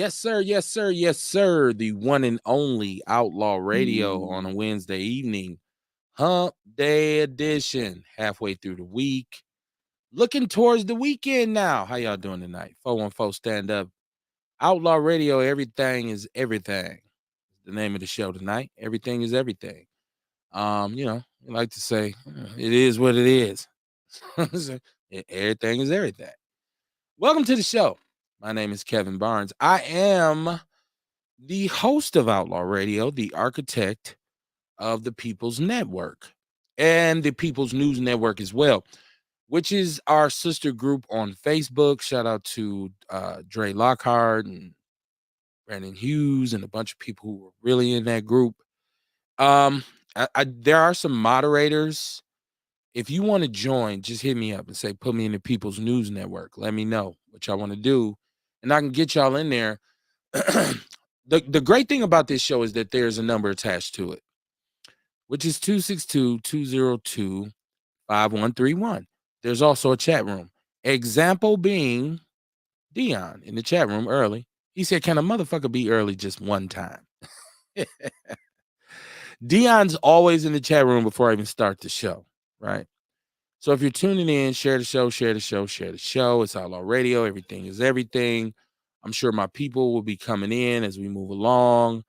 Yes, sir. Yes, sir. Yes, sir. The one and only Outlaw Radio on a Wednesday evening. Hump Day edition. Halfway through the week. Looking towards the weekend now. How y'all doing tonight? 414 stand up. Outlaw Radio. Everything is everything. The name of the show tonight. Everything is everything. We like to say it is what it is. Everything is everything. Welcome to the show. My name is Kevin Barnes. I am the host of Outlaw Radio, the architect of the People's Network and the People's News Network as well, which is our sister group on Facebook. Shout out to Dre Lockhart and Brandon Hughes and a bunch of people who were really in that group. There are some moderators. If you want to join, just hit me up and say, put me in the People's News Network. Let me know what y'all want to do, and I can get y'all in there. The great thing about this show is that there's a number attached to it, which is 262-202-5131. There's also a chat room. Example being Dion in the chat room early. He said, can a motherfucker be early just one time? Dion's always in the chat room before I even start the show, right? So if you're tuning in, share the show, share the show, share the show. It's Outlaw Radio. Everything is everything. I'm sure my people will be coming in as we move along.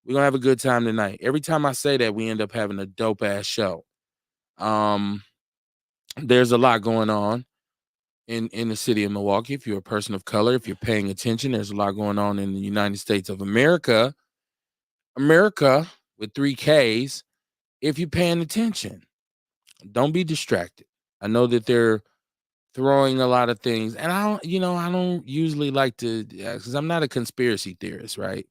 We're going to have a good time tonight. Every time I say that, we end up having a dope-ass show. There's a lot going on in the city of Milwaukee. If you're a person of color, if you're paying attention, there's a lot going on in the United States of America. America with 3 Ks, if you're paying attention. Don't be distracted. I know that they're throwing a lot of things, and I don't usually like to, because I'm not a conspiracy theorist, right?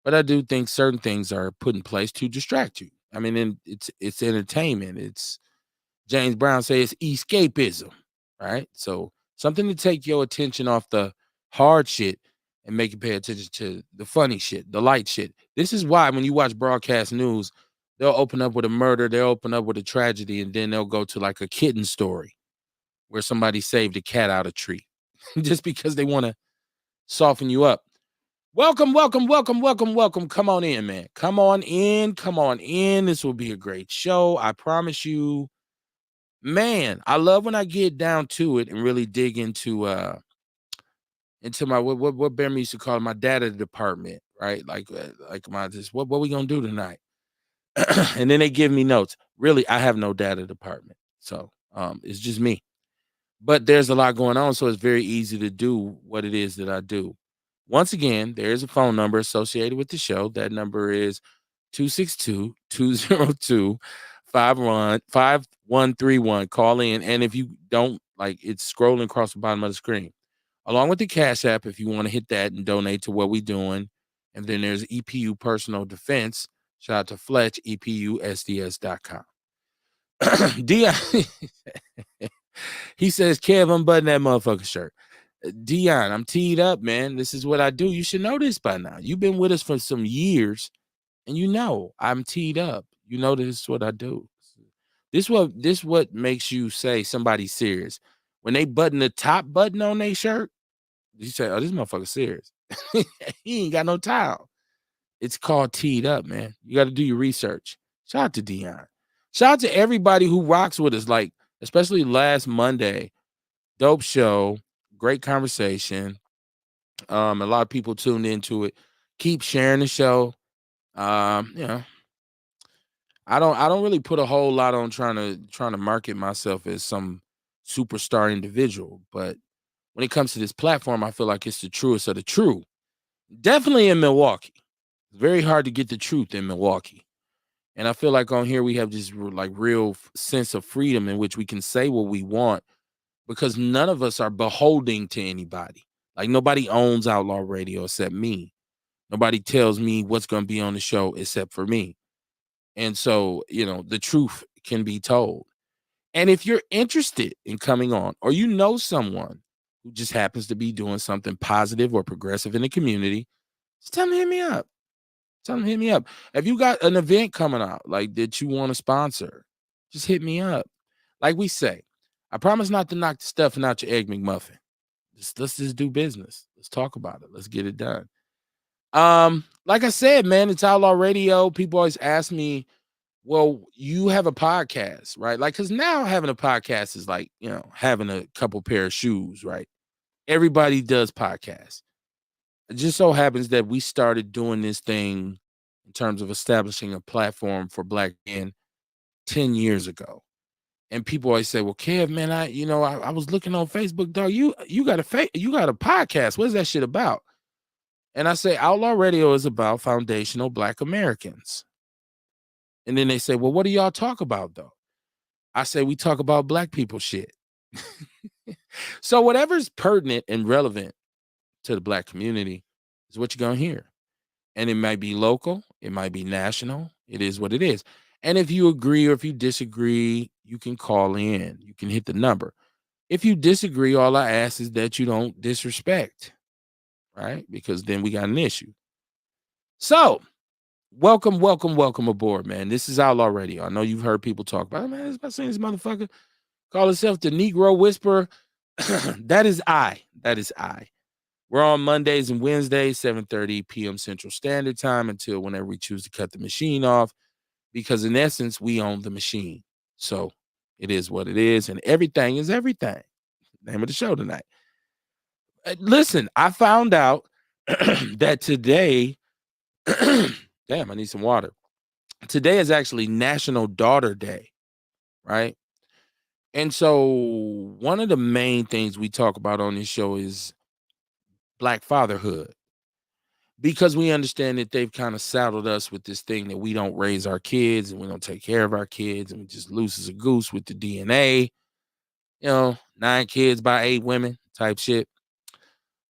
But I do think certain things are put in place to distract you. I mean, it's entertainment. It's James Brown says escapism, right? So something to take your attention off the hard shit and make you pay attention to the funny shit, the light shit. This is why when you watch broadcast news, they'll open up with a murder, they'll open up with a tragedy, and then they'll go to like a kitten story where somebody saved a cat out of a tree just because they want to soften you up. Welcome, welcome, welcome, welcome, welcome. Come on in, man. Come on in. Come on in. This will be a great show. I promise you. Man, I love when I get down to it and really dig into my what Bear used to call it, my data department, right? Like my just what we gonna do tonight? And then they give me notes. Really, I have no data department, so it's just me. But there's a lot going on, so it's very easy to do what it is that I do. Once again, there is a phone number associated with the show. That number is 262-202-5131. Call in. And if you don't, it's scrolling across the bottom of the screen. Along with the Cash App, if you want to hit that and donate to what we're doing. And then there's EPU Personal Defense. Shout out to Fletch, EPUSDS.com. Dion, he says, Kev, unbutton that motherfucking shirt. Dion, I'm teed up, man. This is what I do. You should know this by now. You've been with us for some years, and you know I'm teed up. You know this is what I do. This what makes you say somebody's serious. When they button the top button on their shirt, you say, oh, this motherfucker's serious. He ain't got no towel. It's called teed up, man. You got to do your research. Shout out to Dion. Shout out to everybody who rocks with us, like especially last Monday. Dope show. Great conversation. A lot of people tuned into it. Keep sharing the show. I don't really put a whole lot on trying to market myself as some superstar individual, but when it comes to this platform, I feel like it's the truest of the true. Definitely in Milwaukee. It's very hard to get the truth in Milwaukee. And I feel like on here we have this real sense of freedom in which we can say what we want because none of us are beholding to anybody. Like nobody owns Outlaw Radio except me. Nobody tells me what's going to be on the show except for me. And so, the truth can be told. And if you're interested in coming on, or you know someone who just happens to be doing something positive or progressive in the community, just tell them to hit me up. Tell them to hit me up. If you got an event coming out that you want to sponsor, just hit me up. Like we say, I promise not to knock the stuffing out your Egg McMuffin. let's just do business. Let's talk about it. Let's get it done. Like I said, man, it's Outlaw Radio. People always ask me, well, you have a podcast, right? Like, because now having a podcast is like, having a couple pair of shoes, right? Everybody does podcasts. It just so happens that we started doing this thing in terms of establishing a platform for Black men 10 years ago. And people always say, well, Kev, man, I was looking on Facebook, dog. You got a podcast. What is that shit about? And I say, Outlaw Radio is about foundational Black Americans. And then they say, well, what do y'all talk about, though? I say, we talk about Black people shit. So whatever's pertinent and relevant to the Black community is what you're going to hear. And it might be local. It might be national. It is what it is. And if you agree or if you disagree, you can call in. You can hit the number. If you disagree, all I ask is that you don't disrespect, right? Because then we got an issue. So welcome aboard, man. This is Outlaw Radio. I know you've heard people talk about, man, it's about saying this motherfucker call himself the Negro Whisperer. That is I. We're on Mondays and Wednesdays, 7:30 p.m. Central Standard Time until whenever we choose to cut the machine off, because in essence, we own the machine. So it is what it is, and everything is everything. Name of the show tonight. Listen, I found out that today, damn, I need some water. Today is actually National Daughter Day, right? And so one of the main things we talk about on this show is Black fatherhood, because we understand that they've kind of saddled us with this thing that we don't raise our kids and we don't take care of our kids and we just loose as a goose with the DNA, 9 kids by 8 women type shit.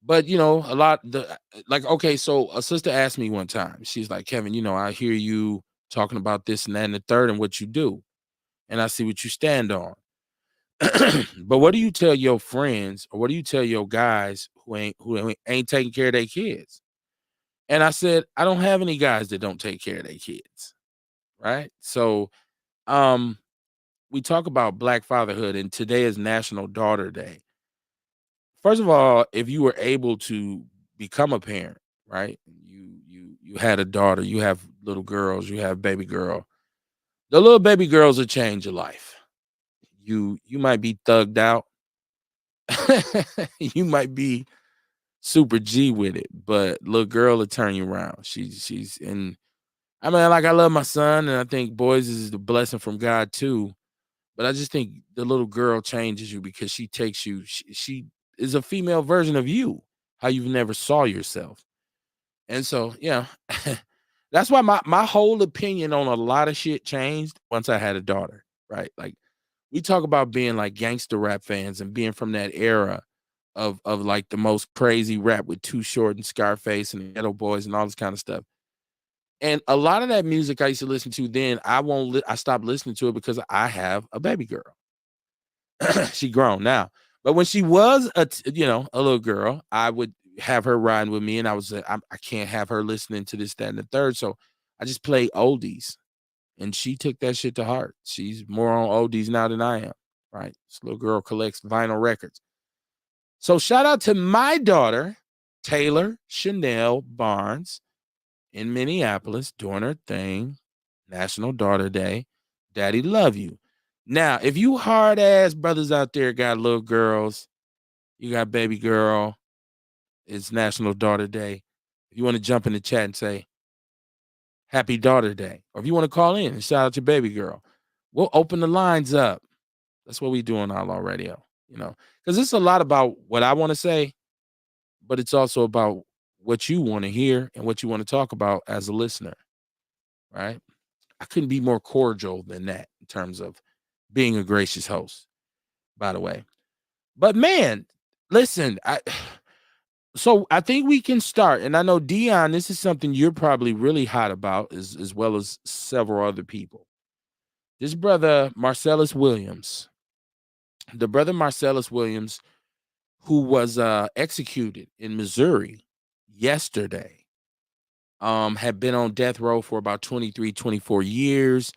But, okay, so a sister asked me one time, she's like, Kevin, I hear you talking about this and that and the third and what you do, and I see what you stand on. But what do you tell your friends, or what do you tell your guys who ain't taking care of their kids? And I said, I don't have any guys that don't take care of their kids, right? So we talk about Black fatherhood, and today is National Daughter Day. First of all, if you were able to become a parent, right? You had a daughter, you have little girls, you have baby girl. The little baby girls will change your life. You might be thugged out. You might be super G with it, but little girl will turn you around. She's in. I mean, like, I love my son, and I think boys is the blessing from God too. But I just think the little girl changes you because she takes you. She is a female version of you, how you've never saw yourself. And so, that's why my whole opinion on a lot of shit changed once I had a daughter, right? Like, we talk about being like gangster rap fans and being from that era of like the most crazy rap with Too Short and Scarface and the Ghetto Boys and all this kind of stuff. And a lot of that music I used to listen to then, I stopped listening to it because I have a baby girl. She grown now. But when she was a little girl, I would have her riding with me, and I can't have her listening to this, that, and the third. So I just play oldies. And she took that shit to heart. She's more on oldies now than I am, right? This little girl collects vinyl records. So shout out to my daughter, Taylor Chanel Barnes, in Minneapolis, doing her thing. National Daughter Day. Daddy love you. Now, if you hard ass brothers out there got little girls, you got baby girl, it's National Daughter Day. If you want to jump in the chat and say Happy Daughter Day, or if you want to call in and shout out your baby girl, we'll open the lines up. That's what we do on Outlaw Radio, because it's a lot about what I want to say, but it's also about what you want to hear and what you want to talk about as a listener, right? I couldn't be more cordial than that in terms of being a gracious host, by the way. But man, listen, so I think we can start. And I know, Dion, this is something you're probably really hot about, as well as several other people. This brother, Marcellus Williams, who was executed in Missouri yesterday, had been on death row for about 23, 24 years.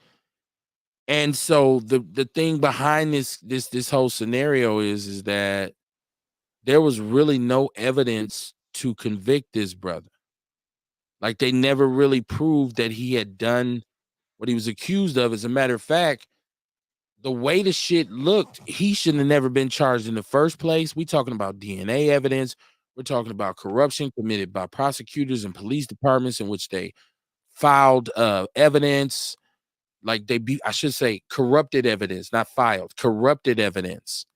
And so the thing behind this whole scenario is that there was really no evidence to convict this brother. Like, they never really proved that he had done what he was accused of. As a matter of fact, the way the shit looked, he shouldn't have never been charged in the first place. We talking about DNA evidence. We're talking about corruption committed by prosecutors and police departments in which they filed evidence. Like, I should say corrupted evidence, not filed, corrupted evidence.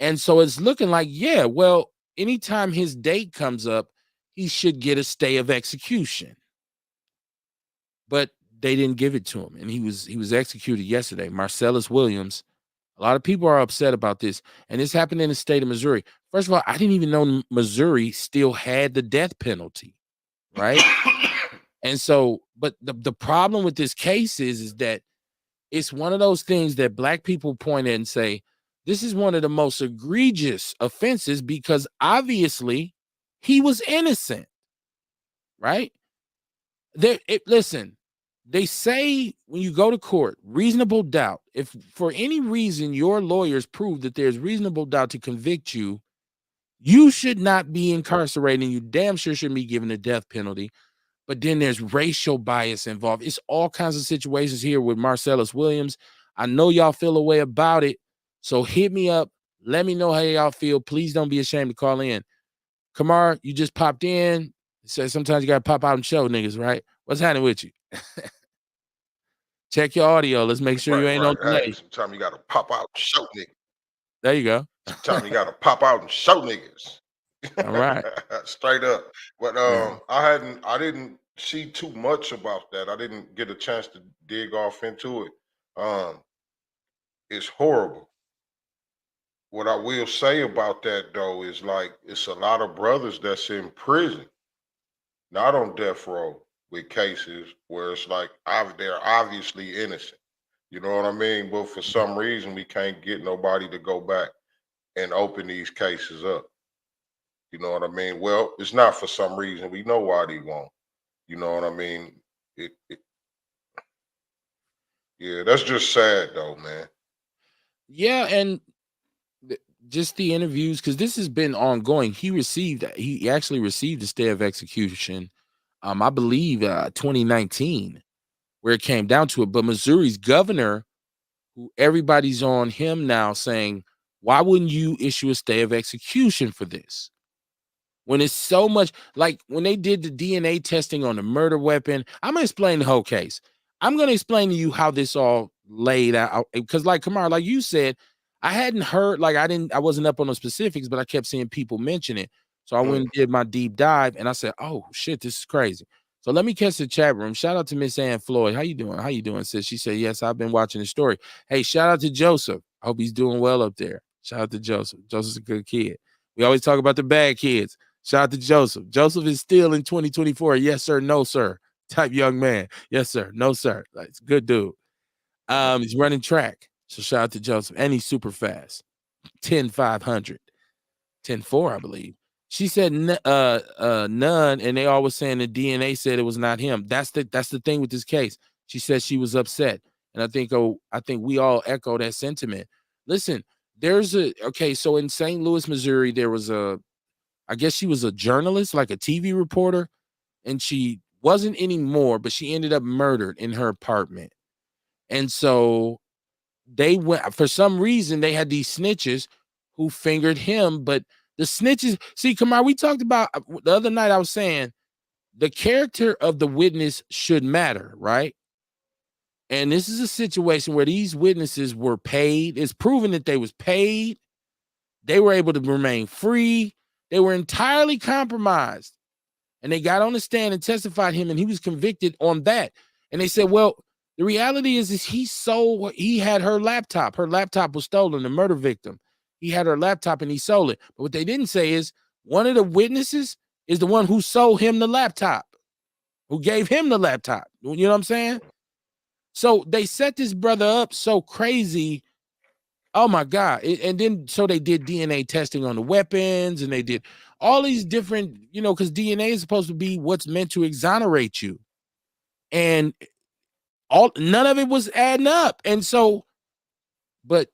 And so it's looking like, yeah, well, anytime his date comes up, he should get a stay of execution. But they didn't give it to him, and he was executed yesterday. Marcellus Williams. A lot of people are upset about this, and this happened in the state of Missouri. First of all, I didn't even know Missouri still had the death penalty, right? And so, but the problem with this case is that it's one of those things that black people point at and say, this is one of the most egregious offenses because obviously he was innocent, right? Listen, they say when you go to court, reasonable doubt. If for any reason your lawyers prove that there's reasonable doubt to convict you, you should not be incarcerated. You damn sure shouldn't be given a death penalty. But then there's racial bias involved. It's all kinds of situations here with Marcellus Williams. I know y'all feel a way about it. So hit me up. Let me know how y'all feel. Please don't be ashamed to call in. Kamar, you just popped in. Said sometimes you got to pop out and show niggas, right? What's happening with you? Check your audio. Let's make sure you ain't on delay. Hey, sometimes you got to pop out and show niggas. There you go. Sometimes you got to pop out and show niggas. All right. Straight up. But Yeah. I didn't see too much about that. I didn't get a chance to dig off into it. It's horrible. What I will say about that though is like it's a lot of brothers that's in prison, not on death row, with cases where it's like they're obviously innocent. You know what I mean? But for some reason we can't get nobody to go back and open these cases up. You know what I mean? Well, it's not for some reason. We know why they won't. You know what I mean? Yeah, that's just sad though, man. Yeah, and just the interviews, because this has been ongoing. He actually received a stay of execution, I believe 2019, where it came down to it. But Missouri's governor, who everybody's on him now saying, why wouldn't you issue a stay of execution for this? When it's so much, like when they did the DNA testing on the murder weapon. I'm gonna explain the whole case. I'm gonna explain to you how this all laid out. Because, like Kamar, like you said, I hadn't heard, like I wasn't up on the specifics, but I kept seeing people mention it. So I went and did my deep dive, and I said, "Oh shit, this is crazy." So let me catch the chat room. Shout out to Miss Ann Floyd. How you doing? How you doing, sis? She said, "Yes, I've been watching the story." Hey, shout out to Joseph. I hope he's doing well up there. Shout out to Joseph. Joseph's a good kid. We always talk about the bad kids. Shout out to Joseph. Joseph is still in 2024. Yes, sir. No, sir. Type young man. Yes, sir. No, sir. Like, it's a good dude. He's running track. So shout out to Joseph. And he's super fast. 10,500. 10,4, I believe. She said none, and they all was saying the DNA said it was not him. That's the thing with this case. She said she was upset. And I think we all echo that sentiment. Listen, so in St. Louis, Missouri, there was I guess she was a journalist, like a TV reporter, and she wasn't anymore, but she ended up murdered in her apartment. And so they went, for some reason, they had these snitches who fingered him, but the snitches, see, Kamar, we talked about the other night, I was saying the character of the witness should matter, right? And this is a situation where these witnesses were paid. It's proven that they was paid. They were able to remain free. They were entirely compromised. And they got on the stand and testified him, and he was convicted on that. And they said, well, the reality is he had her laptop. Her laptop was stolen, the murder victim. He had her laptop and he sold it. But what they didn't say is one of the witnesses is the one who sold him the laptop, who gave him the laptop. You know what I'm saying? So they set this brother up so crazy. Oh my God. And then so they did DNA testing on the weapons, and they did all these different, because DNA is supposed to be what's meant to exonerate you. And none of it was adding up. And so, but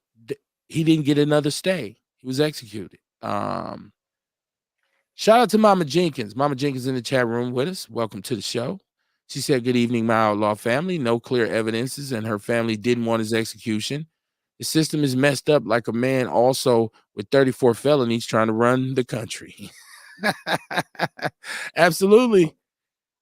he didn't get another stay. He was executed. Shout out to Mama Jenkins. Mama Jenkins in the chat room with us. Welcome to the show. She said, "Good evening, my outlaw family. No clear evidences, and her family didn't want his execution. The system is messed up like a man also with 34 felonies trying to run the country." Absolutely.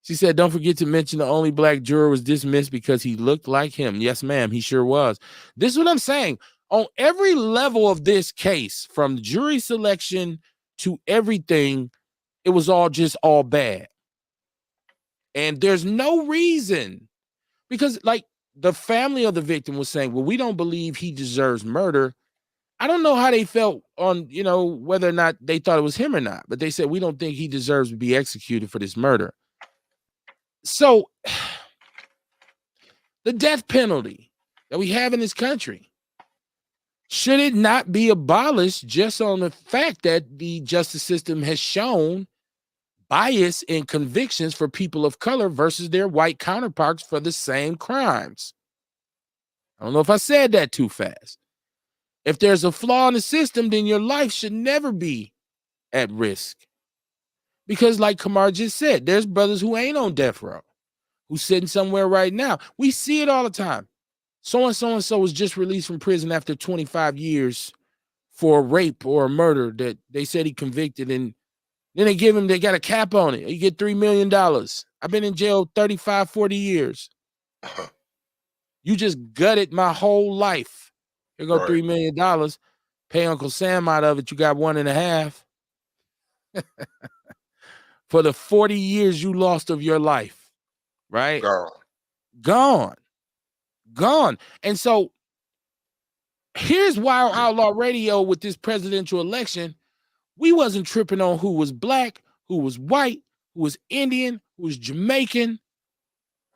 She said, "Don't forget to mention the only black juror was dismissed because he looked like him." Yes, ma'am, he sure was. This is what I'm saying. On every level of this case, from jury selection to everything, it was all bad. And there's no reason, because like the family of the victim was saying, well, we don't believe he deserves murder. I don't know how they felt on, whether or not they thought it was him or not, but they said, we don't think he deserves to be executed for this murder. So the death penalty that we have in this country, should it not be abolished just on the fact that the justice system has shown bias in convictions for people of color versus their white counterparts for the same crimes? I don't know if I said that too fast. If there's a flaw in the system, then your life should never be at risk. Because like Kamar just said, there's brothers who ain't on death row, who's sitting somewhere right now. We see it all the time. So-and-so was just released from prison after 25 years for a rape or a murder that they said he convicted, and then they got a cap on it. You get $3 million. I've been in jail 35, 40 years. You just gutted my whole life. Here go $3 million. Pay Uncle Sam out of it. You got 1.5. For the 40 years you lost of your life, right? Gone. And so here's why on Outlaw Radio with this presidential election, we wasn't tripping on who was black, who was white, who was Indian, who was Jamaican.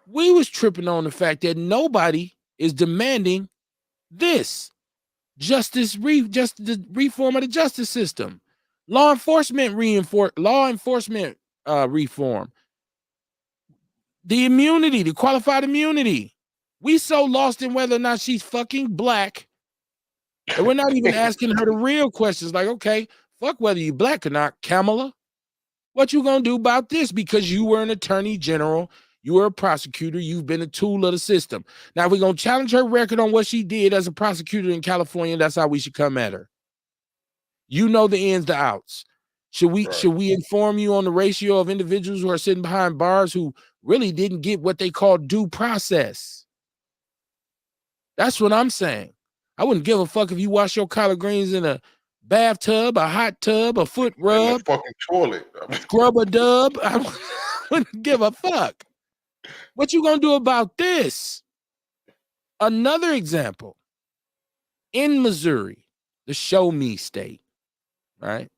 We was tripping on the fact that nobody is demanding this the reform of the justice system, law enforcement reform, the qualified immunity. We so lost in whether or not she's fucking black, and we're not even asking her the real questions. Like, okay, fuck whether you black or not, Kamala, what you gonna do about this? Because you were an attorney general, you were a prosecutor, you've been a tool of the system. Now, if we're gonna challenge her record on what she did as a prosecutor in California, that's how we should come at her. You know the ins, the outs. Should we inform you on the ratio of individuals who are sitting behind bars who really didn't get what they call due process? That's what I'm saying. I wouldn't give a fuck if you wash your collard greens in a bathtub, a hot tub, a foot rub, in a fucking toilet, scrub a dub. I wouldn't give a fuck. What you gonna do about this? Another example. In Missouri, the show me state, right?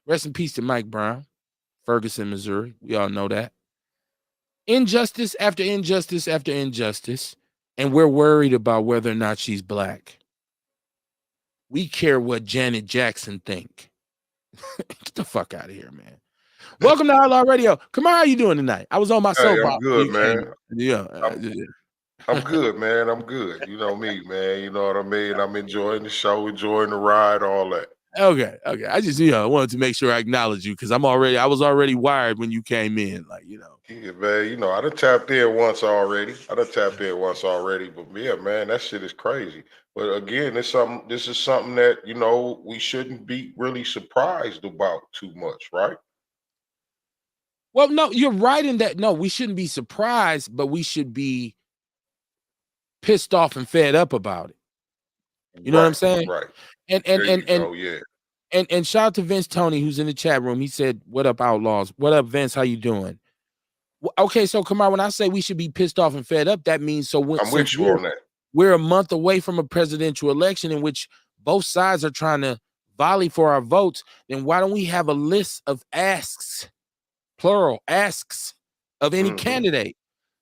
Rest in peace to Mike Brown, Ferguson, Missouri. We all know that. Injustice after injustice after injustice, and we're worried about whether or not she's black. We care what Janet Jackson think. Get the fuck out of here, man. Welcome to Outlaw Radio. Come on, how you doing tonight? I was on my soapbox. I'm good, man. Yeah. I'm good, man. I'm good. You know me, man. You know what I mean? I'm enjoying the show, enjoying the ride, all that. Okay. I just, wanted to make sure I acknowledge you because I was already wired when you came in, Yeah, man. I done tapped in once already. But yeah, man, that shit is crazy. But again, this is something that, we shouldn't be really surprised about too much, right? Well, no, you're right in that. No, we shouldn't be surprised, but we should be pissed off and fed up about it. You know what I'm saying? Right. And shout out to Vince Tony, who's in the chat room. He said, "What up, Outlaws? What up, Vince? How you doing?" Okay, so come on. When I say we should be pissed off and fed up, that means I'm with you on that. We're a month away from a presidential election in which both sides are trying to volley for our votes. Then why don't we have a list of asks, plural asks, of any candidate,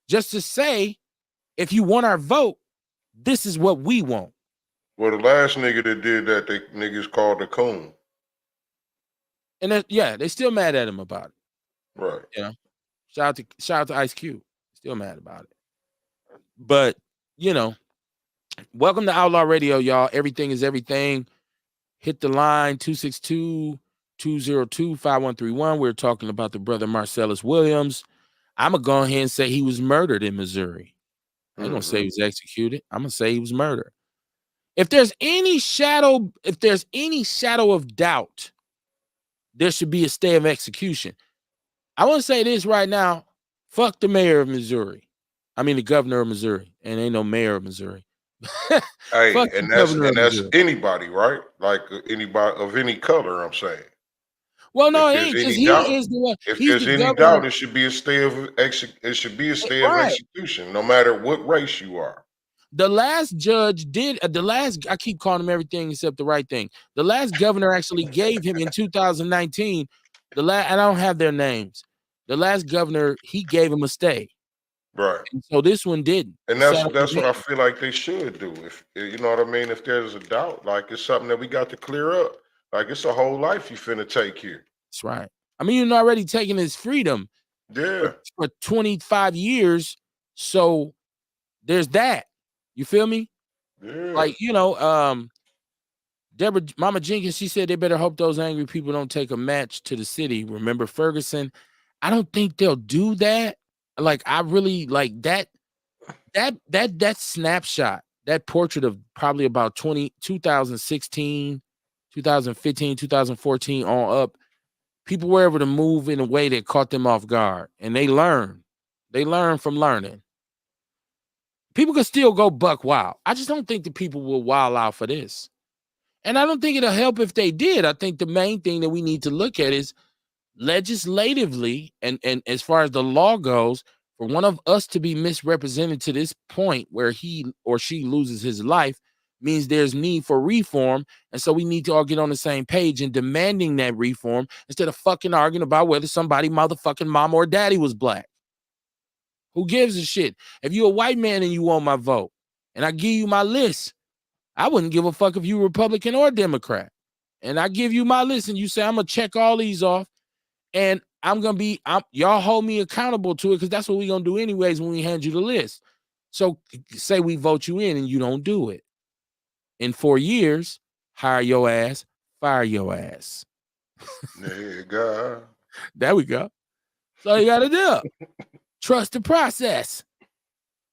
just to say, if you want our vote, this is what we want. Well, the last nigga that did that, they niggas called the coon. And they still mad at him about it. Right. Shout out to Ice Cube. Still mad about it. But, welcome to Outlaw Radio, y'all. Everything is everything. Hit the line 262-202-5131. We're talking about the brother Marcellus Williams. I'm going to go ahead and say he was murdered in Missouri. I ain't going to say he was executed. I'm going to say he was murdered. If there's any shadow of doubt, there should be a stay of execution. I want to say this right now. Fuck the mayor of Missouri. I mean the governor of Missouri. And ain't no mayor of Missouri. Hey, Fuck and the governor of that's Missouri. anybody, right? Like anybody of any color, I'm saying. Well, no, If it there's ain't, because any he doubt, is the one. if He's there's the any governor. doubt, it should be a stay of Right. execution, no matter what race you are. The last judge did I keep calling him everything except the right thing. The last governor actually gave him in 2019. I don't have their names. The last governor, he gave him a stay. Right. And so this one didn't. And that's what I feel like they should do. If you know what I mean, if there's a doubt, like it's something that we got to clear up. Like it's a whole life you finna take here. That's right. I mean, you're already taking his freedom Yeah. for 25 years. So there's that. You feel me? Yeah. Like, Deborah Mama Jenkins, she said they better hope those angry people don't take a match to the city. Remember Ferguson? I don't think they'll do that. Like, I really like that snapshot, that portrait of probably about 2016, 2015, 2014 on up. People were able to move in a way that caught them off guard, and they learn. They learn from learning. People can still go buck wild. I just don't think the people will wild out for this. And I don't think it'll help if they did. I think the main thing that we need to look at is legislatively, and as far as the law goes, for one of us to be misrepresented to this point where he or she loses his life means there's need for reform. And so we need to all get on the same page in demanding that reform instead of fucking arguing about whether somebody motherfucking mom or daddy was black. Who gives a shit? If you're a white man and you want my vote and I give you my list, I wouldn't give a fuck if you Republican or Democrat. And I give you my list and you say, I'm going to check all these off and y'all hold me accountable to it because that's what we're going to do anyways when we hand you the list. So say we vote you in and you don't do it. In 4 years, hire your ass, fire your ass. There you go. There we go. So you got to do. Trust the process.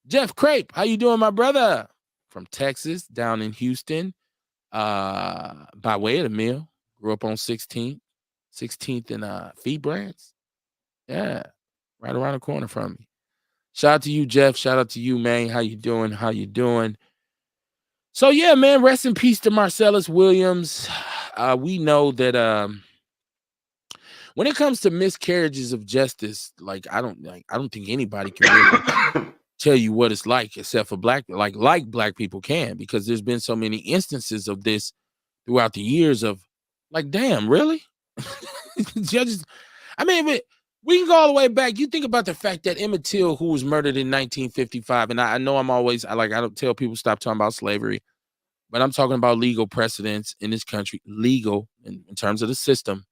Jeff Crape, how you doing, my brother? From Texas, down in Houston, by way of the mill. Grew up on 16th and Feed Brands. Yeah, right around the corner from me. Shout out to you, Jeff. Shout out to you, man. How you doing? How you doing? So yeah, man. Rest in peace to Marcellus Williams. We know that when it comes to miscarriages of justice, like I don't think anybody can really tell you what it's like except for black people can, because there's been so many instances of this throughout the years of like, damn, really? Judges, I mean, but we can go all the way back. You think about the fact that Emmett Till, who was murdered in 1955, and I know I don't tell people stop talking about slavery, but I'm talking about legal precedents in this country, legal in terms of the system.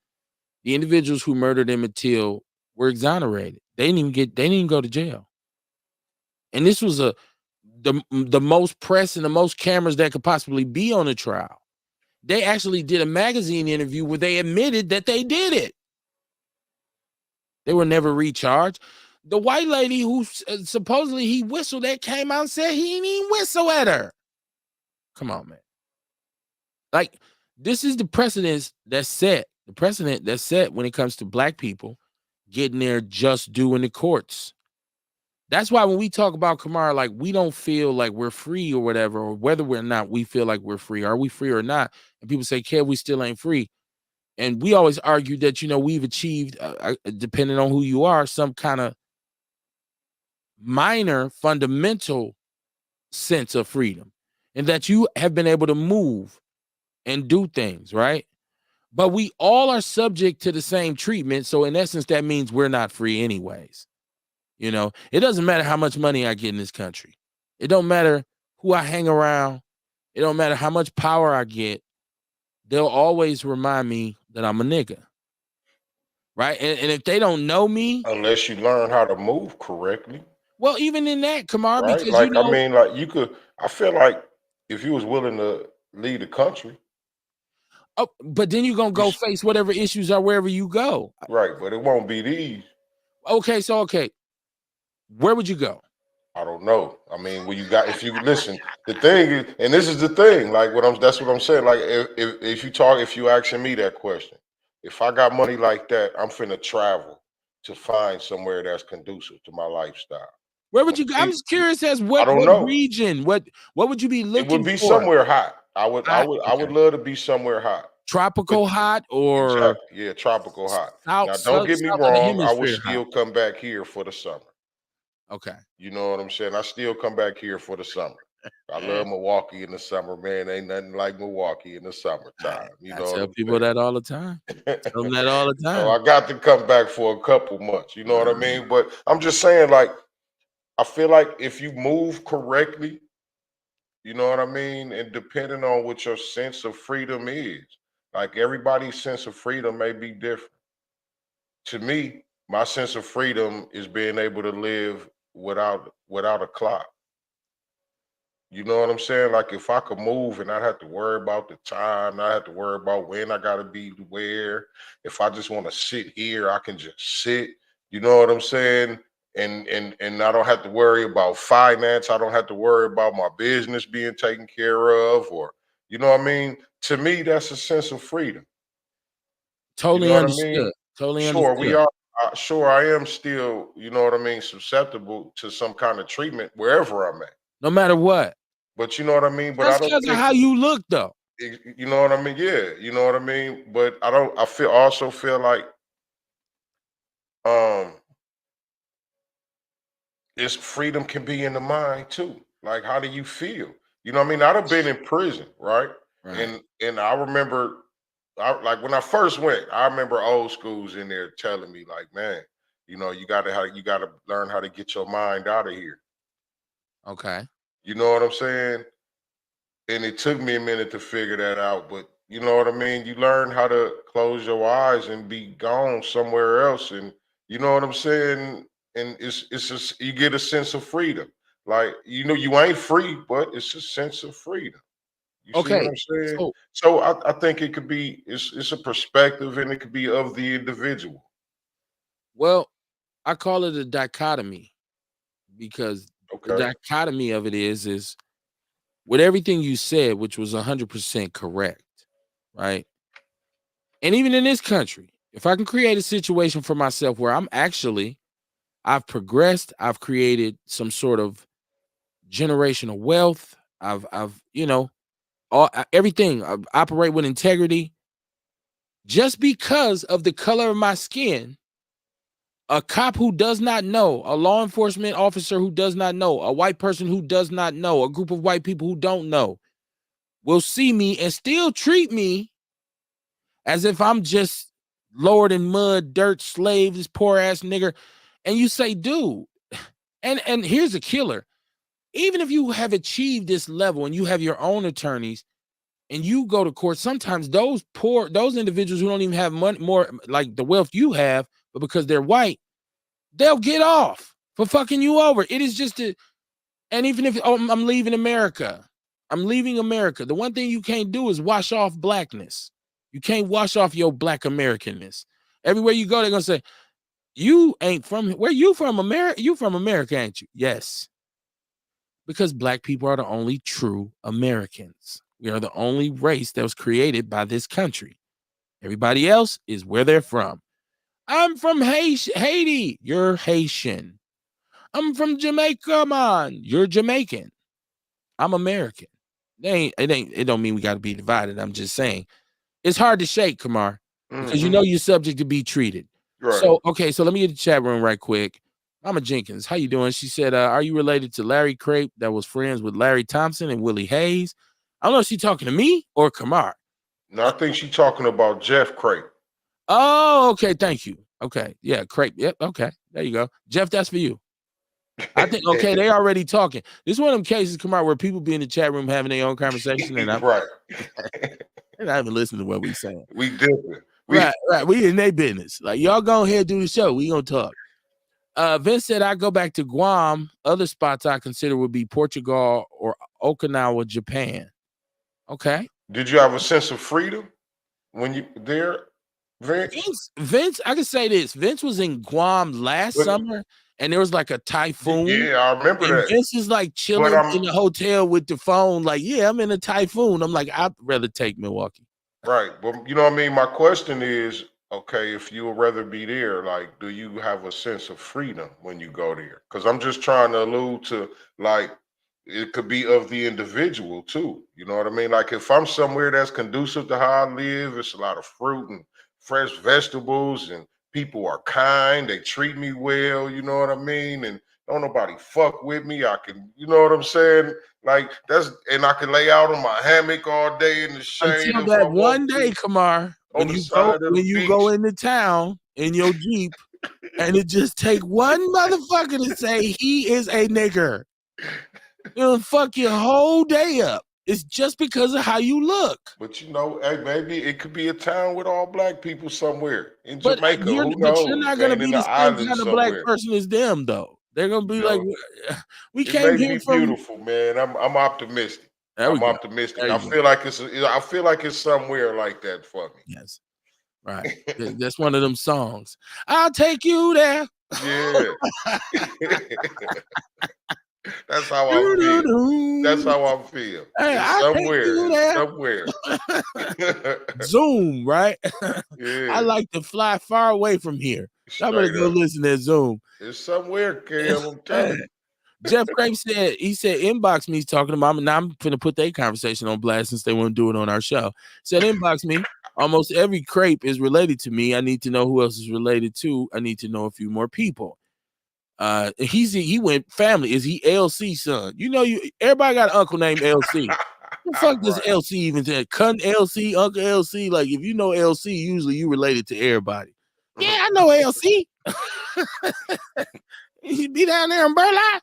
The individuals who murdered Emmett Till were exonerated. They didn't even go to jail. And this was the most press and the most cameras that could possibly be on the trial. They actually did a magazine interview where they admitted that they did it. They were never recharged. The white lady who supposedly he whistled at came out and said he didn't even whistle at her. Come on, man. Like, this is the precedent that's set. The precedent that's set when it comes to black people getting their just due in the courts. That's why when we talk about Kamara, like, we don't feel like we're free or whatever, or whether we're not, we feel like we're free. Are we free or not? And people say, Kev, we still ain't free. And we always argue that, we've achieved, depending on who you are, some kind of minor fundamental sense of freedom, and that you have been able to move and do things, right? But we all are subject to the same treatment. So in essence, that means we're not free anyways. It doesn't matter how much money I get in this country. It don't matter who I hang around. It don't matter how much power I get. They'll always remind me that I'm a nigga. Right? And if they don't know me. Unless you learn how to move correctly. Well, even in that, Kamar, right? because like, I mean, like I feel like if you was willing to lead the country. Oh, but then you're gonna go face whatever issues are wherever you go. Right, but it won't be these. Okay. Where would you go? I don't know. I mean, when you got, if you listen, the thing is, and this is the thing, like that's what I'm saying. Like if you asking me that question, if I got money like that, I'm finna travel to find somewhere that's conducive to my lifestyle. Where would you go? I'm just curious as I what don't know. region, what would you be It would looking be for? somewhere hot. I would Okay. love to be somewhere hot. But Tropical hot or exactly, yeah, tropical hot. Now, don't south get me of the wrong. I would hemisphere hot? still come back here for the summer. Okay. You know what I'm saying? I still come back here for the summer. I love Milwaukee in the summer, man. Ain't nothing like Milwaukee in the summertime. You I know what tell I'm people saying? that all the time. Tell them that all the So time. I got to come back for a couple months. You know what I mean? But I'm just saying, like, I feel like if you move correctly, you know what I mean? And depending on what your sense of freedom is, like everybody's sense of freedom may be different. To me, my sense of freedom is being able to live without a clock. You know what I'm saying? Like if I could move and not have to worry about the time, not have to worry about when I gotta be where. If I just want to sit here, I can just sit. You know what I'm saying? And I don't have to worry about finance. I don't have to worry about my business being taken care of, or you know what I mean? To me, that's a sense of freedom. You Totally know what I understood. mean? Totally Sure, we understood. are. Sure, I am still, you know what I mean, susceptible to some kind of treatment wherever I'm at. No matter what. But you know what I mean? But I That's don't because of think how you look, though. you know what I mean? Yeah, you know what I mean? But I don't I feel also feel like um it's freedom can be in the mind too. Like how do you feel? You know what I mean? I'd have been in prison, right? Right. And I remember like when I first went, I remember old schools in there telling me, like, man, you know, you gotta learn how to get your mind out of here. Okay. You know what I'm saying? And it took me a minute to figure that out, but you know what I mean? You learn how to close your eyes and be gone somewhere else. And you know what I'm saying? And it's just you get a sense of freedom. Like, you know, you ain't free, but it's a sense of freedom. You see what Okay. I'm saying? So, So I think it could be it's a perspective and it could be of the individual. well, I call it a dichotomy because the Okay. dichotomy of it is with everything you said, which was 100% correct, right? And even in this country, if I can create a situation for myself where I've progressed, I've created some sort of generational wealth, everything, I operate with integrity just because of the color of my skin. A cop who does not know, a law enforcement officer who does not know, a white person who does not know, a group of white people who don't know will see me and still treat me as if I'm just lower than mud, dirt, slave, this poor ass nigger. And you say, dude, and here's a killer. Even if you have achieved this level and you have your own attorneys and you go to court, sometimes those individuals who don't even have money, more like the wealth you have, but because they're white, they'll get off for fucking you over. It is just and even if I'm leaving America, I'm leaving America. The one thing you can't do is wash off blackness. You can't wash off your black Americanness. Everywhere you go, they're gonna say, you ain't from where you from America. You from America, ain't you? Yes. Because black people are the only true Americans. We are the only race that was created by this country. Everybody else is where they're from. I'm from Haiti. You're Haitian. I'm from Jamaica, man. You're Jamaican. I'm American. It don't mean we got to be divided. I'm just saying it's hard to shake, Kamar, because you Hmm. know you're subject to be treated. Right. So, okay, so let me get the chat room right quick. Mama Jenkins, how you doing? She said, are you related to Larry Crape that was friends with Larry Thompson and Willie Hayes? I don't know if she's talking to me or Kamar. Now I think she's talking about Jeff Craig. Oh, okay, thank you. Okay, yeah, Crape. Yep, okay, there you go. Jeff, that's for you. I think, okay, they already talking. This is one of them cases, Kamar, where people be in the chat room having their own conversation and I'm Right. and I haven't listened to what we saying. We different. We Right. We in their business. Like, y'all go ahead and do the show. We gonna talk. Vince said, I go back to Guam. Other spots I consider would be Portugal or Okinawa, Japan. Okay. did you have a sense of freedom? when you there, Vince, I can say this. Vince was in Guam last summer, and there was like a typhoon. Yeah, I remember and that. Vince is like chilling in the hotel with the phone, like, yeah, I'm in a typhoon. I'm like, I'd rather take Milwaukee. Right. But you know what I mean? My question is, okay, if you would rather be there, like, do you have a sense of freedom when you go there? Because I'm just trying to allude to, like, it could be of the individual too. You know what I mean? Like, if I'm somewhere that's conducive to how I live, it's a lot of fruit and fresh vegetables, and people are kind, they treat me well, you know what I mean? And don't nobody fuck with me. I can, you know what I'm saying? Like, and I can lay out on my hammock all day in the shade Until if I that want one day, to, Kamar, on when the you go side of the beach. into town in your Jeep, and it just take one motherfucker to say he is a nigger. It'll fuck your whole day up. It's just because of how you look. But you know, hey, maybe it could be a town with all black people somewhere in But Jamaica. you're Who knows? not gonna Ain't in be the the same islands kind of black somewhere. person as them, though. They're gonna be You like, know, we it came may here be from. beautiful, man. I'm optimistic. There we I'm go. optimistic. There I you go. feel like it's somewhere like that for me. Yes. Right. That's one of them songs. I'll take you there. Yeah. That's how I feel. That's how I feel. Hey, It's I'll take somewhere. you It's there. somewhere. Zoom, right? I Yeah. like to fly far away from here. Y'all better Straight go up. listen to Zoom. It's somewhere, Cam. I'm telling you. Jeff Crape said, inbox me. He's talking about, now I'm going to put their conversation on blast since they won't do it on our show. Said, inbox me. Almost every crepe is related to me. I need to know who else is related to. I need to know a few more people. He went family. Is he LC son? You know, everybody got an uncle named LC. The fuck does Right. LC even say? Cunt LC, Uncle LC. Like, if you know LC, usually you related to everybody. Yeah, I know LC. He be down there in Burleigh.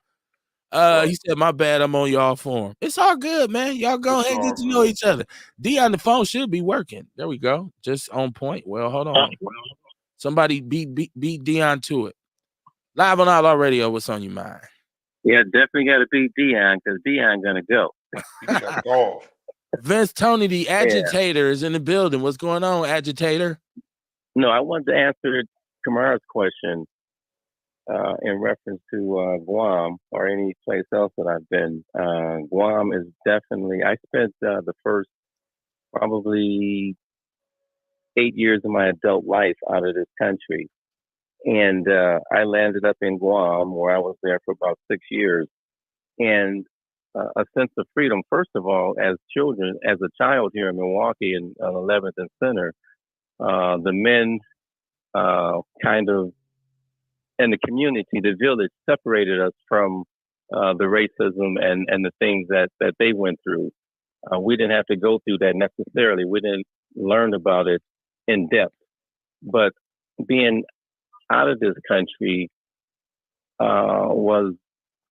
He said, my bad, I'm on y'all form. It's all good, man. Y'all go ahead and get to know each other. D on the phone should be working. There we go. Just on point. Well, hold on. Somebody beat Dion to it. Live on Outlaw Radio, what's on your mind? Yeah, definitely got to beat Dion because Dion gonna go. He got off. Vince Tony, the agitator, is in the building. What's going on, agitator? No, I wanted to answer Kamara's question in reference to Guam or any place else that I've been. Guam is definitely. I spent the first probably 8 years of my adult life out of this country, and I landed up in Guam where I was there for about 6 years, and a sense of freedom. First of all, as a child here in Milwaukee in 11th and Center, the men kind of, and the community, the village, separated us from the racism and the things that they went through. We didn't have to go through that necessarily. We didn't learn about it in depth. But being out of this country was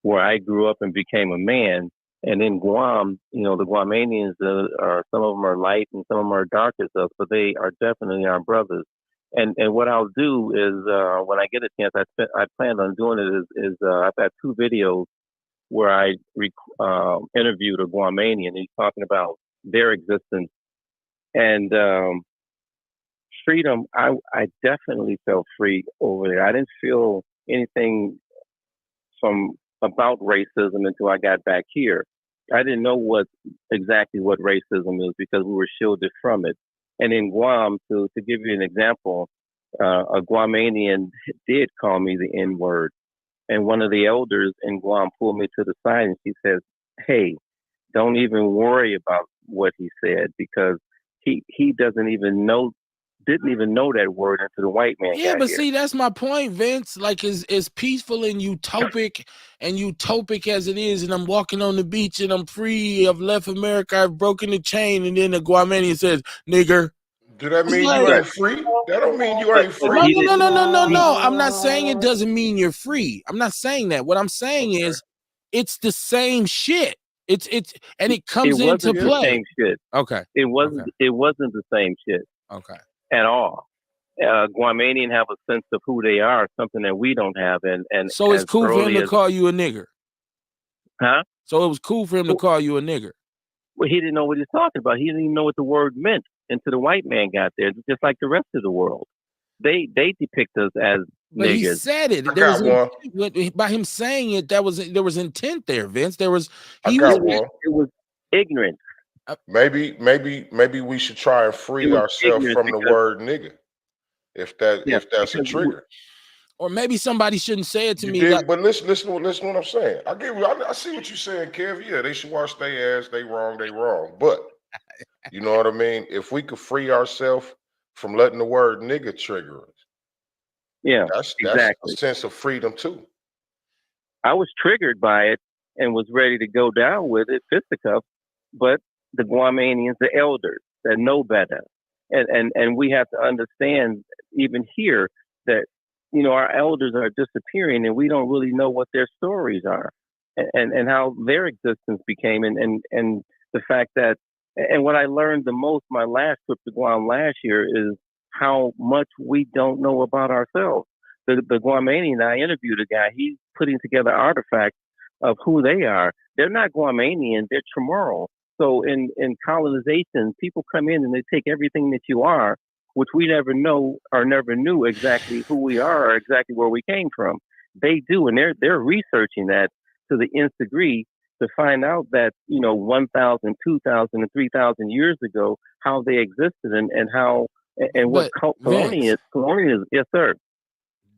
where I grew up and became a man. And in Guam, you know, the Guamanians are, some of them are light and some of them are dark as us, but they are definitely our brothers. And what I'll do is when I get a chance, I plan on doing it is I've got 2 videos where I interviewed a Guamanian. He's talking about their existence and freedom. I definitely felt free over there. I didn't feel anything about racism until I got back here. I didn't know exactly what racism is because we were shielded from it. And in Guam, to give you an example, a Guamanian did call me the N-word. And one of the elders in Guam pulled me to the side and she says, hey, don't even worry about what he said because he didn't even know that word until the white man got but here. See, that's my point, Vince. Like, as peaceful and utopic as it is, and I'm walking on the beach and I'm free, I've left America, I've broken the chain, and then the Guamanian says, nigger. Do that mean you ain't free? That don't mean you ain't free. No. I'm not saying it doesn't mean you're free. I'm not saying that. What I'm saying is it's the same shit. And it comes into play. The same shit. Okay. It wasn't the same shit. Okay. At all. Guamanian have a sense of who they are, something that we don't have. And so it's cool for him to call you a nigger. Huh? So it was cool for him to call you a nigger. Well, he didn't know what he was talking about. He didn't even know what the word meant. until the white man got there, just like the rest of the world. They depict us as But he niggas. said it. I There was got one. by him saying it. There was intent there, Vince. There was I he was. got one. It was ignorant. Maybe we should try and It free was ourselves ignorant from the because word nigga. If that's a because trigger. Or maybe somebody shouldn't say it to You me. did, but listen what I'm saying. I see what you're saying, Kev. Yeah, they should wash their ass. They wrong. But you know what I mean? If we could free ourselves from letting the word nigga trigger us, yeah, that's a exactly. sense of freedom too. I was triggered by it and was ready to go down with it, fisticuffs. But the Guamanians, the elders that know better, and we have to understand even here that our elders are disappearing and we don't really know what their stories are, and how their existence became, and the fact that, and what I learned the most my last trip to Guam last year is how much we don't know about ourselves. The Guamanian, I interviewed a guy. He's putting together artifacts of who they are. They're not Guamanian. They're Chamorro. So in colonization, people come in and they take everything that you are, which we never know or never knew exactly who we are or exactly where we came from. They do, and they're researching that to the nth degree to find out that 1,000, 2,000, and 3,000 years ago how they existed and how and what But Vince, colonialism. Yes, sir.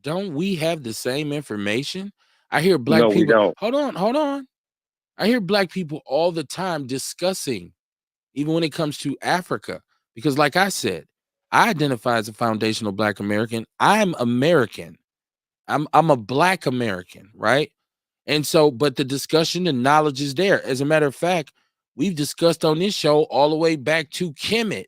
don't we have the same information? I hear black No, we people. don't. Hold on. I hear black people all the time discussing, even when it comes to Africa, because like I said, I identify as a foundational Black American. I'm American. I'm a Black American, right? And so, but the discussion, the knowledge is there. As a matter of fact, we've discussed on this show all the way back to Kemet,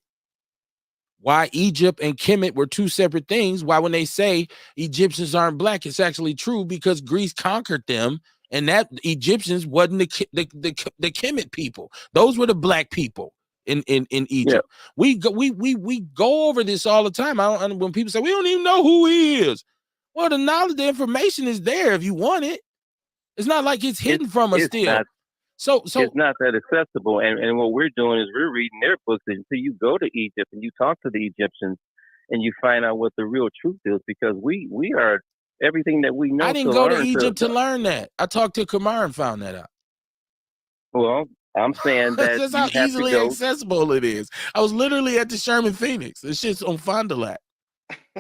why Egypt and Kemet were two separate things. Why, when they say Egyptians aren't black, it's actually true because Greece conquered them, and that Egyptians wasn't the Kemet people. Those were the black people in Egypt. Yeah. We go over this all the time. When people say we don't even know who he is, well, the knowledge, the information is there if you want it. It's not like it's hidden from us It's still. not. So It's not that accessible. And what we're doing is we're reading their books until you go to Egypt and you talk to the Egyptians and you find out what the real truth is, because we are everything that we know. I didn't go to Egypt to learn that. I talked to Kamar and found that out. Well, I'm saying that That's you how have easily to go. accessible it is. I was literally at the Sherman Phoenix. It's just on Fond du Lac.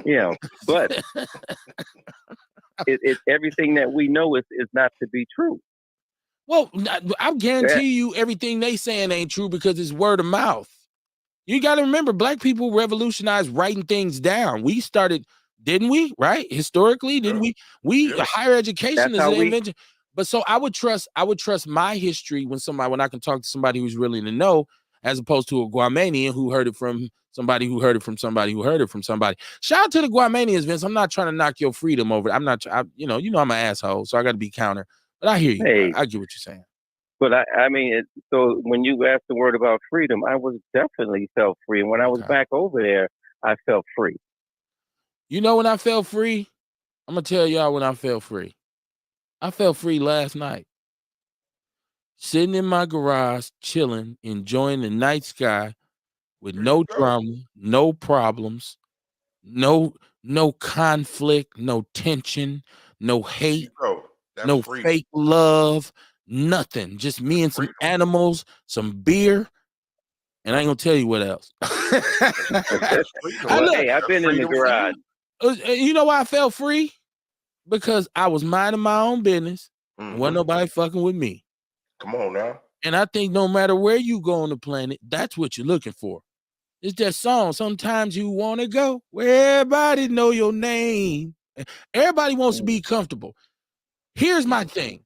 Yeah, but it's everything that we know is not to be true. Well, I guarantee you everything they saying ain't true because it's word of mouth. You got to remember, black people revolutionized writing things down. We started, didn't we? Right? Historically, didn't we? Higher education is an invention. But so I would trust my history when I can talk to somebody who's really in the know, as opposed to a Guamanian who heard it from somebody who heard it from somebody who heard it from somebody. Shout out to the Guamanians, Vince. I'm not trying to knock your freedom over. I'm not. I'm an asshole, so I got to be counter. But I hear you. Hey, I get what you're saying. But I mean, so when you asked the word about freedom, I was definitely felt free. And when I was back over there, I felt free. You know when I felt free? I'm going to tell y'all when I felt free. I felt free last night. Sitting in my garage, chilling, enjoying the night sky with no drama, no problems, no conflict, no tension, no hate, no fake love, nothing. Just me and some animals, some beer, and I ain't gonna tell you what else. Hey, I've been in the garage. You know why I felt free? Because I was minding my own business. Mm-hmm. Wasn't nobody fucking with me. Come on now. And I think no matter where you go on the planet, that's what you're looking for. It's that song. Sometimes you want to go where everybody know your name. Everybody wants to be comfortable. Here's my thing.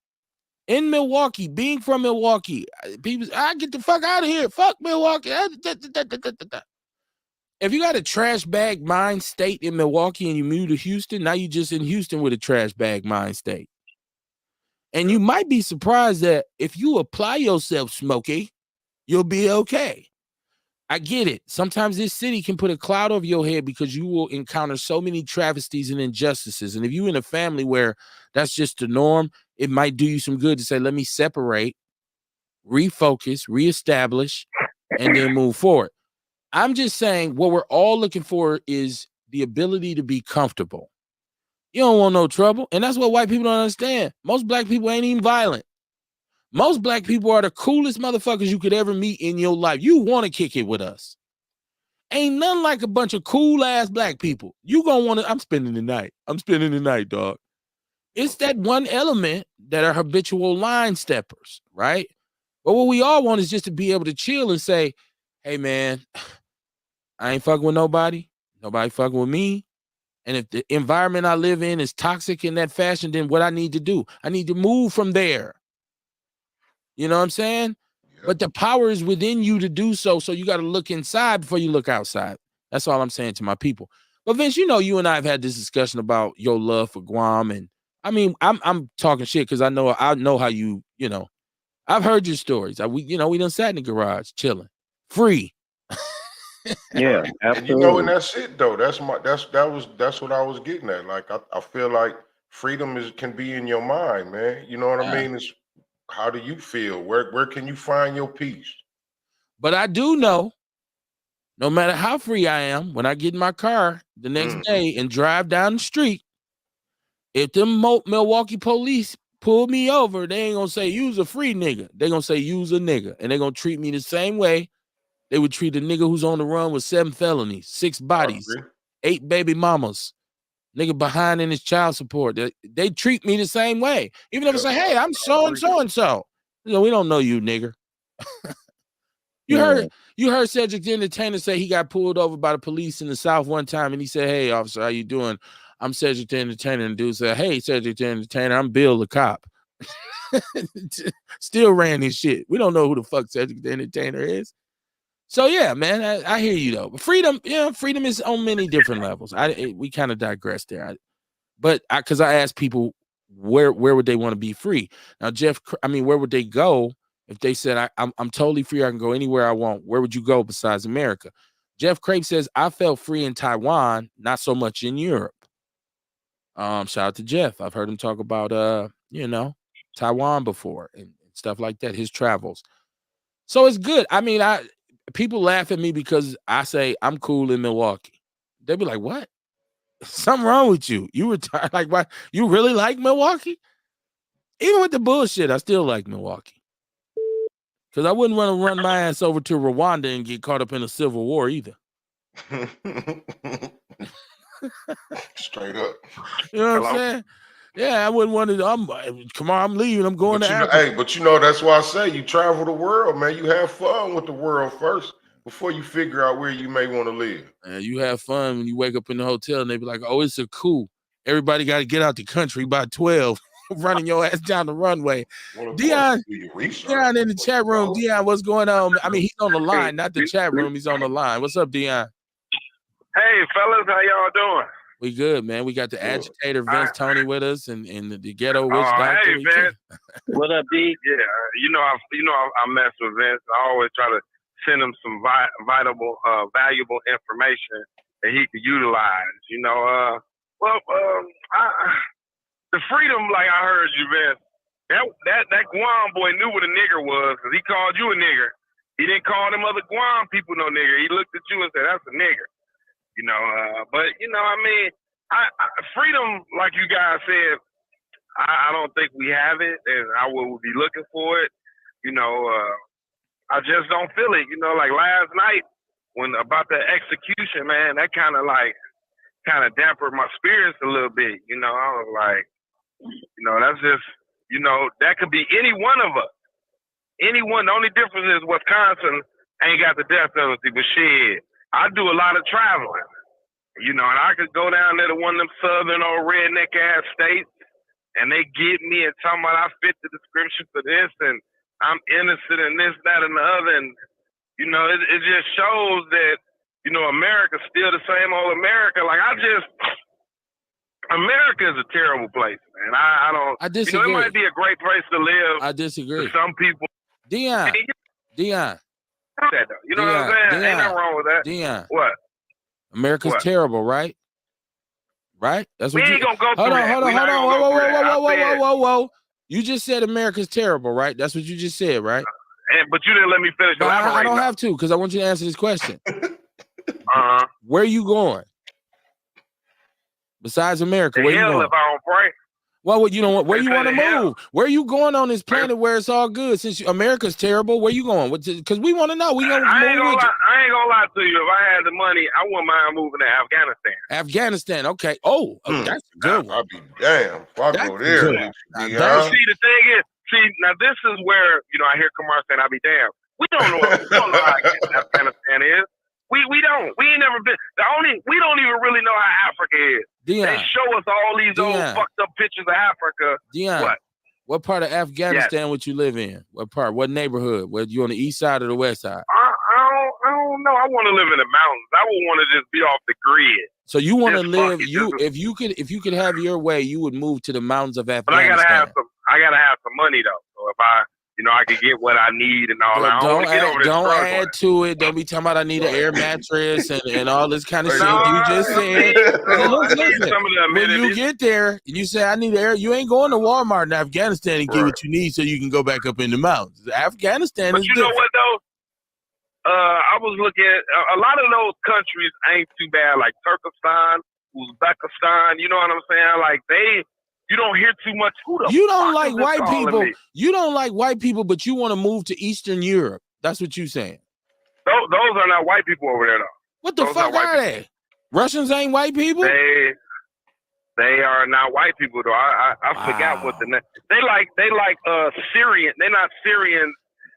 In Milwaukee, being from Milwaukee, people, I get the fuck out of here. Fuck Milwaukee. If you got a trash bag mind state in Milwaukee and you move to Houston, now you just in Houston with a trash bag mind state. And you might be surprised that if you apply yourself, Smokey, you'll be okay. I get it. Sometimes this city can put a cloud over your head because you will encounter so many travesties and injustices. And if you're in a family where that's just the norm, it might do you some good to say, let me separate, refocus, reestablish, and then move forward. I'm just saying what we're all looking for is the ability to be comfortable. You don't want no trouble. And that's what white people don't understand. Most black people ain't even violent. Most black people are the coolest motherfuckers you could ever meet in your life. You want to kick it with us. Ain't nothing like a bunch of cool ass black people. You gonna want to, I'm spending the night. I'm spending the night, dog. It's that one element that are habitual line steppers, right? But what we all want is just to be able to chill and say, hey man, I ain't fucking with nobody. Nobody fucking with me. And if the environment I live in is toxic in that fashion, then what I need to do, I need to move from there. You know what I'm saying? Yep. But the power is within you to do so. So you got to look inside before you look outside. That's all I'm saying to my people. But Vince, you know, you and I have had this discussion about your love for Guam. And I mean, I'm talking shit because I know how you know, I've heard your stories. We done sat in the garage chilling, free. Yeah, And absolutely. you know, and that's it though. That's what I was getting at. Like I feel like freedom can be in your mind, man. You know what I mean? It's how do you feel? Where can you find your peace? But I do know, no matter how free I am, when I get in my car the next day and drive down the street, if them Milwaukee police pull me over, they ain't gonna say you's a free nigga. They gonna say you's a nigga, and they gonna treat me the same way they would treat a nigga who's on the run with 7 felonies, 6 bodies, 8 baby mamas, nigga behind in his child support. They treat me the same way. Even if I say, hey, I'm so and so and so. You know, we don't know you, nigga. You heard Cedric the Entertainer say he got pulled over by the police in the South one time, and he said, hey, officer, how you doing? I'm Cedric the Entertainer. And dude said, hey, Cedric the Entertainer, I'm Bill the cop. Still ran his shit. We don't know who the fuck Cedric the Entertainer is. So yeah, man, I hear you though. But freedom, freedom is on many different levels. We kind of digress there. But because I asked people where would they want to be free? Now, Jeff, I mean, where would they go if they said I'm totally free? I can go anywhere I want. Where would you go besides America? Jeff Crape says I felt free in Taiwan, not so much in Europe. Shout out to Jeff. I've heard him talk about Taiwan before and stuff like that. His travels. So it's good. I mean, people laugh at me because I say I'm cool in Milwaukee. They'll be like, what? Something wrong with you. You retired. Like, why? You really like Milwaukee? Even with the bullshit, I still like Milwaukee. Because I wouldn't want to run my ass over to Rwanda and get caught up in a civil war either. Straight up. You know what I'm saying? Yeah, I wouldn't want to. Come on, I'm leaving. I'm going to Africa. Hey, but that's why I say you travel the world, man. You have fun with the world first before you figure out where you may want to live. You have fun when you wake up in the hotel and they be like, oh, it's a coup. Everybody got to get out the country by 12, running your ass down the runway. Dion in the chat room. Dion, what's going on? I mean, he's on the line, not the chat room. He's on the line. What's up, Dion? Hey, fellas, how y'all doing? We good, man. We got the agitator Vince Tony with us, and the ghetto witch doctor. Hey, Vince. What up, D? Yeah, I mess with Vince. I always try to send him some valuable information that he could utilize. The freedom, like I heard you, Vince. That Guam boy knew what a nigger was because he called you a nigger. He didn't call them other Guam people no nigger. He looked at you and said, "That's a nigger." Freedom, like you guys said, I don't think we have it, and I will be looking for it. I just don't feel it. Like last night when about the execution, man, that kind of dampened my spirits a little bit. I was like, that's just, that could be any one of us. Anyone. The only difference is Wisconsin ain't got the death penalty, but shit, I do a lot of traveling, and I could go down there to one of them southern old redneck ass states, and they get me and talking about I fit the description for this, and I'm innocent in this, that, and the other, and it just shows that America's still the same old America. Like America is a terrible place, man. I disagree. It might be a great place to live. I disagree. For some people, Dion. That, what I'm saying? Ain't nothing wrong with that. Dion. What? America's terrible, right? Right? That's what we ain't gonna go through that. Hold on. Whoa. You just said America's terrible, right? That's what you just said, right? But you didn't let me finish. I don't have to because I want you to answer this question. Where you going? Besides America, where you hell going? if I don't pray. Well, you know what? Where They you say want to to hell. move? Where you going on this planet where it's all good? Since America's terrible, where you going? Because we want to know. We gonna I move ain't gonna with lie. you. I ain't gonna lie to you. If I had the money, I wouldn't mind moving to Afghanistan. Afghanistan, okay. Oh, that's a good one. I'd be damned if I That's go there. good. See, See, the thing is, now this is where I hear Kamar saying, "I'll be damned." We don't know. We don't know how Afghanistan is. We don't. We ain't never been. We don't even really know how Africa is. Dion, they show us all these old fucked up pictures of Africa. Dion, what part of Afghanistan would you live in? What part? What neighborhood? Were you on the east side or the west side? I don't know. I want to live in the mountains. I would want to just be off the grid. So you want to live? If you could have your way, you would move to the mountains of Afghanistan. But I gotta have some money though. So if I could get what I need and all that. Don't add to it. Don't be talking about I need an air mattress and all this kind of shit. You just said. When you get there, you say I need air. You ain't going to Walmart in Afghanistan and get what you need so you can go back up in the mountains. Afghanistan but is you different. know what though? I was looking at a lot of those countries ain't too bad, like Turkestan, Uzbekistan. You know what I'm saying? Like you don't hear too much. You don't like white people. You don't like white people, but you want to move to Eastern Europe. That's what you saying. Those are not white people over there, though. What the fuck are they? Russians ain't white people. They are not white people, though. I forgot what the name. They like Syrian. They're not Syrian.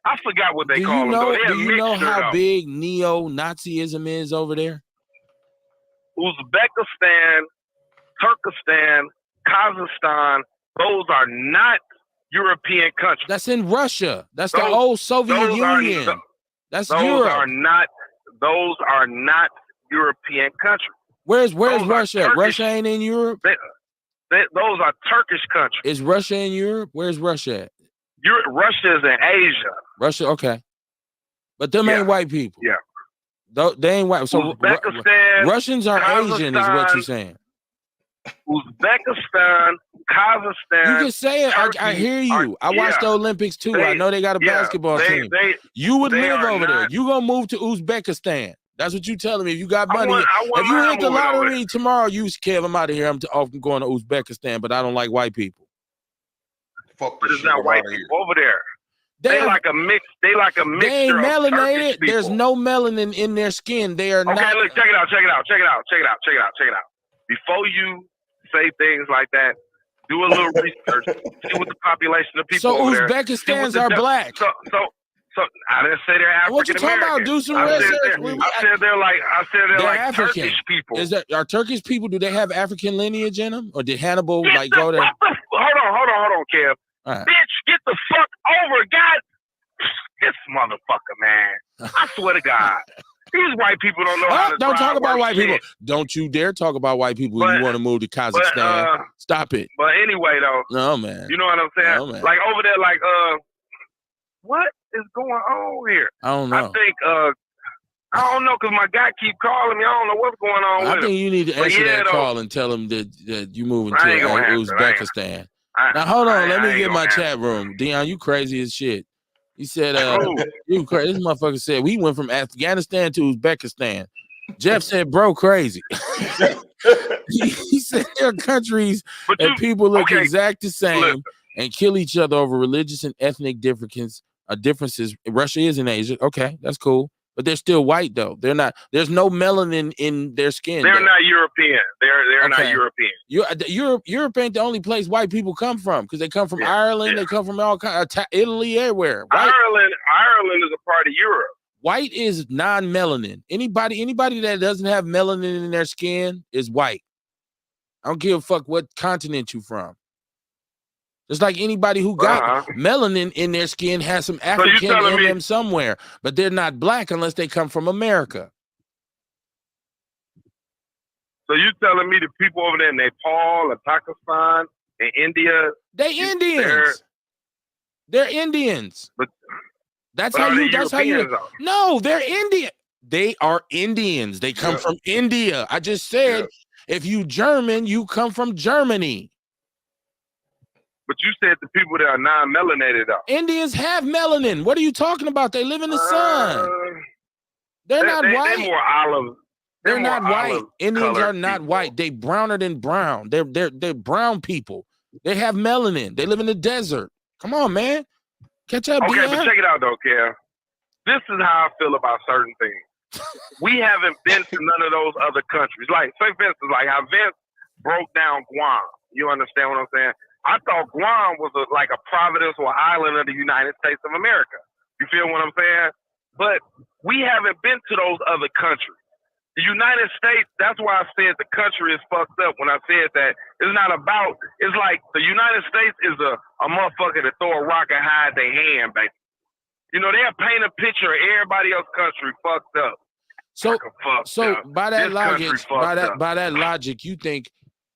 I forgot what they call them. Do you know how big neo-Nazism is over there? Uzbekistan, Turkestan, Kazakhstan, those are not European countries. That's in Russia. That's the old Soviet Union. That's Europe. Those are not European countries. Where's Russia? Russia ain't in Europe? Those are Turkish countries. Is Russia in Europe? Where's Russia at? Russia is in Asia. Russia, okay. But them ain't white people. Yeah. They ain't white. So Russians are Asian is what you're saying. Uzbekistan, Kazakhstan. You can say it. I hear you. I watched the Olympics too. I know they got a basketball team. You would live over there. You gonna move to Uzbekistan. That's what you telling me. If you got money, if you hit the lottery tomorrow, you Kev, I'm out of here. I'm going to Uzbekistan, but I don't like white people. But it's not white people over there. They like a mix. They like a mixture. They ain't melanated. Of There's no melanin in their skin. They are not. Okay, look, check it out. Before you say things like that, do a little research. See what the population of people over there. So Uzbekistans are black. So I didn't say they're African American. What you talking about? Do some research. I said they're like African. Turkish people. Are Turkish people? Do they have African lineage in them, or did Hannibal go there? Hold on, Kev. Right. Bitch, get the fuck over, God. This motherfucker, man. I swear to God. These white people don't know how to don't talk about white shit. people. Don't you dare talk about white people when you want to move to Kazakhstan. Stop it. But anyway, though. No, man. You know what I'm saying? No, man. Like over there, like, what is going on here? I don't know. I think, I don't know, because my guy keep calling me. I don't know what's going on with him. I think you need to answer that call and tell him that you moving to Uzbekistan. Now, hold on. Let me get my chat room. Dion, you crazy as shit. He said, you crazy. This motherfucker said, we went from Afghanistan to Uzbekistan. Jeff said, bro, crazy. He said there are countries that people look exact the same and kill each other over religious and ethnic differences. Russia is in Asia. Okay, that's cool. But they're still white, though. They're not. There's no melanin in their skin. They're not European. They're not European. Europe ain't the only place white people come from, because they come from Ireland. They come from all kinds of Italy, everywhere. Ireland is a part of Europe. White is non-melanin. Anybody that doesn't have melanin in their skin is white. I don't give a fuck what continent you from. Just like anybody who got melanin in their skin has some African in them somewhere, but they're not black unless they come from America. So you telling me the people over there in Nepal and Pakistan and India? They Indians. They're Indians. But that's how you. No, they're Indian. They are Indians. They come from India. I just said if you German, you come from Germany. But you said the people that are non-melanated though. Indians have melanin. What are you talking about? They live in the sun. They're not white. They're more olive. They're more not white. olive Indians are colored not people. white. They browner than brown. They're brown people. They have melanin. They live in the desert. Come on, man. Catch up, Okay, Dion. but check it out though, Kev. This is how I feel about certain things. We haven't been to none of those other countries. Like, say for instance, like how Vince broke down Guam. You understand what I'm saying? I thought Guam was like a province or island of the United States of America. You feel what I'm saying? But we haven't been to those other countries. The United States, that's why I said the country is fucked up when I said that. It's not about, it's like the United States is a motherfucker that throw a rock and hide their hand, baby. You know, they'll paint a picture of everybody else's country fucked up. So by that logic, by that logic, you think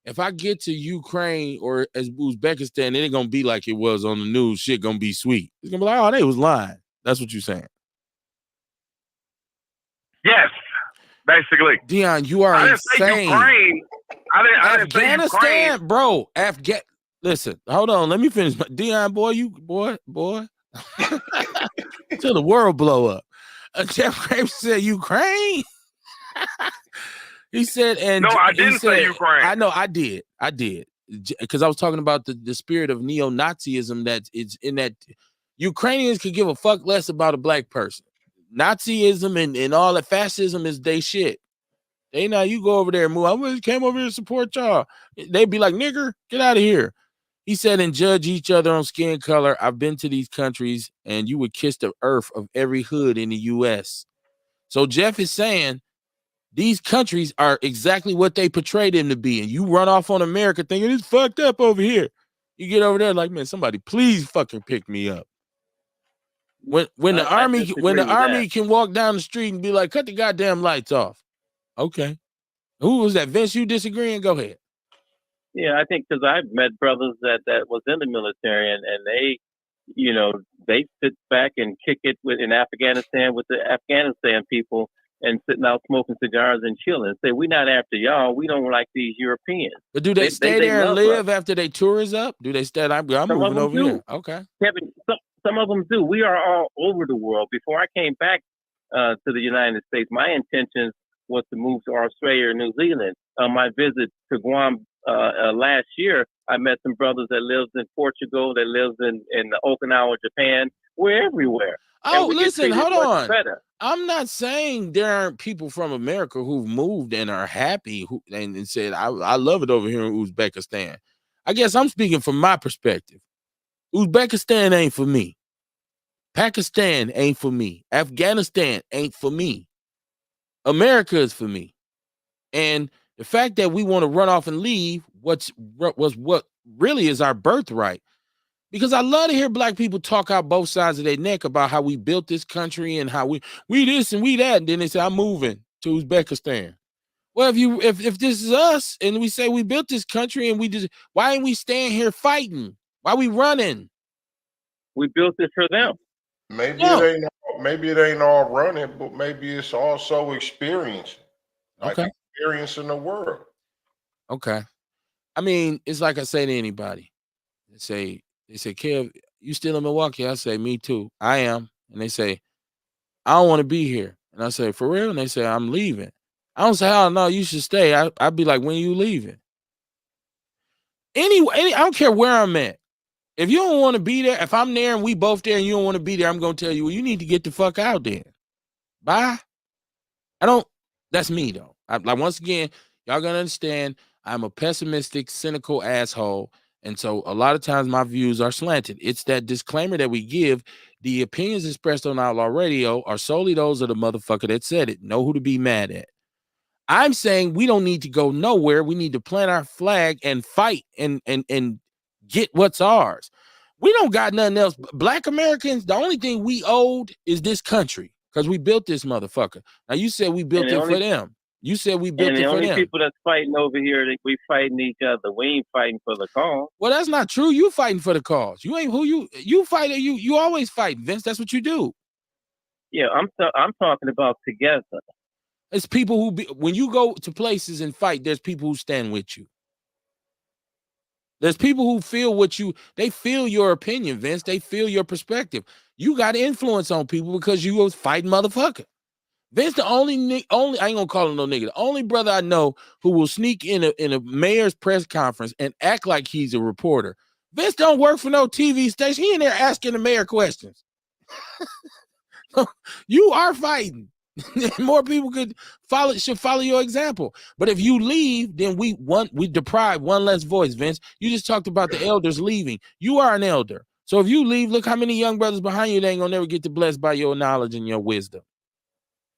if I get to Ukraine or as Uzbekistan, it ain't gonna be like it was on the news. Shit gonna be sweet. It's gonna be like, oh, they was lying. That's what you're saying. Yes, basically. Dion, you are insane. Say Ukraine. I didn't say Afghanistan, bro. Listen, hold on. Let me finish. Dion, boy, till the world blow up. Jeff Graves said Ukraine. He said, and no, I didn't say Ukraine. I know, I did, because I was talking about the spirit of neo-Nazism that is in that Ukrainians could give a fuck less about a black person. Nazism and all that fascism is they shit. They now you go over there and move. I came over here to support y'all. They'd be like, nigger, get out of here. He said, and judge each other on skin color. I've been to these countries, and you would kiss the earth of every hood in the U.S. So Jeff is saying these countries are exactly what they portray them to be, and you run off on America thinking it's fucked up over here. You get over there like, man, somebody please fucking pick me up. When the army can walk down the street and be like, cut the goddamn lights off. Okay. Who was that? Vince, you disagreeing? Go ahead. Yeah, I think because I've met brothers that was in the military and they, you know, they sit back and kick it in Afghanistan with the Afghanistan people and sitting out smoking cigars and chilling. Say, we're not after y'all. We don't like these Europeans. But do they stay there and live after they tour is up? Do they stay? I'm moving over here. Okay. Kevin, some of them do. We are all over the world. Before I came back to the United States, my intentions was to move to Australia or New Zealand. On my visit to Guam last year, I met some brothers that lives in Portugal, that lives in Okinawa, Japan. We're everywhere. Oh, listen, hold on. I'm not saying there aren't people from America who've moved and are happy and said, I love it over here in Uzbekistan. I guess I'm speaking from my perspective. Uzbekistan ain't for me. Pakistan ain't for me. Afghanistan ain't for me. America is for me. And the fact that we want to run off and leave what really is our birthright. Because I love to hear black people talk out both sides of their neck about how we built this country and how we this and we that. And then they say, I'm moving to Uzbekistan. Well, if this is us and we say we built this country and why ain't we staying here fighting? Why we running? We built it for them. Maybe it ain't all running, but maybe it's also experience. Like experiencing the world. Okay. I mean, it's like I say to anybody. They say, Kev, you still in Milwaukee? I say, me too. I am. And they say, I don't want to be here. And I say, for real? And they say, I'm leaving. I don't say, oh, no, you should stay. I'd be like, when are you leaving? Anyway, I don't care where I'm at. If you don't want to be there, if I'm there and we both there and you don't want to be there, I'm going to tell you, well, you need to get the fuck out there. Bye. That's me, though. Like, once again, y'all going to understand, I'm a pessimistic, cynical asshole. And so a lot of times my views are slanted. It's that disclaimer that we give. The opinions expressed on Outlaw Radio are solely those of the motherfucker that said it. Know who to be mad at. I'm saying we don't need to go nowhere. We need to plant our flag and fight and get what's ours. We don't got nothing else. Black Americans, the only thing we owed is this country because we built this motherfucker. Now, you said we built it for them. You said we built it for them. And the only people that's fighting over here, we fighting each other. We ain't fighting for the cause. Well, that's not true. You fighting for the cause. You ain't who you fight. You always fight, Vince. That's what you do. Yeah, I'm talking about together. It's people when you go to places and fight, there's people who stand with you. There's people who feel they feel your opinion, Vince. They feel your perspective. You got influence on people because you was fighting motherfucker. Vince, the only I ain't gonna call him no nigga. The only brother I know who will sneak in a mayor's press conference and act like he's a reporter. Vince don't work for no TV station. He in there asking the mayor questions. You are fighting. More people should follow your example. But if you leave, then we deprive one less voice, Vince. You just talked about the elders leaving. You are an elder. So if you leave, look how many young brothers behind you, they ain't gonna never get to blessed by your knowledge and your wisdom.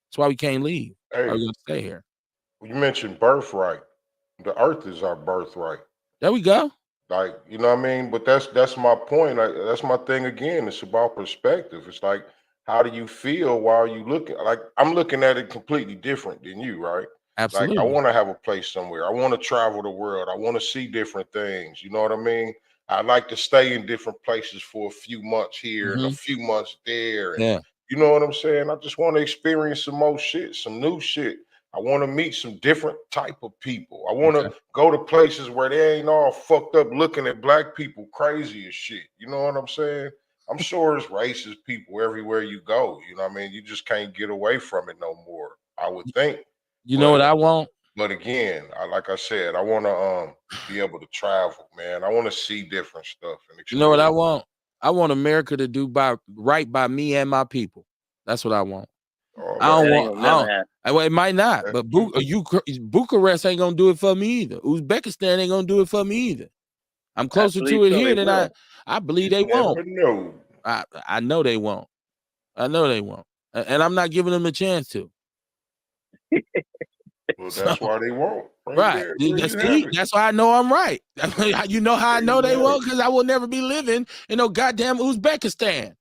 That's why we can't leave. Hey, Are you gonna stay here? You mentioned birthright. The earth is our birthright. There we go. Like, you know what I mean? But that's my point. That's my thing again. It's about perspective. It's like, how do you feel while you looking? Like, I'm looking at it completely different than you, right? Absolutely. Like, I want to have a place somewhere. I want to travel the world. I want to see different things. You know what I mean? I like to stay in different places for a few months here and a few months there. And Yeah. you know what I'm saying? I just want to experience some more shit, some new shit. I want to meet some different type of people. I want to go to places where they ain't all fucked up looking at black people crazy as shit. You know what I'm saying? I'm sure there's racist people everywhere you go. You know what I mean? You just can't get away from it no more, I would think. You know what I want? But again, like I said, I want to be able to travel, man. I want to see different stuff. And you know what I want? I want America to do right by me and my people. That's what I want. I don't want. It might not, but Bucharest ain't gonna do it for me either. Uzbekistan ain't gonna do it for me either. I'm closer to it here than I believe they won't. I know they won't. I know they won't, and I'm not giving them a chance to. Well, that's why they won't. Right. That's why I know I'm right. You know how I know they won't? Because I will never be living in no goddamn Uzbekistan.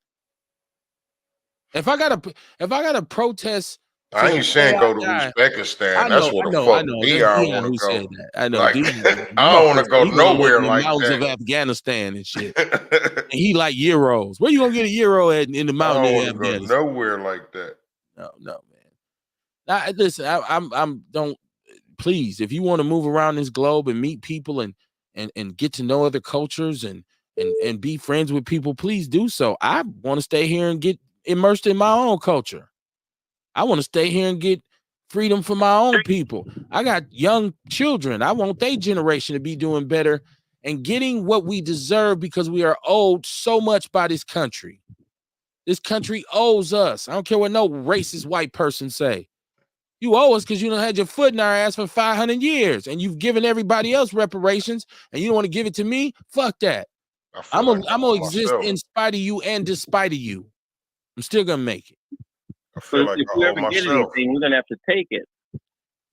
If I gotta protest, I ain't saying go to Uzbekistan. That's what the fuck Dion want to go. I know. Like, I don't want to go nowhere like mountains that. of Afghanistan and shit. And he like euros. Where you gonna get a euro at in the mountain of Afghanistan? Go nowhere like that. No, man. Now, listen, I'm don't. Please, if you want to move around this globe and meet people and get to know other cultures and be friends with people, please do so. I want to stay here and get immersed in my own culture. I want to stay here and get freedom for my own people. I got young children. I want their generation to be doing better and getting what we deserve because we are owed so much by this country. This country owes us. I don't care what no racist white person say. You owe us because you done had your foot in our ass for 500 years and you've given everybody else reparations and you don't want to give it to me? Fuck that. I'm gonna exist in spite of you and despite of you. I'm still gonna make it. I feel like if we ever get anything, we're gonna have to take it.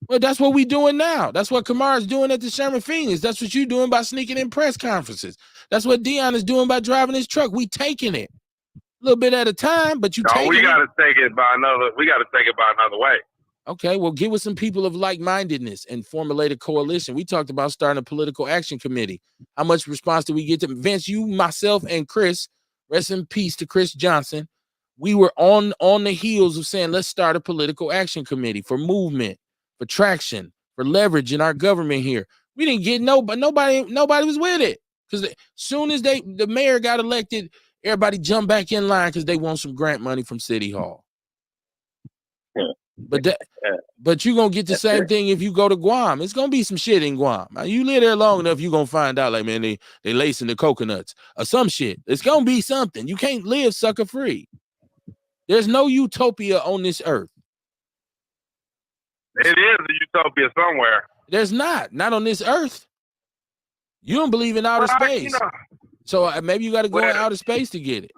Well, that's what we doing now. That's what Kamara's doing at the Sherman Phoenix. That's what you doing by sneaking in press conferences. That's what Dion is doing by driving his truck. We taking it a little bit at a time, but you taking it. We gotta take it by another way. Okay, well, get with some people of like-mindedness and formulate a coalition. We talked about starting a political action committee. How much response did we get to Vince? You, myself, and Chris. Rest in peace to Chris Johnson. We were on the heels of saying, let's start a political action committee for movement, for traction, for leverage in our government here. We didn't get nobody was with it. Because as soon as the mayor got elected, everybody jumped back in line because they want some grant money from City Hall. But you're gonna get the same thing if you go to Guam. It's gonna be some shit in Guam. Now, you live there long enough, you're gonna find out, like, man, they lacing the coconuts or some shit. It's gonna be something. You can't live sucker free. There's no utopia on this earth. It is a utopia somewhere. There's not on this earth. You don't believe in outer space. So maybe you got to go in outer space to get it.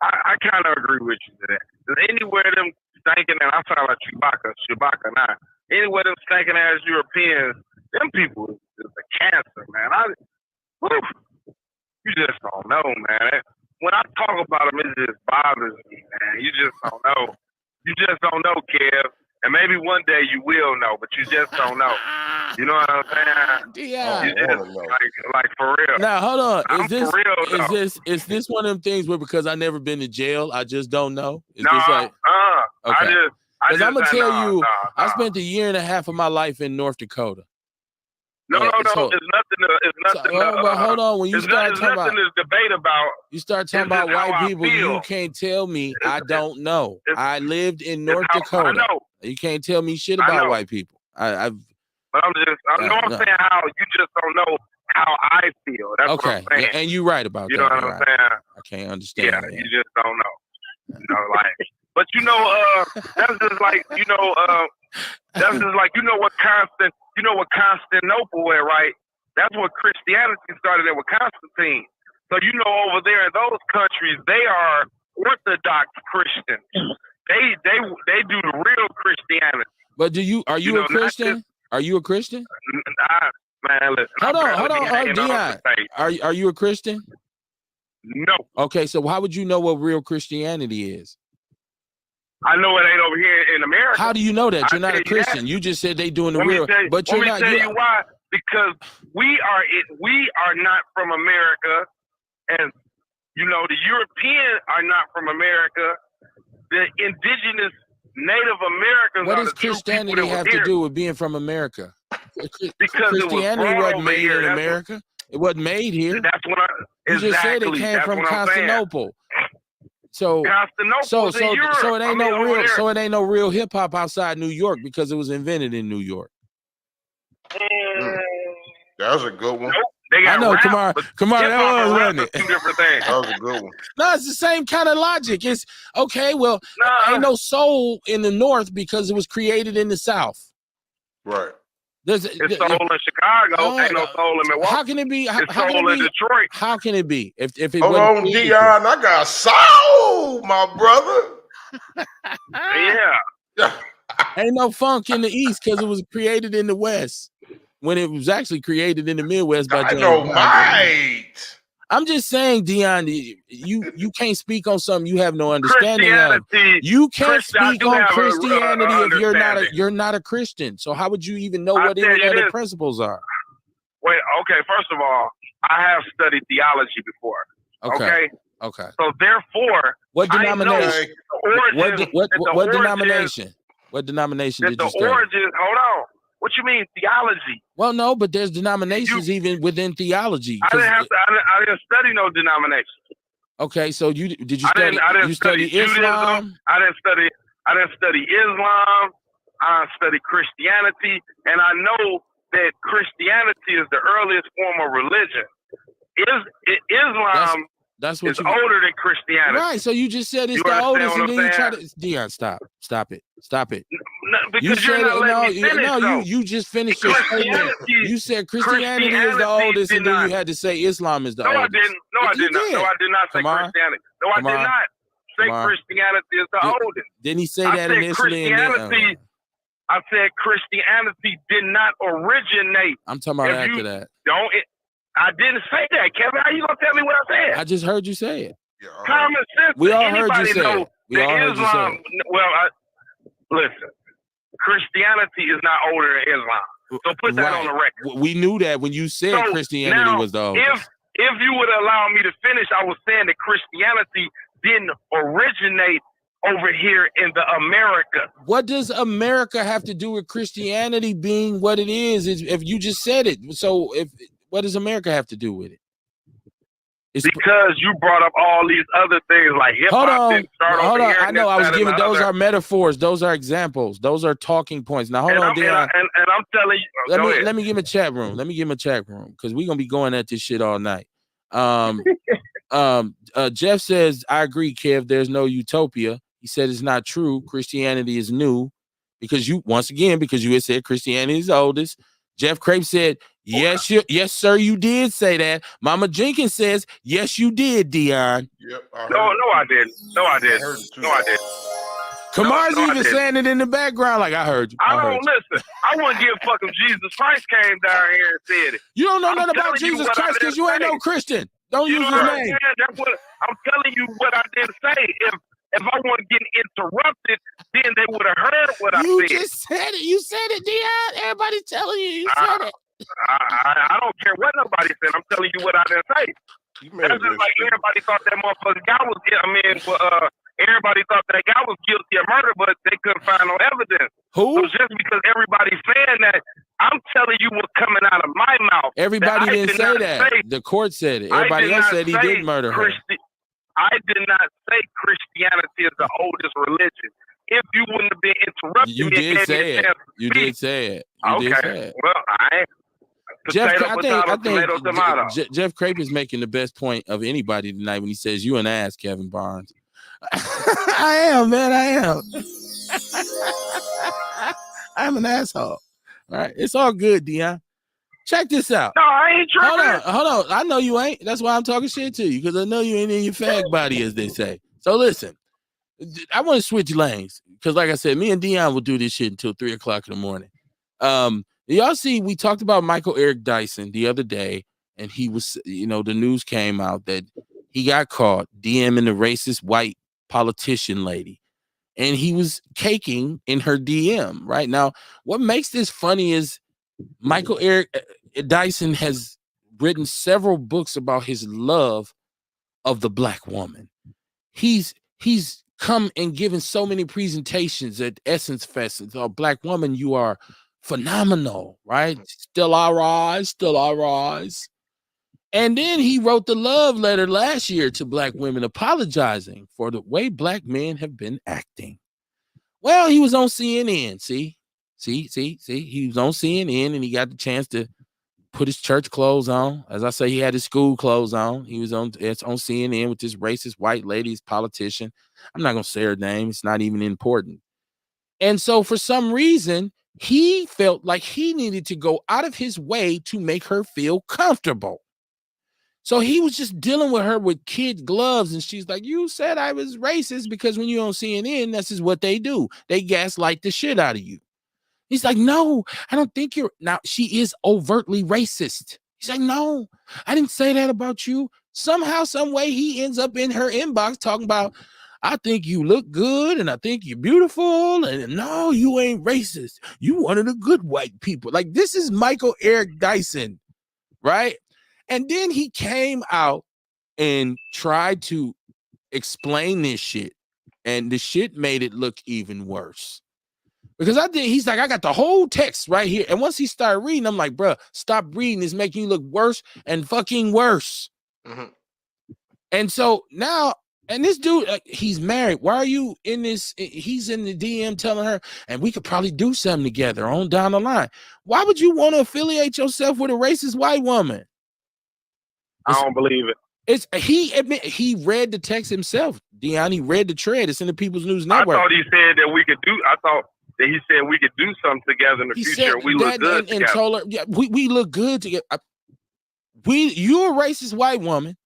I kind of agree with you to that. Anywhere them stinking, and I sound like Chewbacca now. Anywhere them stinking ass Europeans, them people is a cancer, man. You just don't know, man. When I talk about them, it just bothers me, man. You just don't know. You just don't know, Kev. And maybe one day you will know, but you just don't know. You know what I'm saying? Yeah. You just, like for real. Now, hold on. Is this one of them things where because I never been to jail, I just don't know? Is this like, okay. Because I'm going to tell you, I spent a year and a half of my life in North Dakota. No. It's nothing. But hold on. When you start talking about, to debate about. You start talking about white people. You can't tell me I don't know. I lived in North Dakota. I know. You can't tell me shit about white people. But I'm saying how you just don't know how I feel. That's what I'm saying. And you're right about that. You know what I'm saying? I can't understand. Yeah, that. you just don't know. But that's just like that's just like what Constantinople is, right? That's what Christianity started at with Constantine. So over there in those countries, they are Orthodox Christians. They do the real Christianity. But are you a Christian? Are you a Christian? Man, listen. Hold on, Dion. Are you a Christian? No. Okay, so how would you know what real Christianity is? I know it ain't over here in America. How do you know that? You're not a Christian. You just said they doing the real, but you're not. Let me tell you why. Because we are not from America, and the Europeans are not from America. The indigenous Native Americans. What does Christianity have to do with being from America? Because Christianity wasn't made in America. It wasn't made here. That's what you just said it came from Constantinople. So it ain't no real. So it ain't no real hip hop outside New York because it was invented in New York. That was a good one. Nope, I know. Come on. That wasn't it? Two different things. That was a good one. No, it's the same kind of logic. It's okay. Well, ain't no soul in the North because it was created in the South. Right. It's soul in Chicago. Ain't no soul in Milwaukee. How can it be? It's soul in Detroit. How can it be? If it hold on, Dion, I got soul, my brother. Yeah. Ain't no funk in the East because it was created in the West when it was actually created in the Midwest by James Brown. I'm just saying, Dion, you can't speak on something you have no understanding of. You can't speak on Christianity if you're not a Christian. So how would you even know what any other principles are? Wait, okay. First of all, I have studied theology before. Okay. So therefore, what denomination? What denomination? What denomination did you study? Hold on. What you mean theology? Well, no, but there's denominations even within theology. I didn't study no denomination. Okay, so did you study? You study Islam? I didn't study Islam. I studied Christianity, and I know that Christianity is the earliest form of religion. Islam that's what is older than Christianity. Right. So you just said it's the oldest, and then you try to Dion, stop it. No, because you're not letting me finish, you just finished your statement. You said Christianity is the oldest, and then you had to say Islam is the oldest. I did not say Christianity. No, I did not say Christianity is the oldest. Didn't he say that initially? I said Christianity did not originate. I'm talking about after that. I didn't say that, Kevin. How you gonna tell me what I said? I just heard you say it. Common sense. We all heard you say it. Well, listen. Christianity is not older than Islam. So put that on the record. We knew that when you said Christianity was the oldest. If you would allow me to finish, I was saying that Christianity didn't originate over here in the America. What does America have to do with Christianity being what it is? If you just said it, so what does America have to do with it? Because you brought up all these other things like hip hop. Hold on. I know I was giving those are metaphors. Those are examples. Those are talking points. Now hold on, Dion. And I'm telling you. Let me give him a chat room. Because we're gonna be going at this shit all night. Jeff says, I agree, Kev. There's no utopia. He said it's not true. Christianity is new because you had said Christianity is the oldest. Jeff Crape said, yes, sir, you did say that. Mama Jenkins says, yes, you did, Dion. Yep. No, I didn't. No, I didn't. Kamar's even saying it in the background like I heard you. Listen. I wouldn't give a fuck if Jesus Christ came down here and said it. You don't know nothing about Jesus Christ because you ain't no Christian. Don't use his name. That's what I'm telling you. What I didn't say. If I wasn't getting interrupted, then they would have heard what I said. You just said it. You said it, Dion. Everybody telling you said it. I don't care what nobody said. I'm telling you what I didn't say. That's just like everybody thought that motherfucker guy was. Everybody thought that guy was guilty of murder, but they couldn't find no evidence. Who? So just because everybody's saying that, I'm telling you what's coming coming out of my mouth. Everybody that didn't say that. The court said it. Everybody else said he did murder her. I did not say Christianity is the oldest religion. If you wouldn't have been interrupting you me, did say it. You did say it. You did say it. Well, I ain't. I think Jeff Crape is making the best point of anybody tonight when he says, "You an ass, Kevin Barnes." I am, man. I am. I'm an asshole. All right, it's all good, Dion. Check this out. No, I ain't tripping. Hold on. I know you ain't. That's why I'm talking shit to you, because I know you ain't in your fag body, as they say. So listen, I want to switch lanes because, like I said, me and Dion will do this shit until 3 o'clock in the morning. Y'all see, we talked about Michael Eric Dyson the other day, and he was, the news came out that he got caught DMing the racist white politician lady, and he was caking in her DM. Right now, what makes this funny is Michael Eric Dyson has written several books about his love of the black woman. He's come and given so many presentations at Essence Fest. Oh, black woman, you are phenomenal, right? Still I rise. And then he wrote the love letter last year to black women, apologizing for the way black men have been acting. Well, he was on CNN. See, he was on CNN, and he got the chance to put his church clothes on. As I say, he had his school clothes on. He was on CNN with this racist white lady's politician. I'm not going to say her name. It's not even important. And so for some reason, he felt like he needed to go out of his way to make her feel comfortable. So he was just dealing with her with kid gloves. And she's like, you said I was racist, because when you're on CNN, this is what they do. They gaslight the shit out of you. He's like, no, I don't think you're. Now, she is overtly racist. He's like, no, I didn't say that about you. Somehow, some way, he ends up in her inbox talking about, I think you look good and I think you're beautiful. And no, you ain't racist. You one of the good white people. Like, this is Michael Eric Dyson, right? And then he came out and tried to explain this shit. And the shit made it look even worse. Because he's like, I got the whole text right here. And once he started reading, I'm like, bro, stop reading. It's making you look worse and fucking worse. Mm-hmm. And so now, and this dude, he's married. Why are you in this? He's in the DM telling her, and we could probably do something together on down the line. Why would you want to affiliate yourself with a racist white woman? I don't believe it. He read the text himself, Dion. He read the thread. It's in the People's News Network. I thought he said that we could do. I thought that he said we could do something together in the future. We look good together. And told her, yeah, we look good together. You're a racist white woman,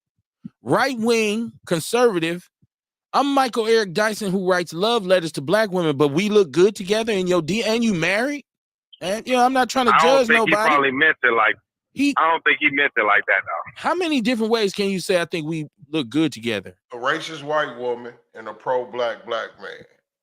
right wing conservative. I'm Michael Eric Dyson, who writes love letters to black women, but we look good together in your DM. And you married? And I'm not trying to judge nobody. He probably meant it like. I don't think he meant it like that, though. How many different ways can you say I think we look good together? A racist white woman and a pro-black man.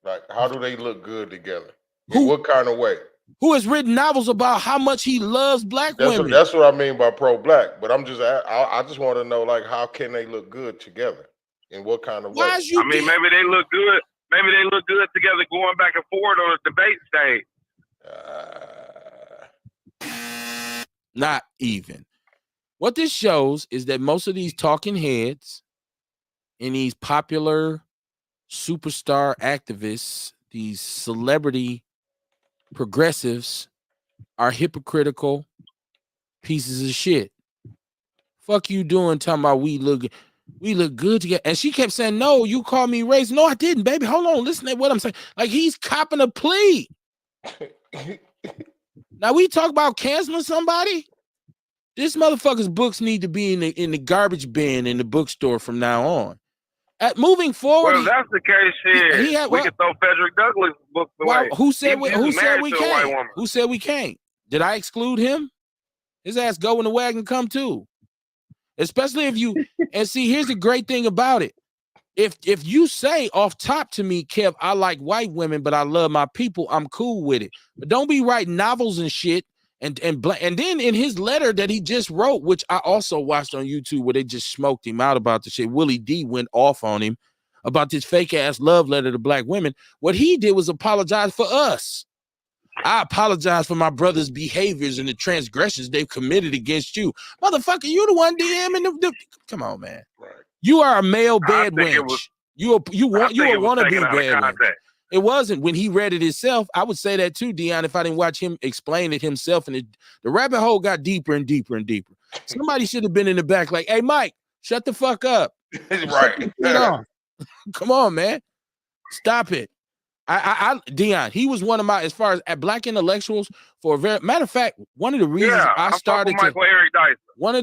Like, how do they look good together? In what kind of way? Who has written novels about how much he loves black women? That's what I mean by pro-black. But I just want to know, like, how can they look good together? In what kind of way? Maybe they look good. Maybe they look good together going back and forth on a debate stage. Not even. What this shows is that most of these talking heads and these popular superstar activists, these celebrity progressives, are hypocritical pieces of shit. Fuck you doing talking about we look good together. And she kept saying, no, you called me racist. No, I didn't, baby. Hold on. Listen to what I'm saying. Like, he's copping a plea. Now we talk about canceling somebody. This motherfucker's books need to be in the garbage bin in the bookstore from now on. Moving forward, well, if that's the case, shit, we can throw Frederick Douglass' books away. Who said we can't? Who said we can't? Did I exclude him? His ass go in the wagon, come too. Especially if you and see. Here's the great thing about it. If you say off top to me, Kev, I like white women, but I love my people, I'm cool with it. But don't be writing novels and shit. And then in his letter that he just wrote, which I also watched on YouTube, where they just smoked him out about the shit. Willie D went off on him about this fake ass love letter to black women. What he did was apologize for us. I apologize for my brother's behaviors and the transgressions they've committed against you. Motherfucker, you the one DMing the come on, man. Right. You are a male bad wench. You want to be bad wench. It wasn't when he read it himself. I would say that too, Dion, if I didn't watch him explain it himself. And the rabbit hole got deeper and deeper and deeper. Somebody should have been in the back like, hey, Mike, shut the fuck up. Right. Come on, man. Stop it. Dion, he was one of my, as far as at black intellectuals, for a very matter of fact, one of the reasons I started to, one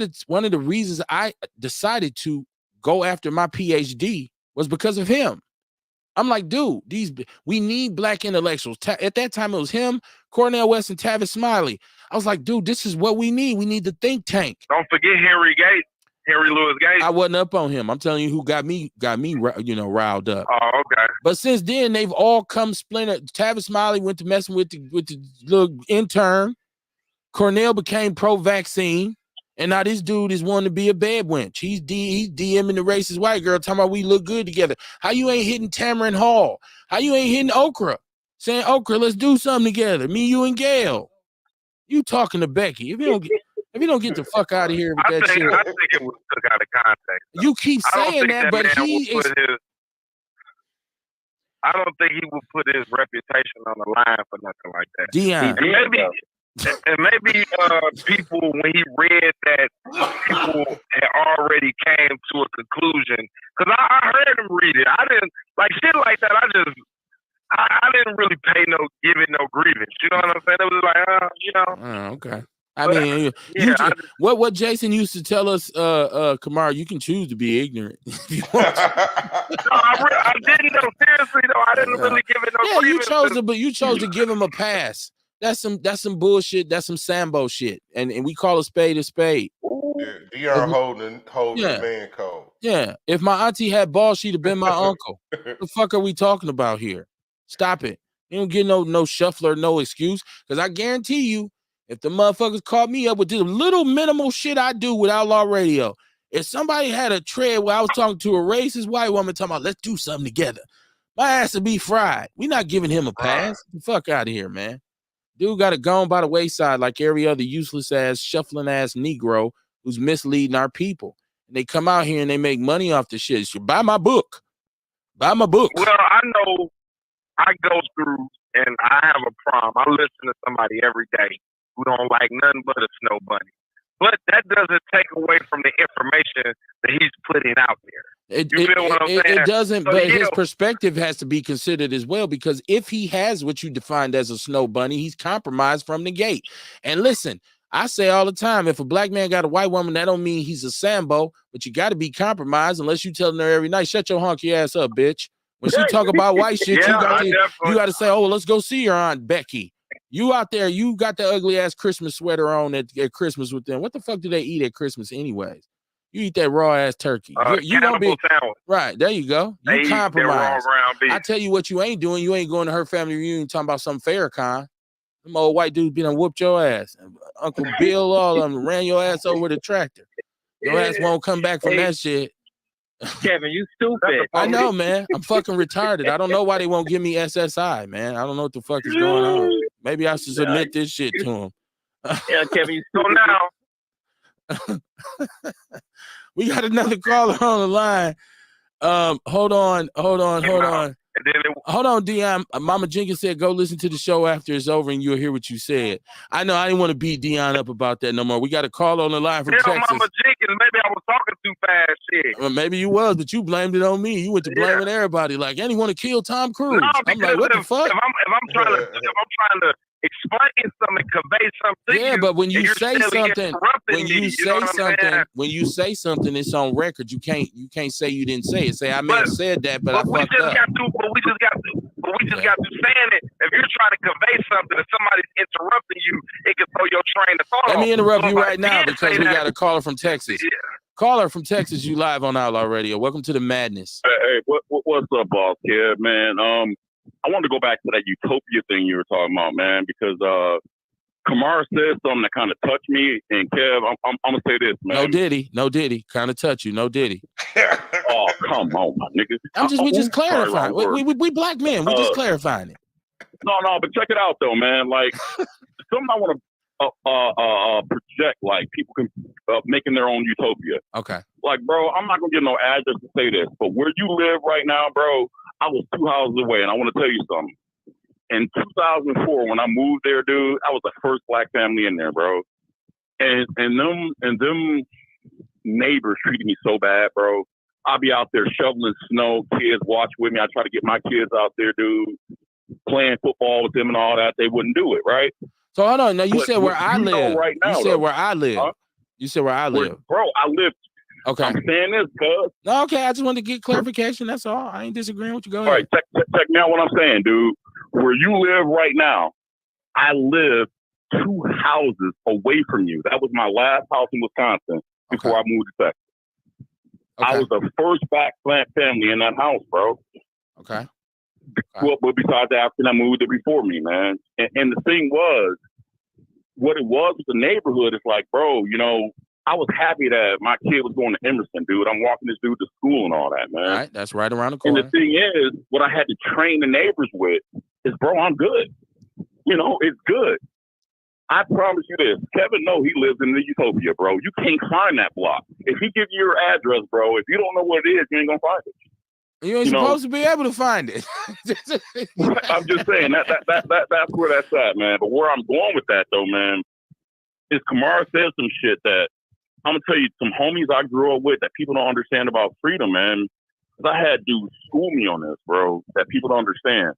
of the reasons I decided to go after my PhD was because of him. I'm like, dude, we need black intellectuals. At that time, it was him, Cornel West, and Tavis Smiley. I was like, dude, this is what we need. We need the think tank. Don't forget Henry Louis Gates. I wasn't up on him. I'm telling you who got me, riled up. Oh, okay. But since then, they've all come splinter. Tavis Smiley went to messing with the little intern. Cornell became pro-vaccine. And now this dude is wanting to be a bad wench. He's DMing the racist white girl, talking about we look good together. How you ain't hitting Tamron Hall? How you ain't hitting Okra? Saying, Okra, let's do something together. Me, you, and Gail. You talking to Becky. If you don't get the fuck out of here with that shit. I think it was took out of context. Though. You keep saying that, but he is. I don't think he would put his reputation on the line for nothing like that. Dion. And maybe people, when he read that, people had already came to a conclusion. Because I heard him read it. I didn't, like, shit like that, I didn't really give it no grievance. You know what I'm saying? It was like, Oh, okay. I mean, what Jason used to tell us, Kamar, you can choose to be ignorant if you want to. No, I didn't know. Seriously, though, I didn't really give it no grievance. You chose to give him a pass. That's some bullshit. That's some Sambo shit, and we call a spade a spade. Yeah, holding the man code. Yeah, if my auntie had balls, she'd have been my uncle. What the fuck are we talking about here? Stop it. You don't get no shuffler, no excuse. Because I guarantee you, if the motherfuckers caught me up with this little minimal shit I do with Outlaw Radio, if somebody had a tread where I was talking to a racist white woman talking about let's do something together, my ass would be fried. We're not giving him a pass. Get the fuck out of here, man. Dude got it gone by the wayside like every other useless ass, shuffling ass Negro who's misleading our people. And they come out here and they make money off the shit. So buy my book. Buy my book. Well, I know I go through and I have a problem. I listen to somebody every day who don't like nothing but a snow bunny. But that doesn't take away from the information that he's putting out there. It doesn't, so, but his perspective has to be considered as well, because if he has what you defined as a snow bunny, he's compromised from the gate. And listen, I say all the time, if a black man got a white woman, that don't mean he's a Sambo, but you got to be compromised unless you telling her every night, shut your honky ass up, bitch. When she talk about white shit, you got to say, oh, let's go see your Aunt Becky. You out there, you got the ugly ass Christmas sweater on at Christmas with them. What the fuck do they eat at Christmas anyways? You eat that raw ass turkey. You don't be sandwich. Right. There you go. You compromise. I tell you what you ain't doing. You ain't going to her family reunion talking about some Farrakhan. Them old white dudes be done whooped your ass. Uncle Bill, all of them ran your ass over with a tractor. Your ass won't come back from that shit. Kevin, you stupid. I know, man. I'm fucking retarded. I don't know why they won't give me SSI, man. I don't know what the fuck is going on. Maybe I should submit this shit to him. Yeah, Kevin, you stupid. So now. We got another caller on the line. Hold on. Hold on, Dion. Mama Jenkins said, go listen to the show after it's over and you'll hear what you said. I know I didn't want to beat Dion up about that no more. We got a call on the line from Texas. Mama Jenkins, maybe I was talking too fast, shit. Well, maybe you was, but you blamed it on me. You went to blaming everybody. Like, and he want to kill Tom Cruise. No, I'm like, what the fuck? If I'm trying to explain something, convey something. Yeah, but when you say something, when you say something, it's on record. You can't say you didn't say it. Say I may have said that, but I fucked up. We just got to saying it. If you're trying to convey something and somebody's interrupting you, it can throw your train of thought. Let me interrupt you right now because we got a caller from Texas. Yeah. Caller from Texas, you live on Outlaw Radio. Welcome to the madness. Hey, what's up, boss kid, man? I want to go back to that utopia thing you were talking about, man, because Kamara said something that kind of touched me. And Kev, I'm gonna say this, man. No diddy, kind of touch you. No diddy. Oh, come on, my nigga. We just clarifying. We black men. We just clarifying it. No, but check it out though, man. Like something I want to project, like people can making their own utopia. Okay. Like, bro, I'm not gonna give no address to say this, but where you live right now, bro, I was 2 houses away, and I want to tell you something. In 2004, when I moved there, dude, I was the first black family in there, bro. And them neighbors treated me so bad, bro. I'll be out there shoveling snow, kids watch with me. I try to get my kids out there, dude, playing football with them and all that. They wouldn't do it, right? So hold on. Now you said where I live. Right now, you said where I live. Huh? You said where I live. Bro, I live. Okay. I'm saying this, cuz. No, okay. I just wanted to get clarification. That's all. I ain't disagreeing with you. Go ahead. All right, check me out what I'm saying, dude. Where you live right now, I live 2 houses away from you. That was my last house in Wisconsin before I moved to Texas. Okay. I was the first black family in that house, bro. Okay. Well, but besides the African that moved there before me, man. And the thing was, what it was with the neighborhood is like, bro, you know, I was happy that my kid was going to Emerson, dude. I'm walking this dude to school and all that, man. All right, that's right around the corner. And the thing is, what I had to train the neighbors with is, bro, I'm good. You know, it's good. I promise you this. Kevin, no, he lives in the utopia, bro. You can't find that block. If he gives you your address, bro, if you don't know what it is, you ain't gonna find it. You ain't supposed to be able to find it. I'm just saying that's where that's at, man. But where I'm going with that, though, man, is Kamara said some shit that I'm gonna tell you, some homies I grew up with that people don't understand about freedom, man. Because I had dudes school me on this, bro, that people don't understand.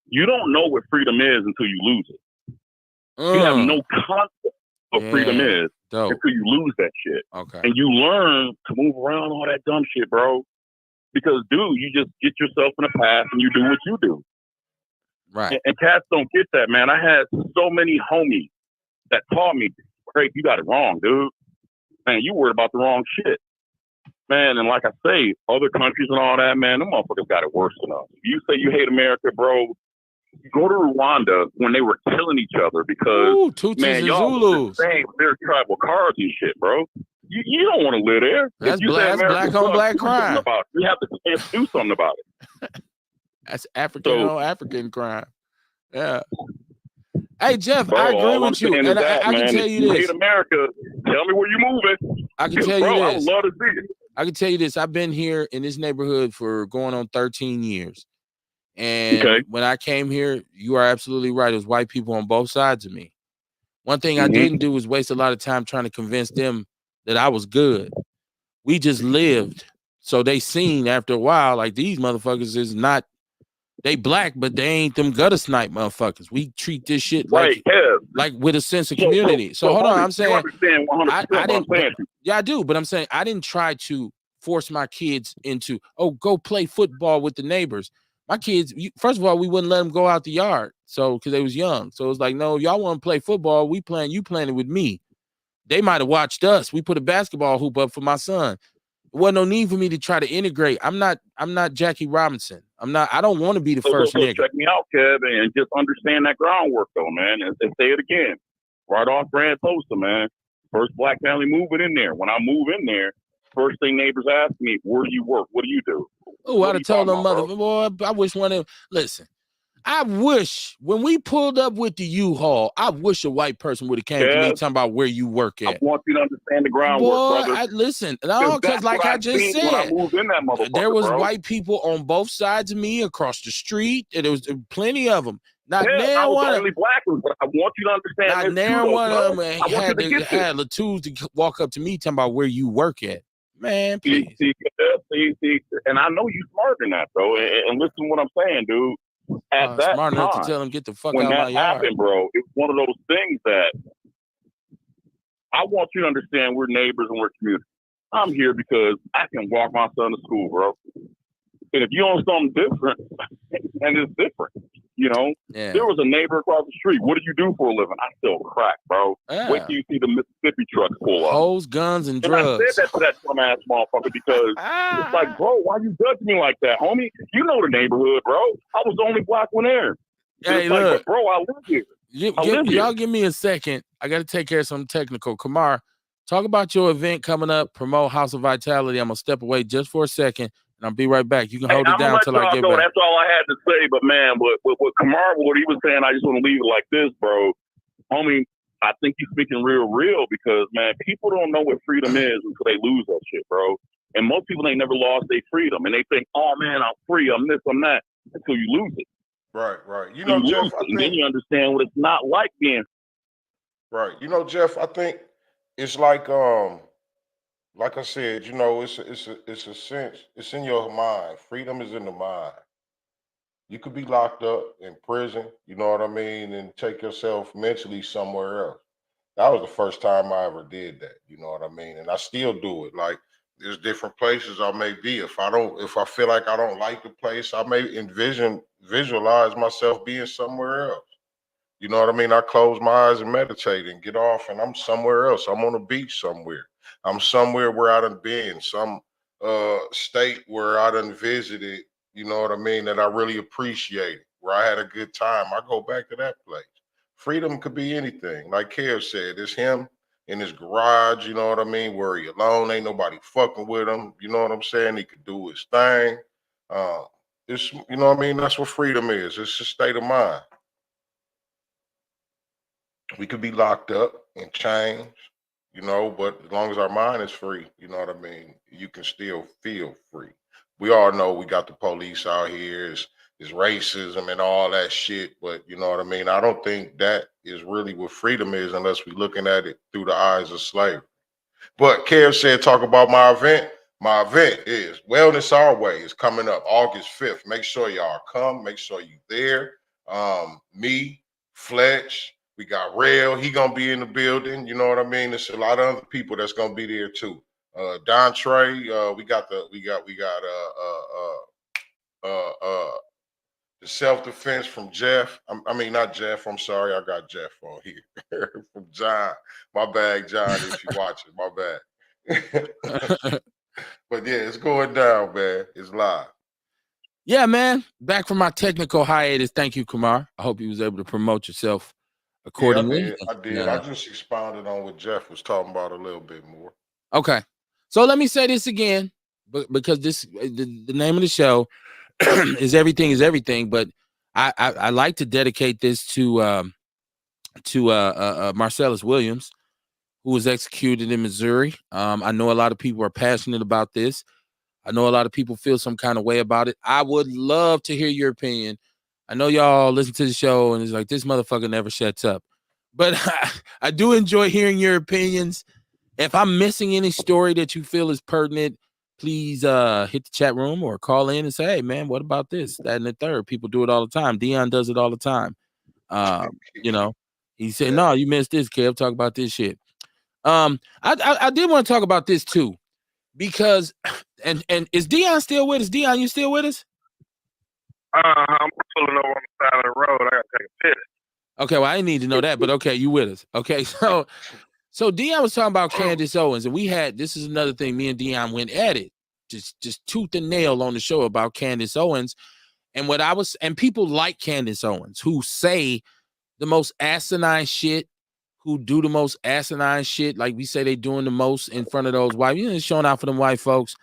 You don't know what freedom is until you lose it. You have no concept of freedom is until you lose that shit. Okay. And you learn to move around all that dumb shit, bro. Because, dude, you just get yourself in a path and you do what you do. Right. And cats don't get that, man. I had so many homies that taught me, Craig, you got it wrong, dude. Man, you worried about the wrong shit. Man, and like I say, other countries and all that, man, them motherfuckers got it worse than us. If you say you hate America, bro, go to Rwanda when they were killing each other because, man, y'all was the same, their tribal cards and shit, bro. You don't want to live there. That's black on black crime. We have to do something about it. That's African crime. Yeah. Hey, Jeff, bro, I agree with you. And I can tell you this. You hate America, tell me where you're moving. I can tell you this. I would love to see it. I can tell you this. I've been here in this neighborhood for going on 13 years. And when I came here, you are absolutely right. It was white people on both sides of me. One thing I didn't do was waste a lot of time trying to convince them that I was good. We just lived. So they seen after a while, like these motherfuckers is not, they black, but they ain't them gutter snipe motherfuckers. We treat this shit like with a sense of community. So hold on, I'm saying, I didn't, yeah, I do, but I'm saying I didn't try to force my kids into, go play football with the neighbors. My kids, first of all, we wouldn't let them go out the yard. So, because they was young. So it was like, no, y'all want to play football. You playing it with me. They might have watched us. We put a basketball hoop up for my son. It wasn't no need for me to try to integrate. I'm not Jackie Robinson. I don't want to be the first nigga. Check me out, Kevin, and just understand that groundwork though, man. And say it again. Right off Grand Poster, man. First black family moving in there. When I move in there, first thing neighbors ask me, where do you work? What do you do? Oh, I'd have told them, boy, I wish one of them, listen, I wish when we pulled up with the U-Haul, I wish a white person would have came to me talking about where you work at. I want you to understand the groundwork, brother. Listen, because like I just said, there was white people on both sides of me across the street, and there was plenty of them. Not now one of them. Black ones, but I want you to understand. Not now one of them had Latouz to walk up to me talking about where you work at. Man, please. See, and I know you smarter than that, though. And listen to what I'm saying, dude. At that smart time, enough to tell them get the fuck when out of my that yard. happened, bro, it's one of those things that I want you to understand. We're neighbors and we're community. I'm here because I can walk my son to school, bro. And if you own something different, and it's different, you know. Yeah. There was a neighbor across the street. What do you do for a living? I sell crack, bro. Yeah. Wait till you see the Mississippi trucks pull up. Hoes, guns, and drugs. I said that to that dumbass motherfucker because it's like, bro, why you judging me like that, homie? You know the neighborhood, bro. I was the only black one there. Hey, look, like, bro, I live here. Y'all give me a second. I got to take care of some technical. Kamar, talk about your event coming up. Promote House of Vitality. I'm gonna step away just for a second. and I'll be right back. You can Hey, hold it I'm gonna down let till I y'all get go. back. That's all I had to say. But man, what Kamar, what he was saying, I just want to leave it like this, bro. Homie, I think he's speaking real because man, people don't know what freedom is until they lose that shit, bro. And most people ain't never lost their freedom, and they think, oh man, I'm free, I'm this, I'm that, until you lose it. Right. You know, Jeff, and then you understand what it's not like being. Right. You know, Jeff, I think it's like I said, you know, it's a sense, it's in your mind. Freedom is in the mind. You could be locked up in prison, you know what I mean, and take yourself mentally somewhere else. That was the first time I ever did that, you know what I mean? And I still do it. Like there's different places I may be. If I feel like I don't like the place, I may visualize myself being somewhere else. You know what I mean? I close my eyes and meditate and get off, and I'm somewhere else. I'm on a beach somewhere. I'm somewhere where I done been, some state where I done visited, you know what I mean, that I really appreciated, where I had a good time. I go back to that place. Freedom could be anything. Like Kev said, it's him in his garage, you know what I mean, where he alone, ain't nobody fucking with him. You know what I'm saying? He could do his thing. It's, you know what I mean? That's what freedom is. It's a state of mind. We could be locked up in chains, you know, but as long as our mind is free, you know what I mean, you can still feel free. We all know we got the police out here, is racism and all that shit, but you know what I mean? I don't think that is really what freedom is unless we're looking at it through the eyes of slavery. But Kev said, talk about my event. My event is Wellness Our Way. It's coming up August 5th. Make sure y'all come. Make sure you there. Me, Fletch, we got Rail. He gonna be in the building. You know what I mean? There's a lot of other people that's gonna be there too. Don Trey. We got the self-defense from Jeff. I mean, not Jeff. I'm sorry. I got Jeff on here. From John. My bad, John, if you watching. My bad. But yeah, it's going down, man. It's live. Yeah, man. Back from my technical hiatus. Thank you, Kamar. I hope you was able to promote yourself accordingly. Yeah, I did. I just expounded on what Jeff was talking about a little bit more. Okay. So let me say this again, because the name of the show is everything, but I like to dedicate this to Marcellus Williams, who was executed in Missouri. I know a lot of people are passionate about this. I know a lot of people feel some kind of way about it. I would love to hear your opinion. I know y'all listen to the show and it's like, this motherfucker never shuts up. But I do enjoy hearing your opinions. If I'm missing any story that you feel is pertinent, please hit the chat room or call in and say, hey, man, what about this, that, and the third? People do it all the time. Dion does it all the time. You know, he said, no, you missed this, Kev. Talk about this shit. I did want to talk about this too, because and is Dion still with us? Dion, you still with us? I'm pulling over on the side of the road. I gotta take a piss. Okay, well, I didn't need to know that, but okay, you with us. Okay, so Dion was talking about Candace Owens, and this is another thing, me and Dion went at it, just tooth and nail on the show about Candace Owens. And people like Candace Owens, who say the most asinine shit, who do the most asinine shit, like we say they doing the most in front of those white, showing out for them white folks,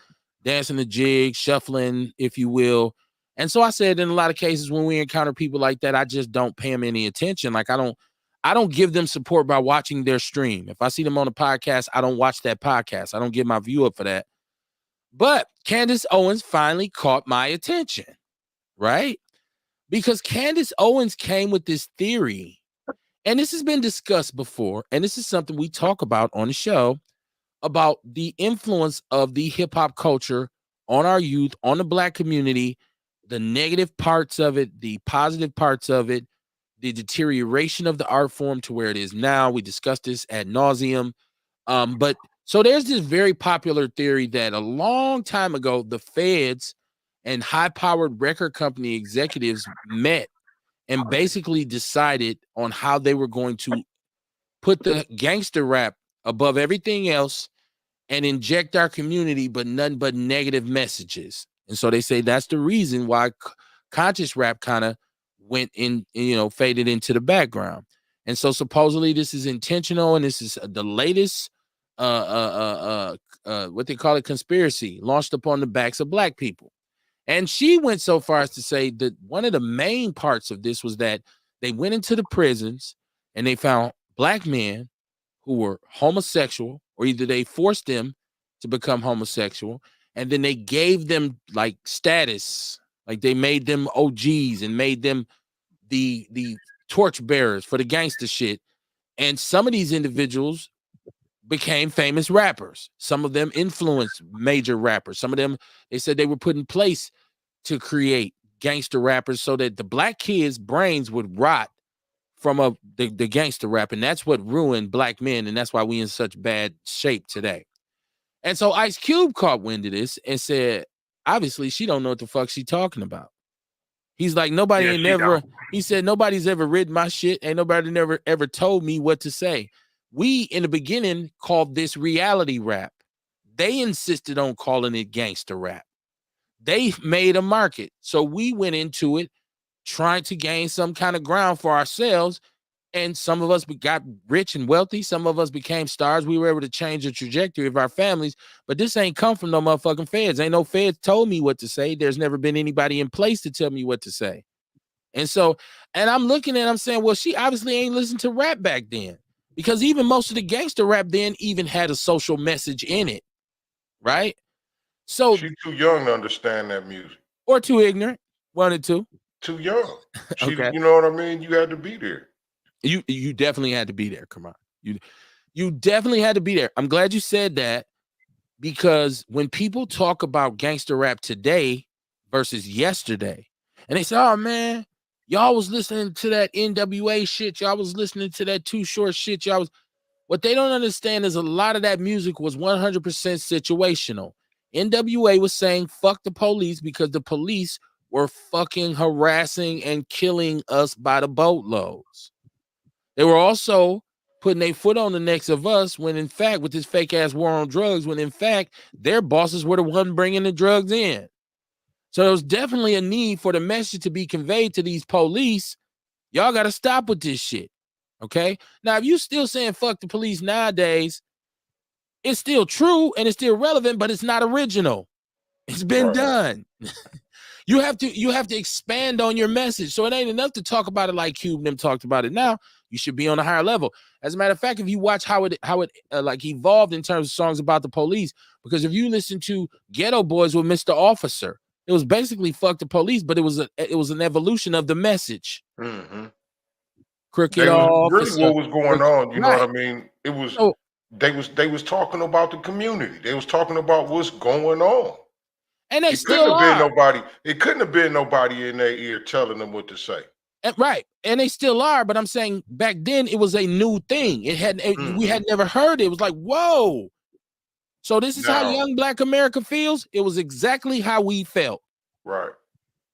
dancing the jig, shuffling, if you will. And so I said, in a lot of cases, when we encounter people like that, I just don't pay them any attention. Like I don't give them support by watching their stream. If I see them on a podcast, I don't watch that podcast. I don't give my view up for that. But Candace Owens finally caught my attention, right? Because Candace Owens came with this theory, and this has been discussed before, and this is something we talk about on the show, about the influence of the hip-hop culture on our youth, on the Black community, the negative parts of it, the positive parts of it, the deterioration of the art form to where it is now. We discussed this ad nauseum. But so there's this very popular theory that a long time ago, the feds and high-powered record company executives met and basically decided on how they were going to put the gangster rap above everything else and inject our community, but nothing but negative messages. And so they say that's the reason why conscious rap kind of went in, faded into the background. And so supposedly this is intentional, and this is the latest what they call it, conspiracy launched upon the backs of black people. And she went so far as to say that one of the main parts of this was that they went into the prisons and they found black men who were homosexual, or either they forced them to become homosexual, and then they gave them like status, like they made them OGs and made them the torch bearers for the gangster shit. And some of these individuals became famous rappers. Some of them influenced major rappers. Some of them, they said they were put in place to create gangster rappers so that the black kids' brains would rot from the gangster rap. And that's what ruined black men. And that's why we in such bad shape today. And so Ice Cube caught wind of this and said, obviously, she don't know what the fuck she talking about. He's like, he said, nobody's ever read my shit. Ain't nobody never ever told me what to say. We, in the beginning, called this reality rap. They insisted on calling it gangster rap. They made a market. So we went into it trying to gain some kind of ground for ourselves. And some of us got rich and wealthy. Some of us became stars. We were able to change the trajectory of our families. But this ain't come from no motherfucking feds. Ain't no feds told me what to say. There's never been anybody in place to tell me what to say. And so, and I'm looking at it, I'm saying, well, she obviously ain't listened to rap back then. Because even most of the gangster rap then even had a social message in it. Right? So she's too young to understand that music. Or too ignorant. One or two. Too young. Okay. You know what I mean? You had to be there. You definitely had to be there. Come on. You definitely had to be there. I'm glad you said that, because when people talk about gangster rap today versus yesterday, and they say, oh man, y'all was listening to that NWA shit, y'all was listening to that Too Short shit, what they don't understand is a lot of that music was 100% situational. NWA was saying fuck the police because the police were fucking harassing and killing us by the boatloads. They were also putting their foot on the necks of us when, in fact, with this fake ass war on drugs, when in fact, their bosses were the one bringing the drugs in. So there was definitely a need for the message to be conveyed to these police. Y'all got to stop with this shit. Okay. Now, if you still saying fuck the police nowadays, it's still true and it's still relevant, but it's not original. It's been done. You have to expand on your message. So it ain't enough to talk about it like Cube and them talked about it now. You should be on a higher level. As a matter of fact, if you watch how it like evolved in terms of songs about the police, because if you listen to Ghetto Boys with Mr. Officer, it was basically fuck the police, but it was an evolution of the message. Mm-hmm. Crooked officer. Really what was going on, you know what I mean? It was they was talking about the community. They was talking about what's going on. And they still are. It couldn't have been nobody in their ear telling them what to say. Right. And they still are, but I'm saying back then it was a new thing. We had never heard it. It was like, whoa. So this is how young Black America feels. It was exactly how we felt. Right.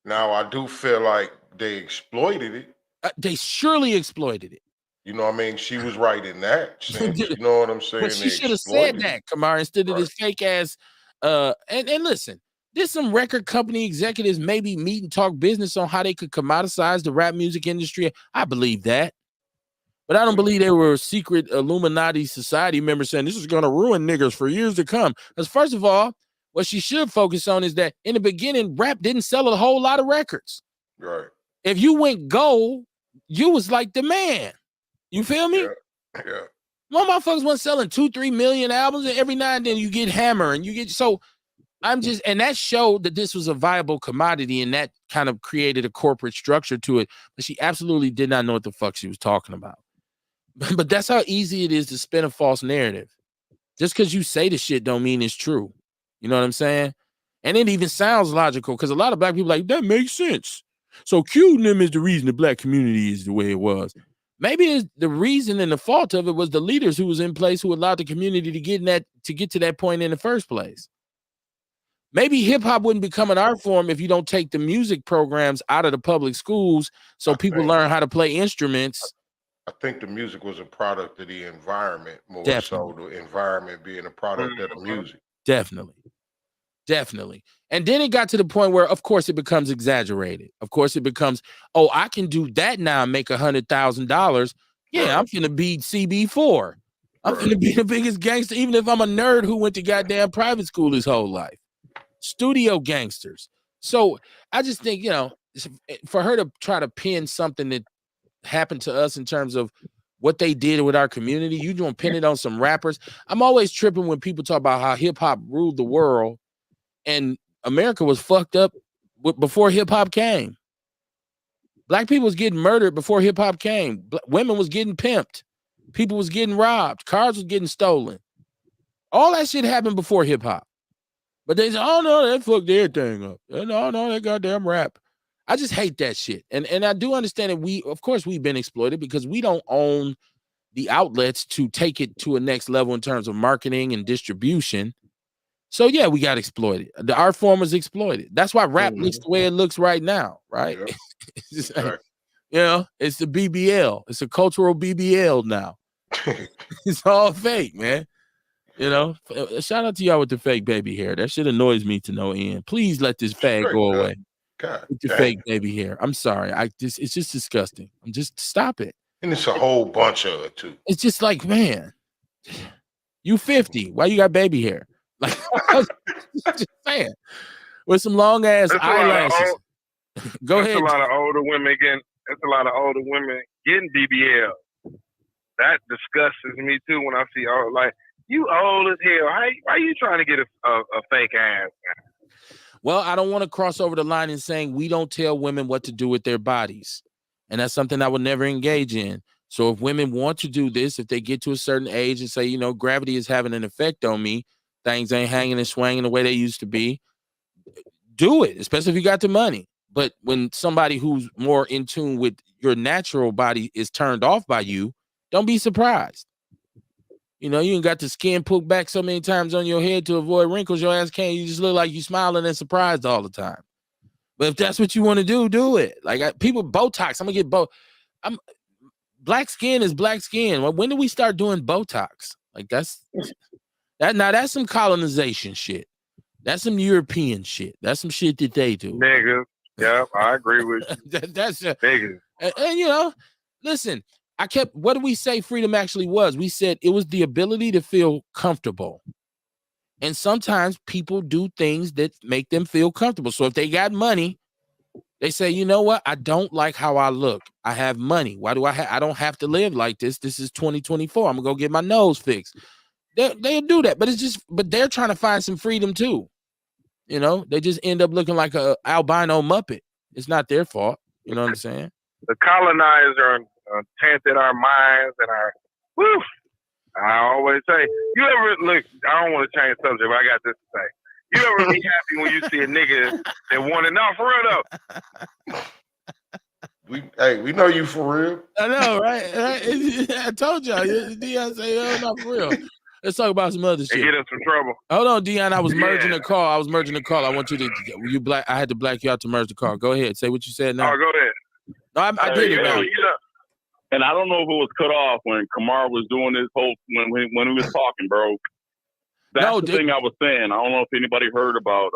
Now I do feel like they exploited it. They surely exploited it. You know what I mean? She was right in that sense. You know what I'm saying? But she should have said that, Kamar, instead of this fake ass and listen. There's some record company executives maybe meet and talk business on how they could commoditize the rap music industry. I believe that. But I don't believe they were secret Illuminati society members saying this is going to ruin niggers for years to come. Because first of all, what she should focus on is that in the beginning, rap didn't sell a whole lot of records. Right. If you went gold, you was like the man. You feel me? Yeah. My motherfuckers wasn't selling 2-3 million albums, and every now and then you get hammer and you get and that showed that this was a viable commodity, and that kind of created a corporate structure to it. But she absolutely did not know what the fuck she was talking about. But that's how easy it is to spin a false narrative. Just because you say the shit don't mean it's true. You know what I'm saying? And it even sounds logical because a lot of Black people are like, that makes sense. So Q and them is the reason the Black community is the way it was. Maybe the reason and the fault of it was the leaders who was in place who allowed the community to get to that point in the first place. Maybe hip hop wouldn't become an art form if you don't take the music programs out of the public schools so people learn how to play instruments. I think the music was a product of the environment more so the environment being a product of the music. Definitely. And then it got to the point where, of course, it becomes exaggerated. Of course, it becomes, oh, I can do that now and make $100,000. Yeah, I'm going to beat CB4. I'm gonna be the biggest gangster, even if I'm a nerd who went to goddamn private school his whole life. Studio gangsters. So I just think, you know, for her to try to pin something that happened to us in terms of what they did with our community, you gonna pin it on some rappers. I'm always tripping when people talk about how hip hop ruled the world and America was fucked up before hip hop came. Black people was getting murdered before hip hop came. Women was getting pimped. People was getting robbed. Cars was getting stolen. All that shit happened before hip hop. But they say, oh no, that fucked everything up. No, that goddamn rap. I just hate that shit. And I do understand that of course we've been exploited because we don't own the outlets to take it to a next level in terms of marketing and distribution. So yeah, we got exploited. The art form was exploited. That's why rap looks the way it looks right now, right? Yep. It's like, you know, it's the BBL. It's a cultural BBL now. It's all fake, man. You know, shout out to y'all with the fake baby hair. That shit annoys me to no end. Please let this fag go away. God, with the fake baby hair. I'm sorry. It's just disgusting. Just stop it. And it's a whole bunch of it too. It's just like, man, you 50. Why you got baby hair? Like, just saying. With some long ass eyelashes. Go ahead. It's a lot of older women getting BBL. That disgusts me too when I see like, you old as hell. Why are you trying to get a fake ass? Well, I don't want to cross over the line in saying we don't tell women what to do with their bodies. And that's something I would never engage in. So if women want to do this, if they get to a certain age and say, you know, gravity is having an effect on me, things ain't hanging and swinging the way they used to be, do it, especially if you got the money. But when somebody who's more in tune with your natural body is turned off by you, don't be surprised. You know, you ain't got the skin pulled back so many times on your head to avoid wrinkles. Your ass can't. You just look like you smiling and surprised all the time. But if that's what you want to do it. Like people Botox. I'm gonna get black skin is black skin. When do we start doing Botox? Like that's some colonization shit. That's some European shit. That's some shit that they do. Niggas. Yeah, I agree with you. That's niggas. And you know, listen. What did we say freedom actually was? We said it was the ability to feel comfortable. And sometimes people do things that make them feel comfortable. So if they got money, they say, you know what? I don't like how I look. I have money. Why do I don't have to live like this. This is 2024. I'm gonna go get my nose fixed. They'll do that, but they're trying to find some freedom too. You know, they just end up looking like a albino Muppet. It's not their fault. You know what I'm saying? The colonizer tainted our minds and our woo. I always say, you ever look, I don't want to change subject, but I got this to say. You ever be happy when you see a nigga that want it? No, for real though. We know you for real. I know, right? I told y'all. Dion say, oh, no, for real. Let's talk about some other shit. Get in some trouble. Hold on, Dion. I was merging the call. I want you to I had to black you out to merge the call. Go ahead. Say what you said now. Oh, go ahead. No, I did it, man. And I don't know if it was cut off when Kamar was doing his whole when he was talking, bro. That's the thing I was saying. I don't know if anybody heard about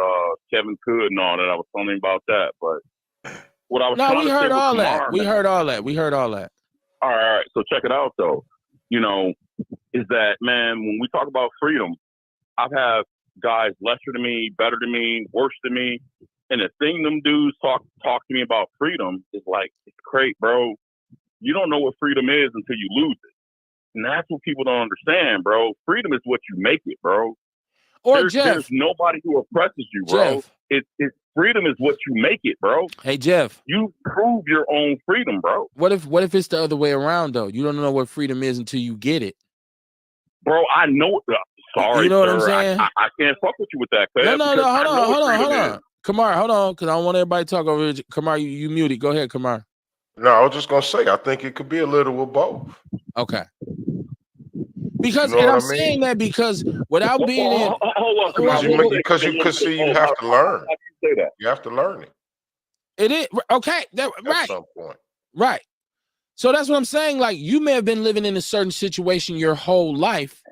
Kevin Cood and all that. I was telling about that, but what I was trying to say we heard all that. Kamar, we heard all that. All right. So check it out, though. You know, is that, man, when we talk about freedom, I've had guys lesser than me, better than me, worse than me, and the thing them dudes talk to me about freedom is like, it's great, bro. You don't know what freedom is until you lose it. And that's what people don't understand, bro. Freedom is what you make it, bro. Or there's nobody who oppresses you, bro. It's freedom is what you make it, bro. Hey, Jeff. You prove your own freedom, bro. What if it's the other way around, though? You don't know what freedom is until you get it. Bro, I know. Sorry, you know what sir. I'm saying? I can't fuck with you with that, Cuz. No, hold on. Kamar, hold on, because I don't want everybody to talk over here. Kamar, you muted. Go ahead, Kamar. No, I was just gonna say I think it could be a little of both. Okay. Because and I'm saying that because without being in, hold on, because you have to learn. You have to learn it. It is okay. Right. At some point. Right. So that's what I'm saying. Like you may have been living in a certain situation your whole life,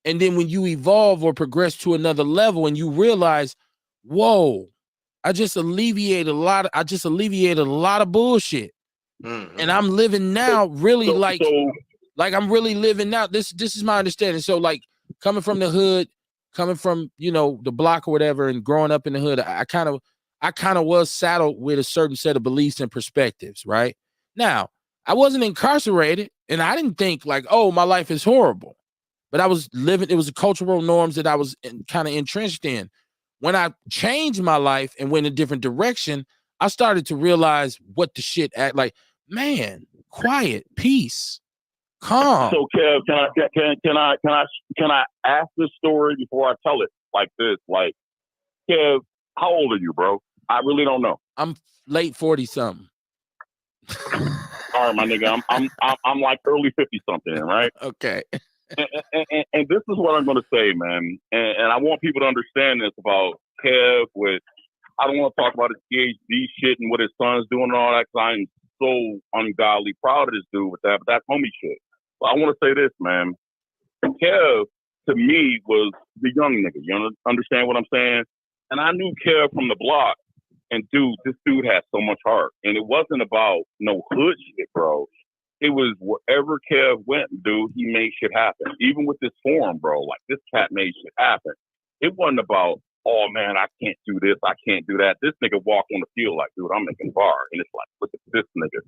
and then when you evolve or progress to another level, and you realize, whoa, I just alleviated a lot of bullshit. Mm-hmm. And I'm living now really Like I'm really living out. This is my understanding. So like coming from the hood, coming from, you know, the block or whatever, and growing up in the hood, I kind of was saddled with a certain set of beliefs and perspectives, right? Now, I wasn't incarcerated, and I didn't think like, oh, my life is horrible. But I was living, it was the cultural norms that I was kind of entrenched in. When I changed my life and went a different direction, I started to realize what the shit act like. Man, quiet, peace, calm. So, Kev, can I ask this story before I tell it like this? Like, Kev, how old are you, bro? I really don't know. I'm late 40 something. All right, my nigga, I'm like early 50 something, right? Okay. And this is what I'm going to say, man. And I want people to understand this about Kev. I don't want to talk about his PhD shit and what his son's doing and all that, because I'm so ungodly proud of this dude with that. But that's homie shit. But I want to say this, man. Kev, to me, was the young nigga. You understand what I'm saying? And I knew Kev from the block. And dude, this dude had so much heart. And it wasn't about no hood shit, bro. It was wherever Kev went, dude, he made shit happen. Even with this forum, bro, like this cat made shit happen. It wasn't about, oh man, I can't do this, I can't do that. This nigga walked on the field like, dude, I'm making bar. And it's like, look at this nigga.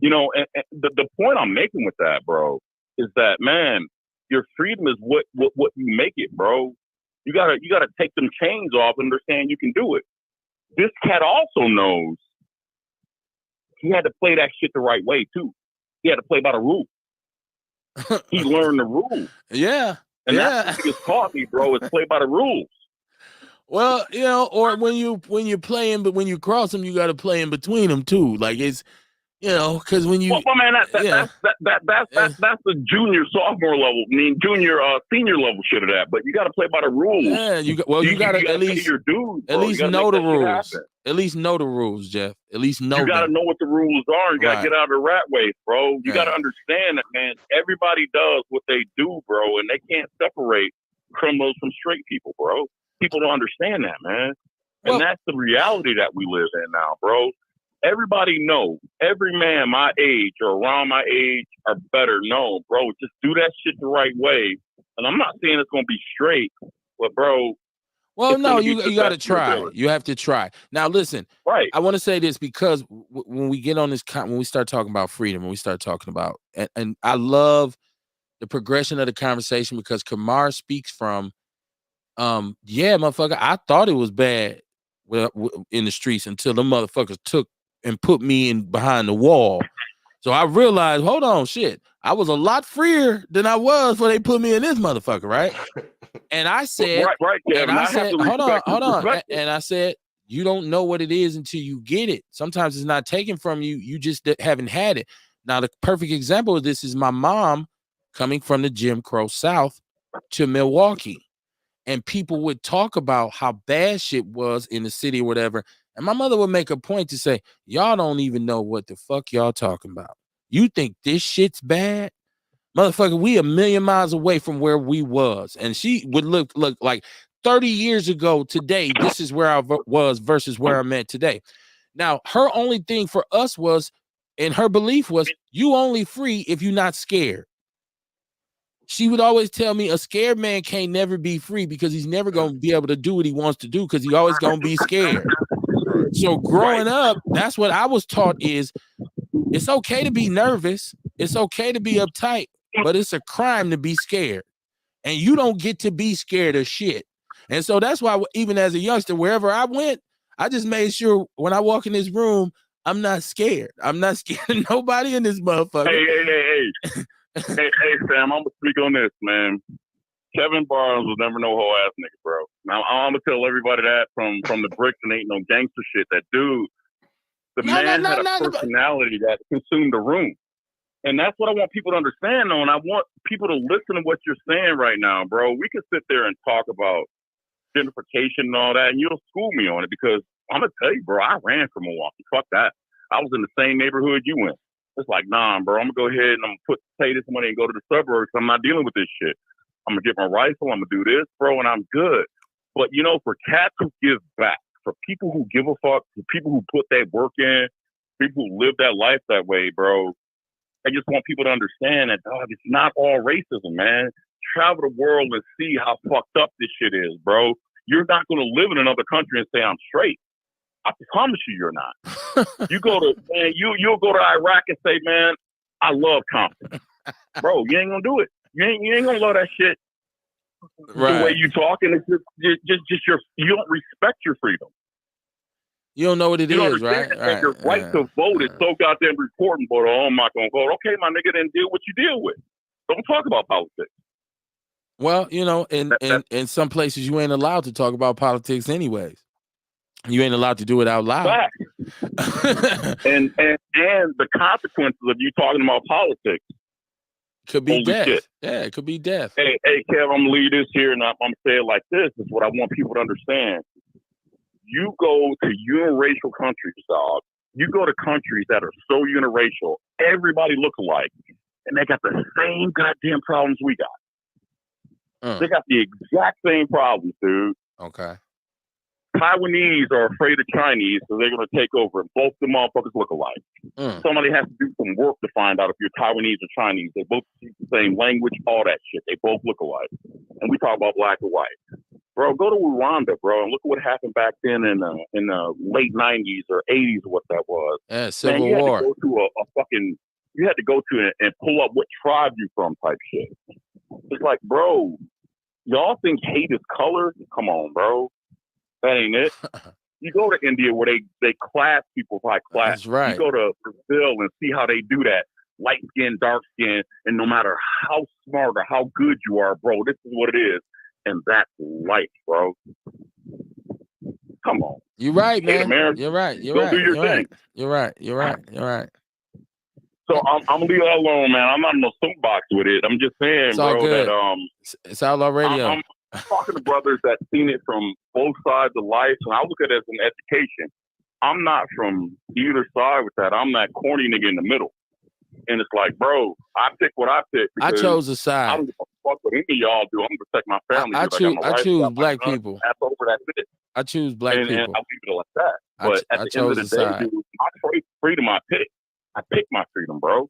You know, and the point I'm making with that, bro, is that, man, your freedom is what you make it, bro. You gotta take them chains off and understand you can do it. This cat also knows he had to play that shit the right way too. He had to play by the rules. He learned the rules. Yeah. And that's what he taught me, bro, is play by the rules. Well, you know, or when you're playing, but when you cross them, you got to play in between them too. Like it's, you know, because when you, well, man, that's the junior, sophomore level. I mean, junior, senior level shit of that. But you got to play by the rules. Yeah, you got to at least your dudes, at least know the rules. At least know the rules, Jeff. At least know. You got to know what the rules are. You got to get out of the rat race, bro. You got to understand that, man. Everybody does what they do, bro, and they can't separate criminals from straight people, bro. People don't understand that, man. And that's the reality that we live in now, bro. Everybody know, every man my age or around my age or better know, bro, just do that shit the right way. And I'm not saying it's going to be straight, but, bro. Well, no, you got to try. You have to try. Now, listen, I want to say this because when we get on this, when we start talking about freedom, when we start talking about, and I love the progression of the conversation because Kamar speaks from, yeah, motherfucker, I thought it was bad in the streets until the motherfuckers took and put me in behind the wall. So I realized, hold on, shit, I was a lot freer than I was when they put me in this motherfucker, right? And I said, and I said, hold on. And I said, you don't know what it is until you get it. Sometimes it's not taken from you. You just haven't had it. Now, the perfect example of this is my mom coming from the Jim Crow South to Milwaukee. And people would talk about how bad shit was in the city or whatever. And my mother would make a point to say, y'all don't even know what the fuck y'all talking about. You think this shit's bad? Motherfucker, we a million miles away from where we was. And she would look like 30 years ago today, this is where I was versus where I'm at today. Now, her only thing for us was, and her belief was, you only free if you're not scared. She would always tell me a scared man can't never be free because he's never going to be able to do what he wants to do because he always going to be scared. So growing up, that's what I was taught is it's okay to be nervous. It's okay to be uptight, but it's a crime to be scared. And you don't get to be scared of shit. And so that's why even as a youngster, wherever I went, I just made sure when I walk in this room, I'm not scared. I'm not scared of nobody in this motherfucker. Hey, Sam, I'm gonna speak on this, man. Kevin Barnes was never no whole ass nigga, bro. Now I'm gonna tell everybody that from the bricks and ain't no gangster shit. That dude, man had a personality that consumed the room, and that's what I want people to understand. Though, and I want people to listen to what you're saying right now, bro. We can sit there and talk about gentrification and all that, and you'll school me on it because I'm gonna tell you, bro. I ran from Milwaukee. Fuck that. I was in the same neighborhood you went. It's like, nah, bro, I'm going to go ahead and I'm going to pay this money and go to the suburbs. I'm not dealing with this shit. I'm going to get my rifle. I'm going to do this, bro, and I'm good. But, you know, for cats who give back, for people who give a fuck, for people who put that work in, people who live that life that way, bro, I just want people to understand that, dog, it's not all racism, man. Travel the world and see how fucked up this shit is, bro. You're not going to live in another country and say I'm straight. I promise you're not. You go to, man, you'll go to Iraq and say, man, I love Compton. Bro, you ain't gonna do it. You ain't gonna love that shit. Right. The way you talk, and it's just you don't respect your freedom. You don't know what it you is, right? Right. Your right to vote is so goddamn important, but I'm not gonna vote. Okay, my nigga, then deal what you deal with. Don't talk about politics. Well, you know, in some places you ain't allowed to talk about politics anyways. You ain't allowed to do it out loud. and the consequences of you talking about politics could be death. Shit. Yeah, it could be death. Hey, Kev, I'm gonna leave this here, and I'm gonna say it like this. This is what I want people to understand. You go to uniracial countries, dog. You go to countries that are so uniracial, everybody look alike, and they got the same goddamn problems we got. They got the exact same problems, dude. Okay. Taiwanese are afraid of Chinese, so they're going to take over, and both the motherfuckers look alike. Somebody has to do some work to find out if you're Taiwanese or Chinese. They both speak the same language, all that shit. They both look alike. And we talk about black or white. Bro, go to Rwanda, bro, and look at what happened back then in the late 90s or 80s or what that was. Yeah, Civil War. You had to go to and pull up what tribe you from type shit. It's like, bro, y'all think hate is color? Come on, bro. That ain't it. You go to India where they class people by class. That's right. You go to Brazil and see how they do that. Light skin, dark skin, and no matter how smart or how good you are, bro, this is what it is. And that's life, bro. Come on. You're right, man. America, you're right. You're go right. do your you're thing. Right. You're right. You're right. You're right. So I'm gonna leave that alone, man. I'm not in no soapbox with it. I'm just saying, it's all bro, good. that it's Outlaw Radio. I'm talking to brothers that seen it from both sides of life, and I look at it as an education. I'm not from either side with that. I'm that corny nigga in the middle. And it's like, bro, I pick what I pick. I chose a side. I don't give a fuck what any of y'all do. I'm gonna protect my family. I choose black people. That's over, that's it. I choose black people. And I'll leave it like that. But at the end of the day, dude, my freedom I pick. I pick my freedom, bro.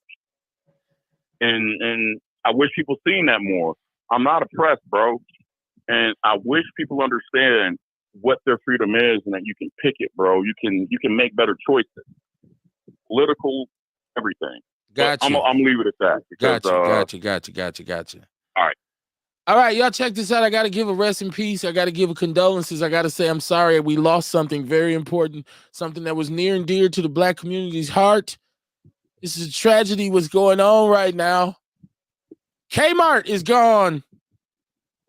And I wish people seen that more. I'm not oppressed, bro. And I wish people understand what their freedom is and that you can pick it, bro. You can make better choices. Political, everything. Gotcha. I'm leaving it at that. Because, Gotcha. All right, y'all check this out. I got to give a rest in peace. I got to give a condolences. I got to say I'm sorry. We lost something very important, something that was near and dear to the black community's heart. This is a tragedy what's going on right now. Kmart is gone.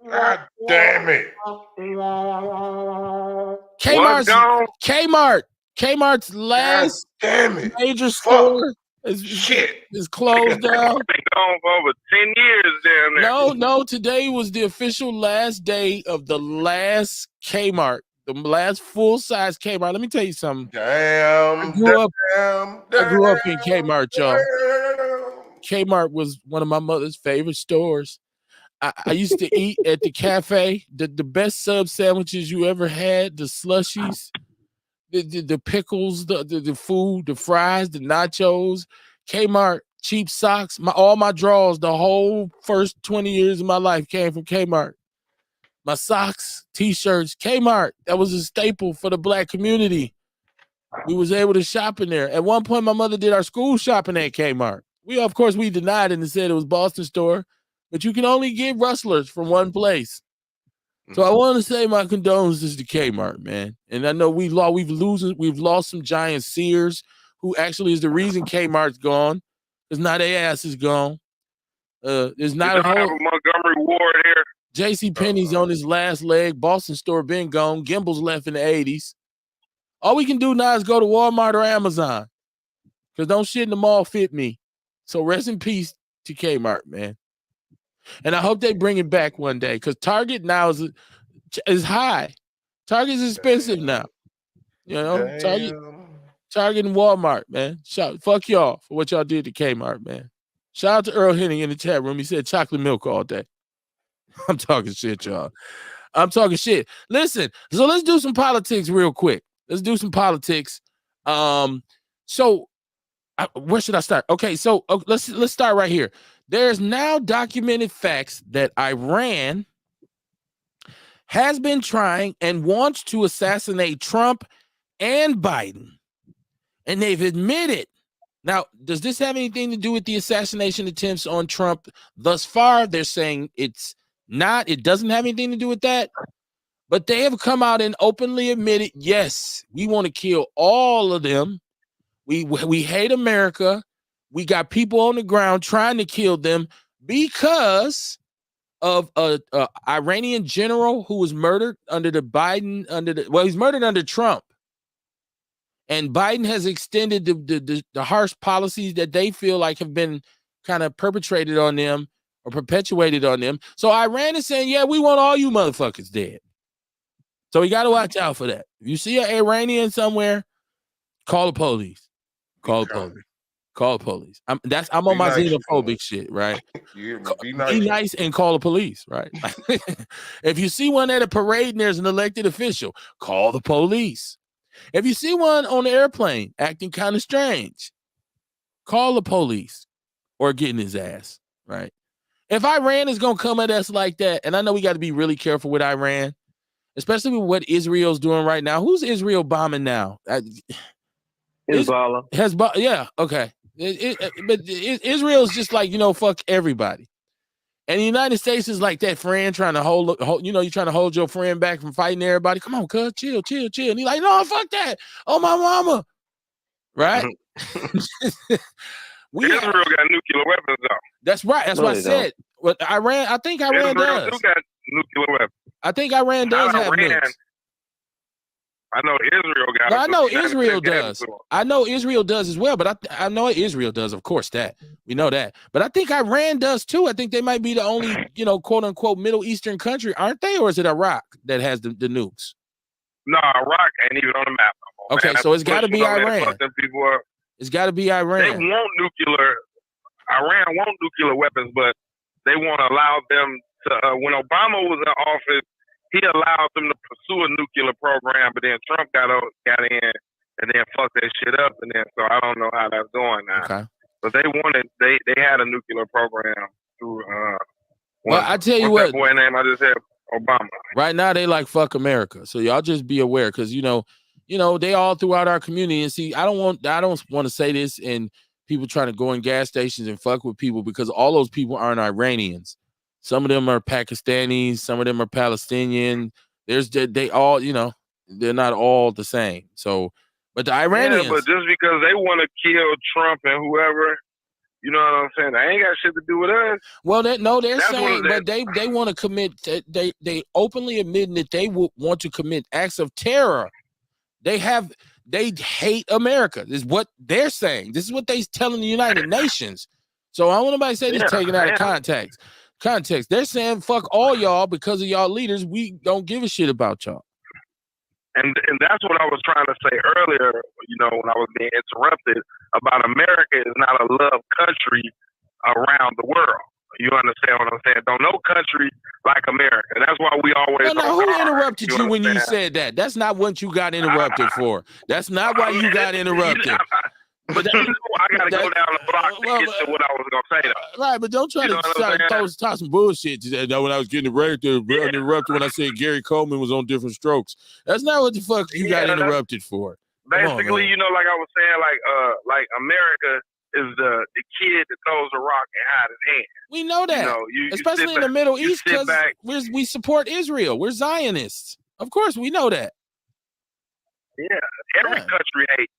God damn it. Kmart's last major store is closed down. Been gone for over 10 years down there. No, today was the official last day of the last Kmart, the last full-size Kmart. Let me tell you something. I grew up in Kmart, y'all. Kmart was one of my mother's favorite stores. I used to eat at the cafe, the best sub sandwiches you ever had, the slushies, the pickles, the food, the fries, the nachos. Kmart, cheap socks. All my drawers, the whole first 20 years of my life came from Kmart. My socks, t-shirts, Kmart. That was a staple for the black community. We was able to shop in there. At one point, my mother did our school shopping at Kmart. Of course, we denied it and said it was Boston store, but you can only get rustlers from one place. So I want to say my condolences to Kmart, man. And I know we've lost some giant Sears, who actually is the reason Kmart's gone, because now their ass is gone. There's not a whole Montgomery Ward here. JC Penney's on his last leg. Boston store been gone. Gimbel's left in the 80s. All we can do now is go to Walmart or Amazon, because don't shit in the mall fit me. So rest in peace to Kmart, man. And I hope they bring it back one day, because Target now is high. Target is expensive now. You know, Target and Walmart, man. Fuck y'all for what y'all did to Kmart, man. Shout out to Earl Henning in the chat room. He said chocolate milk all day. I'm talking shit, y'all. I'm talking shit. Listen, so let's do some politics real quick. Let's do some politics. So where should I start? Okay, so let's start right here. There's now documented facts that Iran has been trying and wants to assassinate Trump and Biden, and they've admitted. Now, does this have anything to do with the assassination attempts on Trump thus far? They're saying it's not. It doesn't have anything to do with that. But they have come out and openly admitted, yes, we want to kill all of them. We hate America. We got people on the ground trying to kill them because of a Iranian general who was murdered under he's murdered under Trump. And Biden has extended the harsh policies that they feel like have been kind of perpetrated on them or perpetuated on them. So Iran is saying, yeah, we want all you motherfuckers dead. So we got to watch out for that. If you see an Iranian somewhere, call the police. Call the police. Call the police. I'm on my xenophobic shit, right? Be nice and call the police, right? If you see one at a parade and there's an elected official, call the police. If you see one on the airplane acting kind of strange, call the police or get in his ass, right? If Iran is going to come at us like that, and I know we got to be really careful with Iran, especially with what Israel's doing right now. Who's Israel bombing now? Hezbollah. Yeah, okay. But Israel's just like, fuck everybody. And the United States is like that friend trying to hold you're trying to hold your friend back from fighting everybody. Come on, cuz, chill. And he's like, no, fuck that. Oh, my mama. Right? Israel got nuclear weapons, though. That's right. That's what I said. Well, I think Iran does. Israel got nuclear weapons. I think Iran does have nukes. I know Israel got. No, I know Israel does. I know Israel does as well, but I know Israel does, of course, that. We know that. But I think Iran does too. I think they might be the only, quote unquote, Middle Eastern country, aren't they? Or is it Iraq that has the nukes? No, Iraq ain't even on the map no more. Okay, so it's got to be Iran. It's got to be Iran. They want nuclear. Iran want nuclear weapons, but they want to allow them to. When Obama was in office, he allowed them to pursue a nuclear program, but then Trump got in and then fucked that shit up, and then so I don't know how that's going now. Okay. But they had a nuclear program through. Well, I tell you what, that boy name I just said, Obama. Right now they like fuck America, so y'all just be aware, because they all throughout our community. And see, I don't want to say this and people trying to go in gas stations and fuck with people, because all those people aren't Iranians. Some of them are Pakistanis, some of them are Palestinian. They all, they're not all the same. So, but the Iranians. Yeah, but just because they want to kill Trump and whoever, you know what I'm saying? They ain't got shit to do with us. Well, they're saying, but they want to commit. They openly admit that they want to commit acts of terror. They hate America. This is what they're saying. This is what they're telling the United Nations. So I don't want nobody say this taken out of context. They're saying fuck all y'all because of y'all leaders. We don't give a shit about y'all. And that's what I was trying to say earlier, when I was being interrupted about America is not a love country around the world. You understand what I'm saying? Don't no country like America. That's why we always. Now, who interrupted you when you said that? That's not what you got interrupted for. That's not why you got interrupted. But I gotta go down the block to get to what I was gonna say, though. Right, but don't try to talk some bullshit. When I was getting interrupted when I said Gary Coleman was on Different Strokes. That's not what the fuck you got interrupted for. Basically, like I was saying, like America is the kid that throws a rock and hides his hand. We know that, especially in the Middle East, because we support Israel. We're Zionists. Of course, we know that. Yeah, every country hates.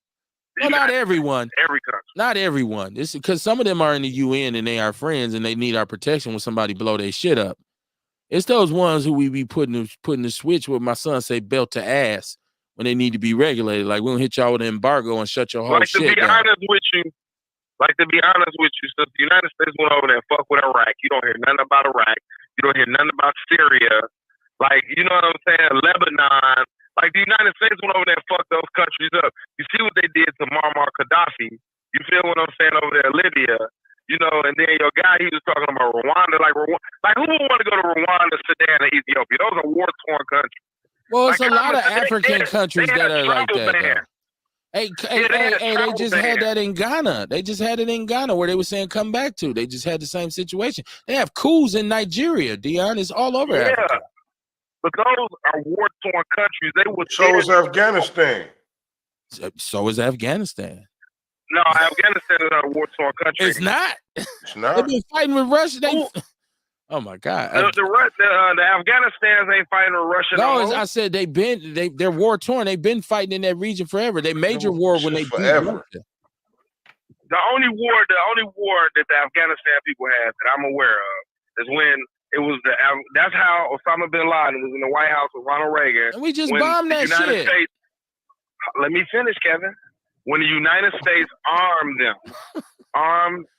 Well, not everyone. Every country. Not everyone. It's because some of them are in the UN and they are friends and they need our protection when somebody blow their shit up. It's those ones who we be putting the switch with, my son say, belt to ass when they need to be regulated. Like, we don't hit y'all with an embargo and shut your whole shit down. To be honest with you, since the United States went over there and fuck with Iraq, you don't hear nothing about Iraq. You don't hear nothing about Syria. Like, you know what I'm saying? Lebanon. Like, the United States went over there and fucked those countries up. You see what they did to Muammar Gaddafi. You feel what I'm saying over there, Libya. And then your guy, he was talking about Rwanda. Like who would want to go to Rwanda, Sudan, and Ethiopia? Those are war-torn countries. Well, it's a lot of African countries that are like that. Hey, Yeah, they just had that in Ghana. They just had it in Ghana where they were saying come back to. They just had the same situation. They have coups in Nigeria, Dion. It's all over Africa. But those are war-torn countries. They were So is Afghanistan. So is Afghanistan. No, Afghanistan is not a war-torn country. It's not. It's not. They've been fighting with Russia. Oh my God. The Afghanistans ain't fighting with Russia. No, I said they're war torn. They've been fighting in that region forever. They major war when they beat forever. Russia. The only war that the Afghanistan people had that I'm aware of is when it was that's how Osama bin Laden was in the White House with Ronald Reagan. And we just bombed that United shit. States, let me finish, Kevin. When the United States armed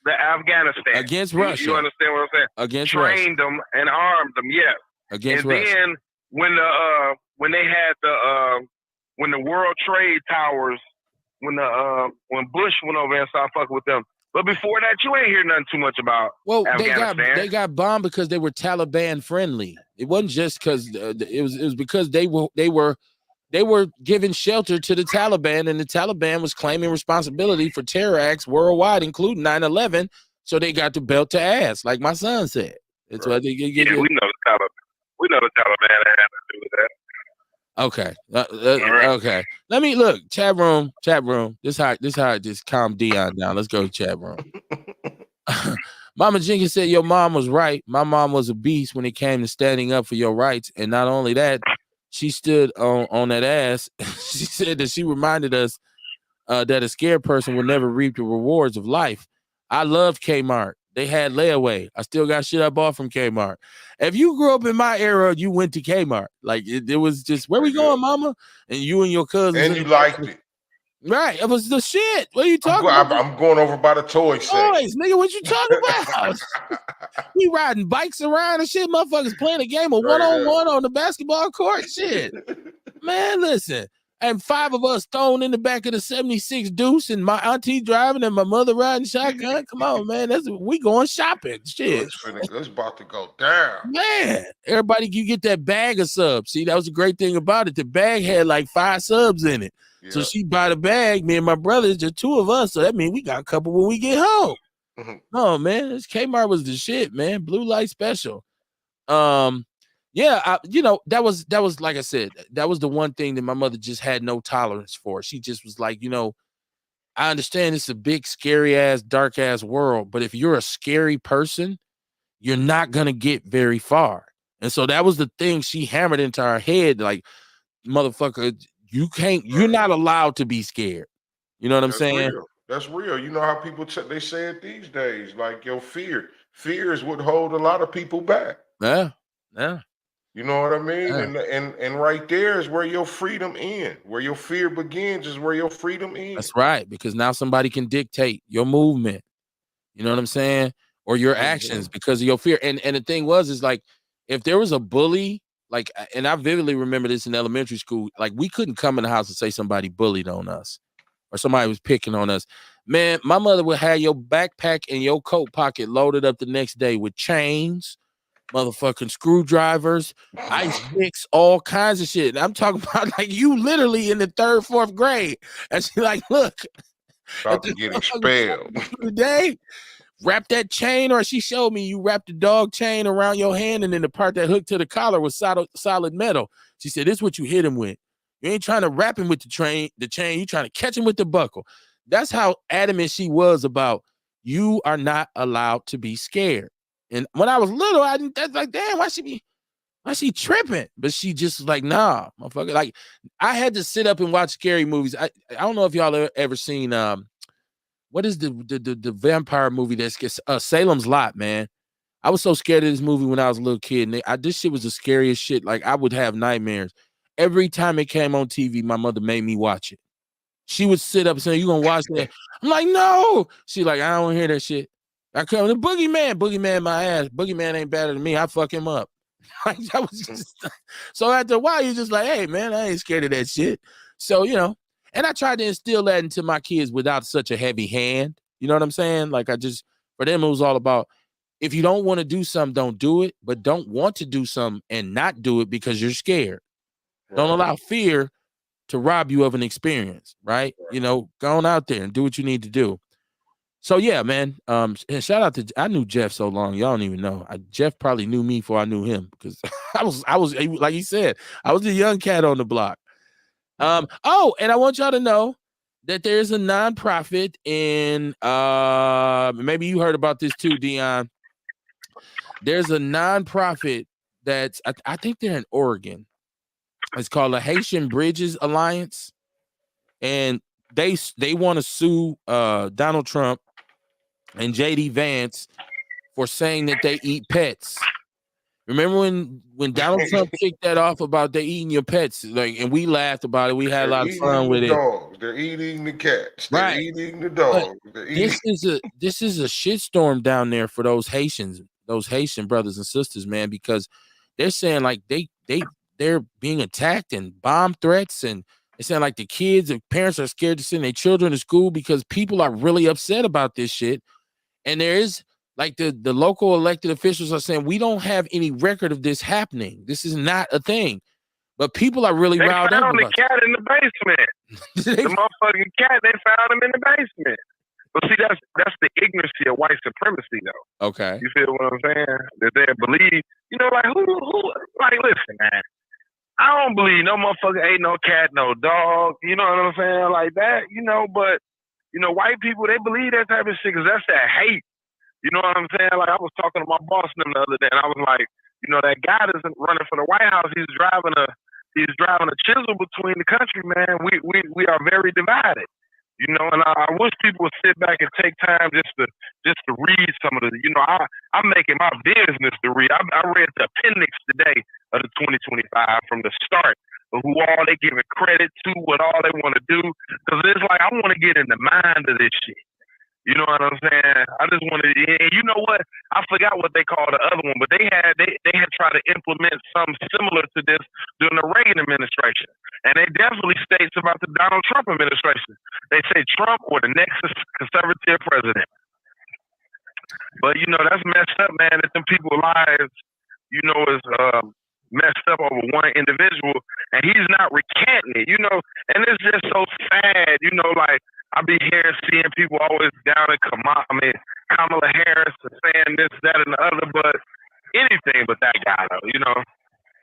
the Afghanistan against Russia. You understand what I'm saying? Against trained Russia. them and armed them, yes. Against and Russia. Then when they had when the World Trade Towers, when Bush went over and started fucking with them. But before that, you ain't hear nothing too much about Afghanistan. They got bombed because they were Taliban friendly. It wasn't just because it was because they were giving shelter to the Taliban, and the Taliban was claiming responsibility for terror acts worldwide, including 9/11. So they got the belt to ass, like my son said. That's why they get. Yeah, we know the Taliban. We know the Taliban had to do with that. Okay. Right. Okay. Let me look. Chat room. This how I just calm Dion down. Let's go to chat room. Mama Jenkins said your mom was right. My mom was a beast when it came to standing up for your rights. And not only that, she stood on that ass. She said that she reminded us that a scared person will never reap the rewards of life. I love Kmart. They had layaway. I still got shit I bought from Kmart. If you grew up in my era, you went to Kmart. Like it was just, where we going, mama? And you and your cousins. And you liked it. Right. It was the shit. What are you talking about? I'm going over by the toy section. Toys, nigga, what you talking about? We riding bikes around and shit. Motherfuckers playing a game of one-on-one on the basketball court. Shit. Man, listen. And 5 of us thrown in the back of the 76 Deuce, and my auntie driving and my mother riding shotgun. Come on, man. We going shopping. Shit. It's about to go down. Man, everybody, you get that bag of subs. See, that was a great thing about it. The bag had like 5 subs in it. Yeah. So she bought a bag, me and my brothers, just 2 of us. So that means we got a couple when we get home. Mm-hmm. Oh, man. This Kmart was the shit, man. Blue light special. Yeah, that was like I said, that was the one thing that my mother just had no tolerance for. She just was like, I understand it's a big, scary ass, dark ass world, but if you're a scary person, you're not gonna get very far. And so that was the thing she hammered into our head, like, motherfucker, you're not allowed to be scared. You know what I'm saying? Real. That's real. You know how people they say it these days, like your fear is what hold a lot of people back. Yeah. You know what I mean? Yeah. And right there is where your freedom ends. Where your fear begins is where your freedom ends. That's right, because now somebody can dictate your movement. You know what I'm saying? Or your actions because of your fear. And the thing is like, if there was a bully, like, and I vividly remember this in elementary school, like we couldn't come in the house and say somebody bullied on us or somebody was picking on us. Man, my mother would have your backpack and your coat pocket loaded up the next day with chains, motherfucking screwdrivers, ice picks, all kinds of shit. And I'm talking about like you literally in the 3rd, 4th grade. And she's like, look, about to get expelled today. Wrap that chain, or she showed me you wrap the dog chain around your hand, and then the part that hooked to the collar was solid metal. She said, "This is what you hit him with. You ain't trying to wrap him with the chain. You trying to catch him with the buckle." That's how adamant she was about you are not allowed to be scared. And when I was little, I didn't. That's like, damn, why she tripping? But she just like, nah, motherfucker. Like, I had to sit up and watch scary movies. I don't know if y'all ever seen what is the vampire movie that's Salem's Lot, man? I was so scared of this movie when I was a little kid. And this shit was the scariest shit. Like, I would have nightmares. Every time it came on TV, my mother made me watch it. She would sit up and say, "You gonna watch that?" I'm like, "No." She like, "I don't want to hear that shit." I come the boogeyman my ass. Boogeyman ain't better than me. I fuck him up. Like, that was just so after a while, you're just like, "Hey, man, I ain't scared of that shit." So, and I tried to instill that into my kids without such a heavy hand. You know what I'm saying? Like, for them, it was all about, if you don't want to do something, don't do it, but don't want to do something and not do it because you're scared. Right. Don't allow fear to rob you of an experience, right? You know, go on out there and do what you need to do. So yeah, man. And shout out to, I knew Jeff so long, y'all don't even know. Jeff probably knew me before I knew him, because I was like you said, I was a young cat on the block. Oh, and I want y'all to know that there's a nonprofit in maybe you heard about this too, Dion. There's a nonprofit that's I think they're in Oregon. It's called the Haitian Bridges Alliance, and they want to sue Donald Trump and JD Vance for saying that they eat pets. Remember when Donald Trump kicked that off about they eating your pets, like, and we laughed about it. We had a lot of fun with it. Dogs. They're eating the cats. They're Right. eating the dogs. This is a shitstorm down there for those Haitians, those Haitian brothers and sisters, man, because they're saying like they're being attacked and bomb threats, and they're saying like the kids and parents are scared to send their children to school because people are really upset about this shit. And there is like the local elected officials are saying we don't have any record of this happening. This is not a thing. But people are really riled up about it. They found the cat in the basement. The motherfucking cat, they found him in the basement. But see, that's the ignorance of white supremacy, though. Okay. You feel what I'm saying? That they believe, you know, like who like listen, man. I don't believe no motherfucker ain't no cat, no dog. You know what I'm saying? Like that, you know, but you know, white people, they believe that type of shit because that's that hate. You know what I'm saying? Like I was talking to my boss the other day, and I was like, you know, that guy isn't running for the White House. He's driving a chisel between the country, man. We are very divided. You know, and I wish people would sit back and take time just to read some of the. You know, I'm making my business to read. I read the appendix today of the 2025 from the start of who all they giving credit to, what all they want to do, because it's like I want to get in the mind of this shit. You know what I'm saying? I just wanted, and you know what? I forgot what they called the other one, but they had tried to implement something similar to this during the Reagan administration, and they definitely states about the Donald Trump administration. They say Trump or the next conservative president. But you know that's messed up, man. That them people's lives, you know, is messed up over one individual, and he's not recanting it. You know, and it's just so sad. You know, like. I be hearing, seeing people always down in Kamala Harris saying this, that, and the other, but anything but that guy, though, you know,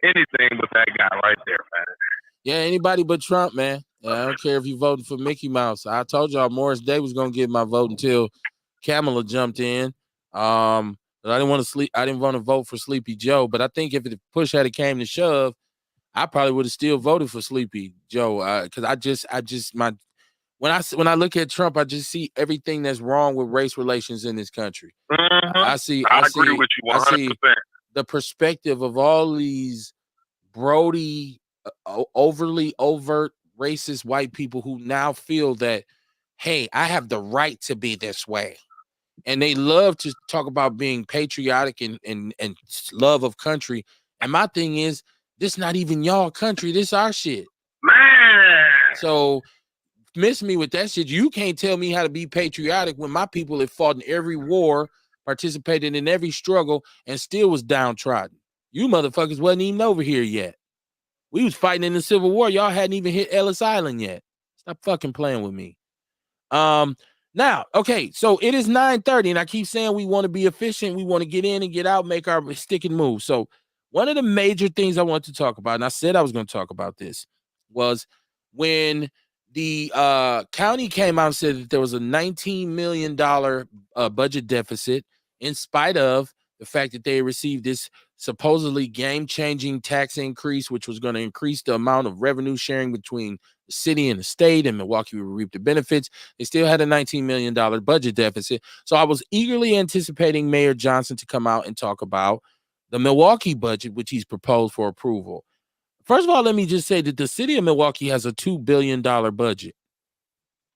anything but that guy right there, man. Yeah, anybody but Trump, man. I don't care if you voted for Mickey Mouse. I told y'all Morris Day was gonna get my vote until Kamala jumped in. I didn't want to vote for Sleepy Joe, but I think if the push had came to shove, I probably would have still voted for Sleepy Joe because when I look at Trump, I just see everything that's wrong with race relations in this country. Mm-hmm. I agree with you 100%. I see the perspective of all these Brody, overly overt racist white people who now feel that, hey, I have the right to be this way. And they love to talk about being patriotic and love of country. And my thing is, this not even y'all country. This our shit. Man. So miss me with that shit. You can't tell me how to be patriotic when my people have fought in every war, participated in every struggle, and still was downtrodden. You motherfuckers wasn't even over here yet. We was fighting in the Civil War. Y'all hadn't even hit Ellis Island yet. Stop fucking playing with me. Now, okay, so it is 9:30, and I keep saying we want to be efficient. We want to get in and get out, make our stick and move. So one of the major things I want to talk about, and I said I was going to talk about this, was when the county came out and said that there was a $19 million budget deficit in spite of the fact that they received this supposedly game-changing tax increase, which was going to increase the amount of revenue sharing between the city and the state, and Milwaukee would reap the benefits. They still had a $19 million budget deficit. So I was eagerly anticipating Mayor Johnson to come out and talk about the Milwaukee budget, which he's proposed for approval. First of all, let me just say that the city of Milwaukee has a $2 billion budget.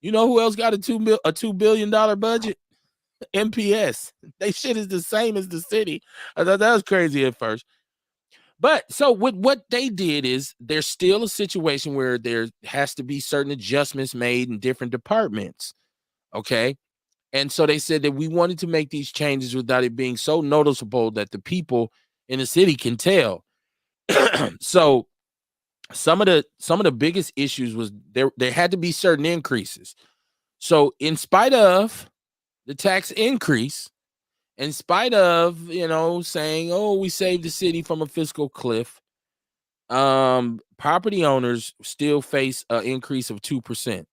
You know who else got a $2 billion budget? MPS. They shit is the same as the city. I thought that was crazy at first. But so what they did is there's still a situation where there has to be certain adjustments made in different departments. Okay. And so they said that we wanted to make these changes without it being so noticeable that the people in the city can tell. So some of the biggest issues was there had to be certain increases. So in spite of the tax increase, in spite of, saying, oh, we saved the city from a fiscal cliff, property owners still face an increase of 2%.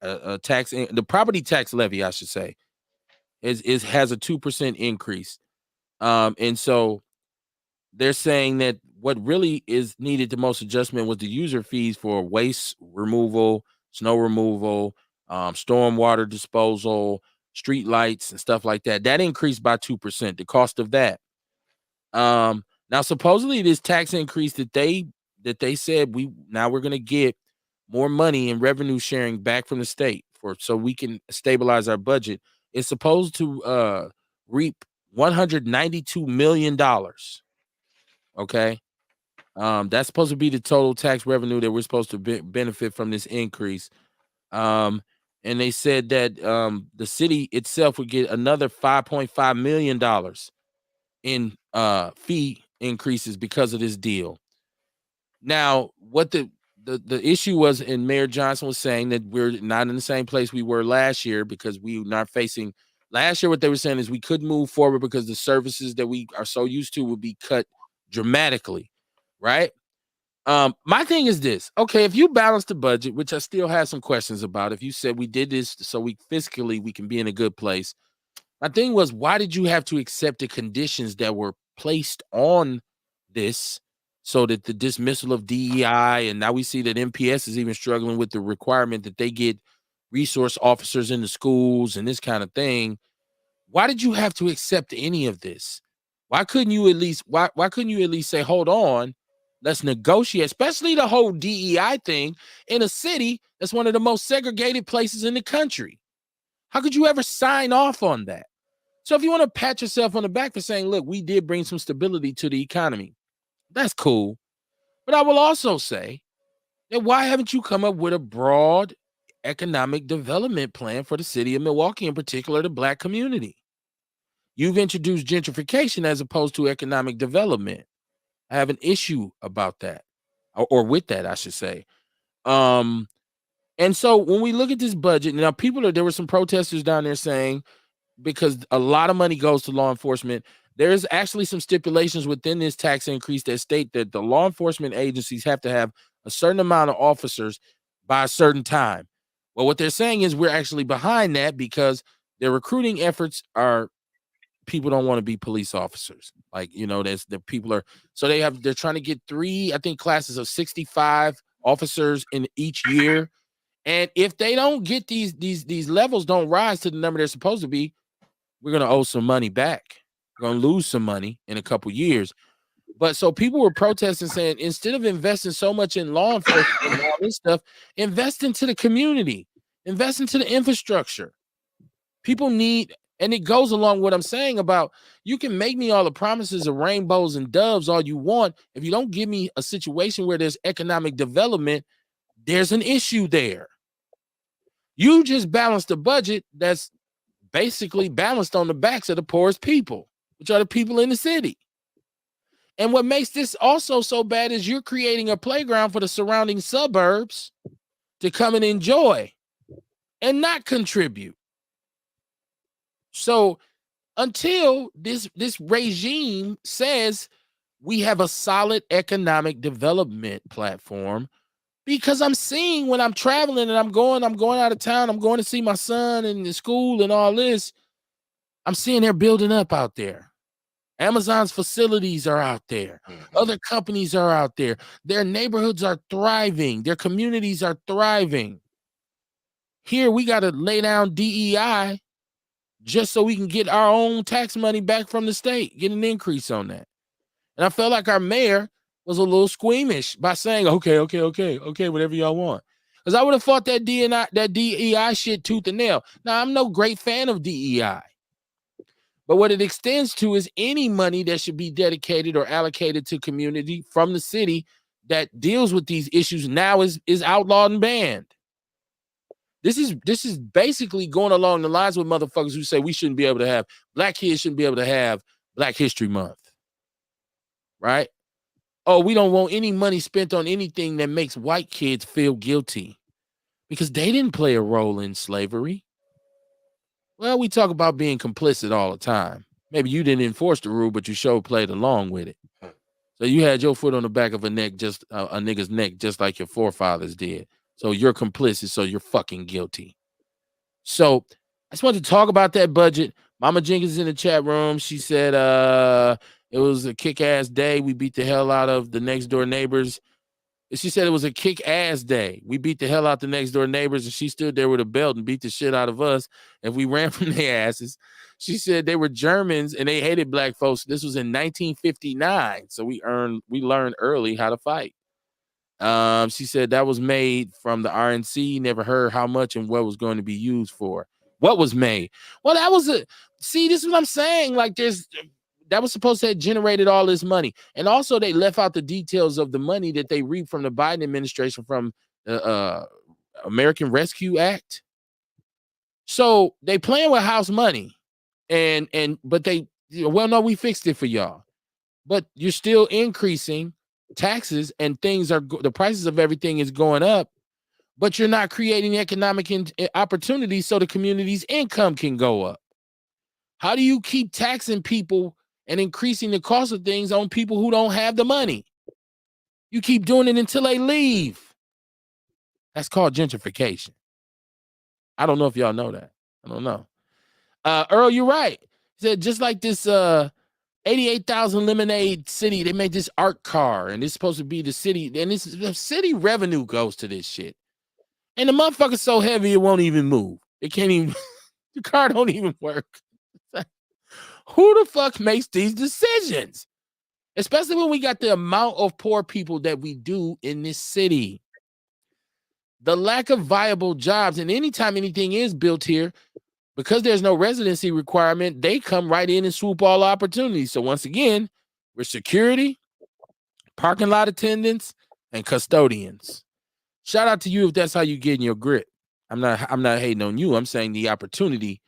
The property tax levy, I should say, has a 2% increase. And so they're saying that what really is needed the most adjustment was the user fees for waste removal, snow removal, stormwater disposal, street lights, and stuff like that. That increased by 2%, the cost of that. Now supposedly this tax increase that they said we're going to get more money in revenue sharing back from the state so we can stabilize our budget is supposed to reap $192 million. Okay. That's supposed to be the total tax revenue that we're supposed to benefit from this increase. And they said that the city itself would get another $5.5 million in fee increases because of this deal. Now, what the issue was, and Mayor Johnson was saying that we're not in the same place we were last year because we were not facing last year. What they were saying is we couldn't move forward because the services that we are so used to would be cut dramatically, right? My thing is this. Okay, if you balance the budget, which I still have some questions about, if you said we did this so we can be in a good place. My thing was, why did you have to accept the conditions that were placed on this so that the dismissal of DEI, and now we see that MPS is even struggling with the requirement that they get resource officers in the schools and this kind of thing. Why did you have to accept any of this? Why couldn't you at least say, hold on, let's negotiate, especially the whole DEI thing in a city that's one of the most segregated places in the country? How could you ever sign off on that? So if you want to pat yourself on the back for saying, look, we did bring some stability to the economy, that's cool. But I will also say that why haven't you come up with a broad economic development plan for the city of Milwaukee, in particular the Black community? You've introduced gentrification as opposed to economic development. I have an issue about that, or with that, I should say. And so when we look at this budget, now there were some protesters down there saying, because a lot of money goes to law enforcement, there's actually some stipulations within this tax increase that state that the law enforcement agencies have to have a certain amount of officers by a certain time. Well, what they're saying is we're actually behind that because their recruiting efforts people don't want to be police officers. Like, there's the people they're trying to get 3, I think, classes of 65 officers in each year. And if they don't get these levels don't rise to the number they're supposed to be, we're going to owe some money back. We're going to lose some money in a couple years. But so people were protesting saying, instead of investing so much in law enforcement and all this stuff, invest into the community, invest into the infrastructure. People need, and it goes along with what I'm saying about, you can make me all the promises of rainbows and doves all you want. If you don't give me a situation where there's economic development, there's an issue there. You just balanced the budget that's basically balanced on the backs of the poorest people, which are the people in the city. And what makes this also so bad is you're creating a playground for the surrounding suburbs to come and enjoy and not contribute. So until this regime says we have a solid economic development platform, because I'm seeing when I'm traveling and I'm going out of town, I'm going to see my son in the school and all this, I'm seeing they're building up out there. Amazon's facilities are out there. Mm-hmm. Other companies are out there. Their neighborhoods are thriving. Their communities are thriving. Here, we got to lay down DEI just so we can get our own tax money back from the state, get an increase on that. And I felt like our mayor was a little squeamish by saying, okay, whatever y'all want. Because I would have fought that DEI shit tooth and nail. Now, I'm no great fan of DEI. But what it extends to is any money that should be dedicated or allocated to community from the city that deals with these issues now is outlawed and banned. This is basically going along the lines with motherfuckers who say we shouldn't be able to have, Black kids shouldn't be able to have Black History Month. Right? Oh, we don't want any money spent on anything that makes white kids feel guilty because they didn't play a role in slavery. Well, we talk about being complicit all the time. Maybe you didn't enforce the rule, but you sure played along with it. So you had your foot on the back of a nigga's neck, just like your forefathers did. So you're complicit, so you're fucking guilty. So I just wanted to talk about that budget. Mama Jenkins is in the chat room. She said it was a kick-ass day. We beat the hell out of the next door neighbors. She said it was a kick-ass day. We beat the hell out the next door neighbors, and she stood there with a belt and beat the shit out of us, and we ran from their asses. She said they were Germans and they hated black folks. This was in 1959, so we learned early how to fight. She said that was made from the RNC. Never heard how much and what was going to be used for. What was made? Well, that was see, this is what I'm saying. Like that was supposed to have generated all this money. And also they left out the details of the money that they reaped from the Biden administration from the American Rescue Act. So they playing with house money. But they, well, no, we fixed it for y'all. But you're still increasing taxes and the prices of everything is going up, but you're not creating economic opportunities so the community's income can go up. How do you keep taxing people and increasing the cost of things on people who don't have the money? You keep doing it until they leave. That's called gentrification. I don't know if y'all know that. I don't know. Earl, you're right. He said just like this 88,000 Lemonade City, they made this art car, and it's supposed to be the city, and the city revenue goes to this shit. And the motherfucker's so heavy it won't even move. It can't even, the car don't even work. Who the fuck makes these decisions? Especially when we got the amount of poor people that we do in this city. The lack of viable jobs, and anytime anything is built here, because there's no residency requirement, they come right in and swoop all opportunities. So once again, we're security, parking lot attendants, and custodians. Shout out to you if that's how you get in your grip. I'm not hating on you. I'm saying the opportunity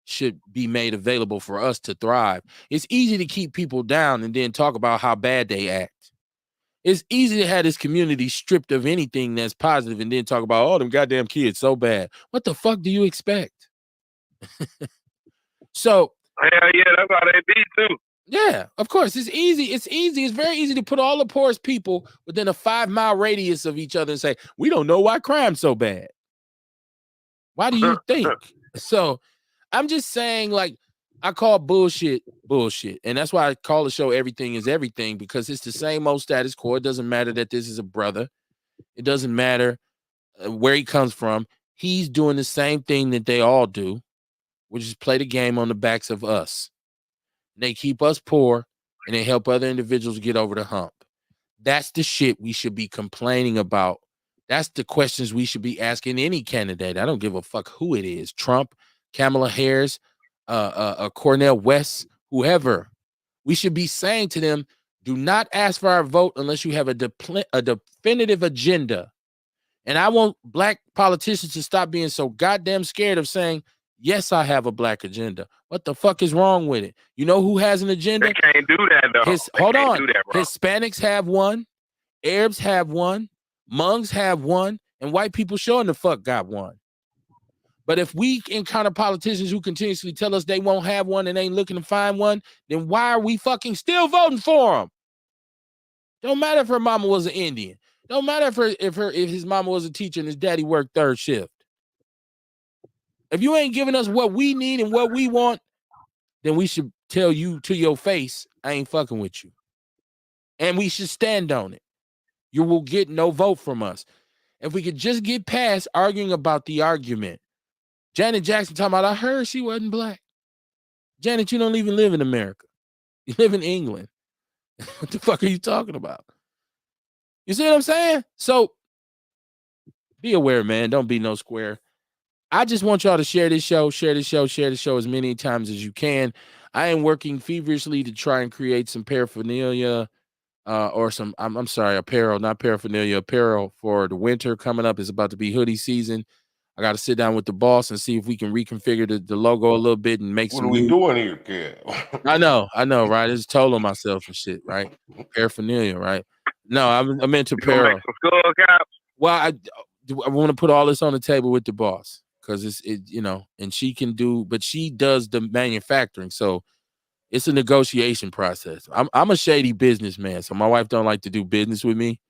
should be made available for us to thrive. It's easy to keep people down and then talk about how bad they act. It's easy to have this community stripped of anything that's positive and then talk about, oh, them goddamn kids so bad. What the fuck do you expect? So hell yeah, that's how they be too. Yeah, of course. It's easy. It's very easy to put all the poorest people within a 5-mile radius of each other and say, we don't know why crime's so bad. Why do you think? So I'm just saying, like, I call bullshit. And that's why I call the show Everything is Everything, because it's the same old status quo. It doesn't matter that this is a brother. It doesn't matter where he comes from. He's doing the same thing that they all do, which is play the game on the backs of us. They keep us poor and they help other individuals get over the hump. That's the shit we should be complaining about. That's the questions we should be asking any candidate. I don't give a fuck who it is. Trump, Kamala Harris, Cornel West, whoever. We should be saying to them, do not ask for our vote unless you have a definitive agenda. And I want black politicians to stop being so goddamn scared of saying, yes, I have a black agenda. What the fuck is wrong with it? You know who has an agenda? They can't do that, though. Hold on. Hispanics have one. Arabs have one. Hmongs have one. And white people showing the fuck got one. But if we encounter politicians who continuously tell us they won't have one and ain't looking to find one, then why are we fucking still voting for them? Don't matter if her mama was an Indian. Don't matter if his mama was a teacher and his daddy worked third shift. If you ain't giving us what we need and what we want, then we should tell you to your face, I ain't fucking with you. And we should stand on it. You will get no vote from us. If we could just get past arguing about the argument. Janet Jackson talking about, I heard she wasn't black. Janet, you don't even live in America. You live in England. What the fuck are you talking about? You see what I'm saying? So be aware, man. Don't be no square. I just want y'all to share this show as many times as you can. I am working feverishly to try and create some paraphernalia or some, I'm sorry, apparel, not paraphernalia, apparel for the winter coming up. It's about to be hoodie season. I got to sit down with the boss and see if we can reconfigure the logo a little bit and make some. What are we doing here, kid? I know, right? It's told on myself and shit, right? Paraphernalia, right? No, I meant You gonna apparel. make some skull caps? Well, I want to put all this on the table with the boss because and she can do, but she does the manufacturing, so it's a negotiation process. I'm a shady businessman, so my wife don't like to do business with me.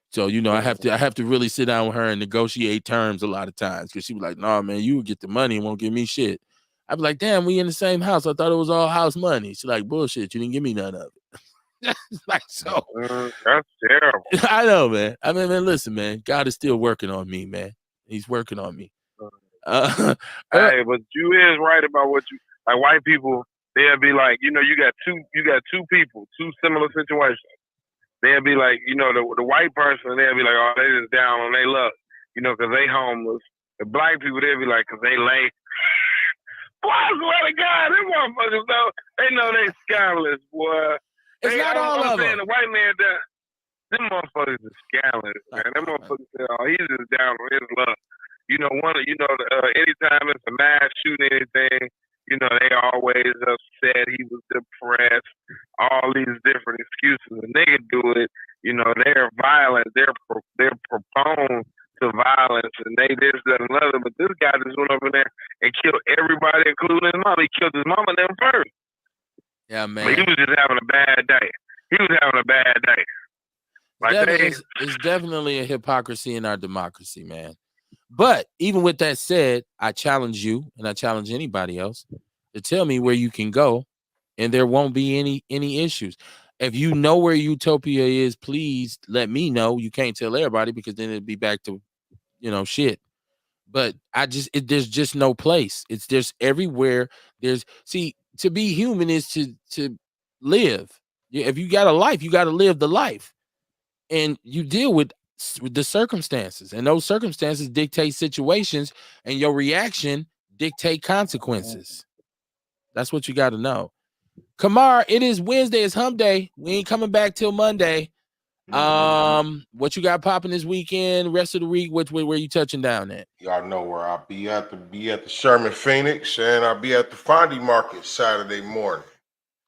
So I have to really sit down with her and negotiate terms a lot of times because she be like, "Nah, man, you get the money and won't give me shit." I'd be like, "Damn, we in the same house. I thought it was all house money." She's like, "Bullshit, you didn't give me none of it." Like so. That's terrible. I know, man. I mean, man, listen, man. God is still working on me, man. He's working on me. Hey, but you is right about what you like. White people, they'll be like, you got two people, two similar situations. They'll be like, the white person, they'll be like, oh, they just down on their luck, because they homeless. The black people, they'll be like, because they late. Boy, I swear to God, them motherfuckers know they scandalous, boy. It's not all of them. The white man, them motherfuckers are scandalous, man. Them motherfuckers say, oh, he's just down on his luck. Anytime it's a mass shooting, anything, they always upset. He was depressed. All these different excuses, and they can do it. They're violent. They're prone to violence, and they this, that, and another. But this guy just went over there and killed everybody, including his mom. He killed his mom and them first. Yeah, man. But he was just having a bad day. It's definitely a hypocrisy in our democracy, man. But even with that said, I challenge you, and I challenge anybody else to tell me where you can go, and there won't be any issues. If you know where utopia is, please let me know. You can't tell everybody because then it'd be back to, shit. But there's just no place. It's just everywhere. To be human is to live. If you got a life, you got to live the life, and you deal with the circumstances, and those circumstances dictate situations, and your reaction dictate consequences. That's what you got to know. Kamar, it is Wednesday. It's hump day. We ain't coming back till Monday. What you got popping this weekend? Rest of the week, where you touching down at? Y'all know where I'll be at the Sherman Phoenix, and I'll be at the Fondy Market Saturday morning.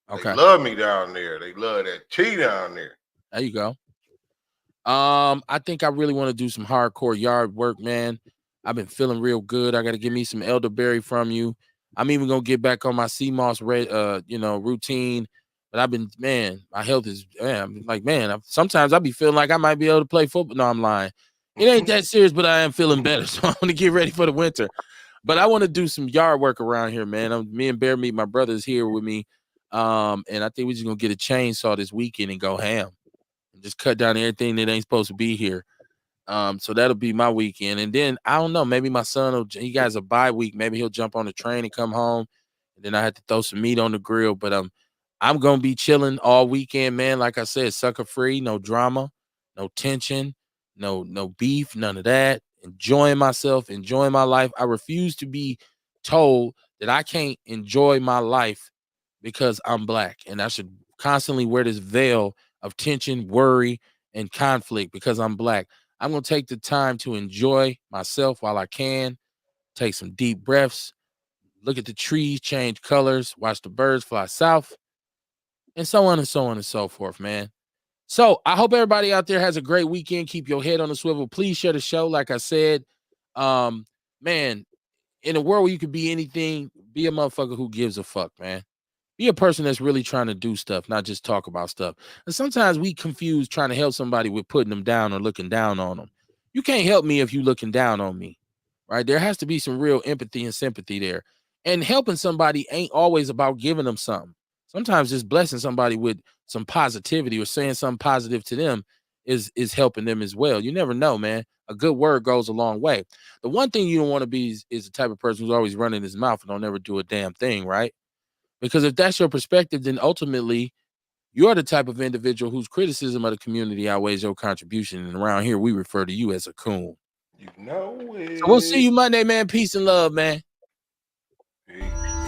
Okay. They love me down there. They love that tea down there. There you go. I think I really want to do some hardcore yard work, man. I've been feeling real good. I got to give me some elderberry from you. I'm even gonna get back on my sea moss routine. But my health is, sometimes I be feeling like I might be able to play football. No, I'm lying. It ain't that serious, but I am feeling better. So I'm gonna get ready for the winter. But I want to do some yard work around here, man. Me and Bear Meat, my brother's here with me. And I think we're just gonna get a chainsaw this weekend and go ham. Just cut down everything that ain't supposed to be here. So that'll be my weekend. And then I don't know, maybe my son he got a bye week. Maybe he'll jump on the train and come home. And then I had to throw some meat on the grill. But I'm gonna be chilling all weekend, man. Like I said, sucker free, no drama, no tension, no beef, none of that. Enjoying myself, enjoying my life. I refuse to be told that I can't enjoy my life because I'm black. And I should constantly wear this veil of tension, worry, and conflict because I'm black. I'm going to take the time to enjoy myself while I can, take some deep breaths, look at the trees change colors, watch the birds fly south, and so on and so on and so forth, man. So I hope everybody out there has a great weekend. Keep your head on the swivel. Please share the show. Like I said, man, in a world where you could be anything, be a motherfucker who gives a fuck, man. Be a person that's really trying to do stuff, not just talk about stuff. And sometimes we confuse trying to help somebody with putting them down or looking down on them. You can't help me if you're looking down on me, right? There has to be some real empathy and sympathy there. And helping somebody ain't always about giving them something. Sometimes just blessing somebody with some positivity or saying something positive to them is helping them as well. You never know, man. A good word goes a long way. The one thing you don't want to be is the type of person who's always running his mouth and don't ever do a damn thing, right? Because if that's your perspective, then ultimately you're the type of individual whose criticism of the community outweighs your contribution. And around here, we refer to you as a coon. You know it. So we'll see you Monday, man. Peace and love, man. Peace.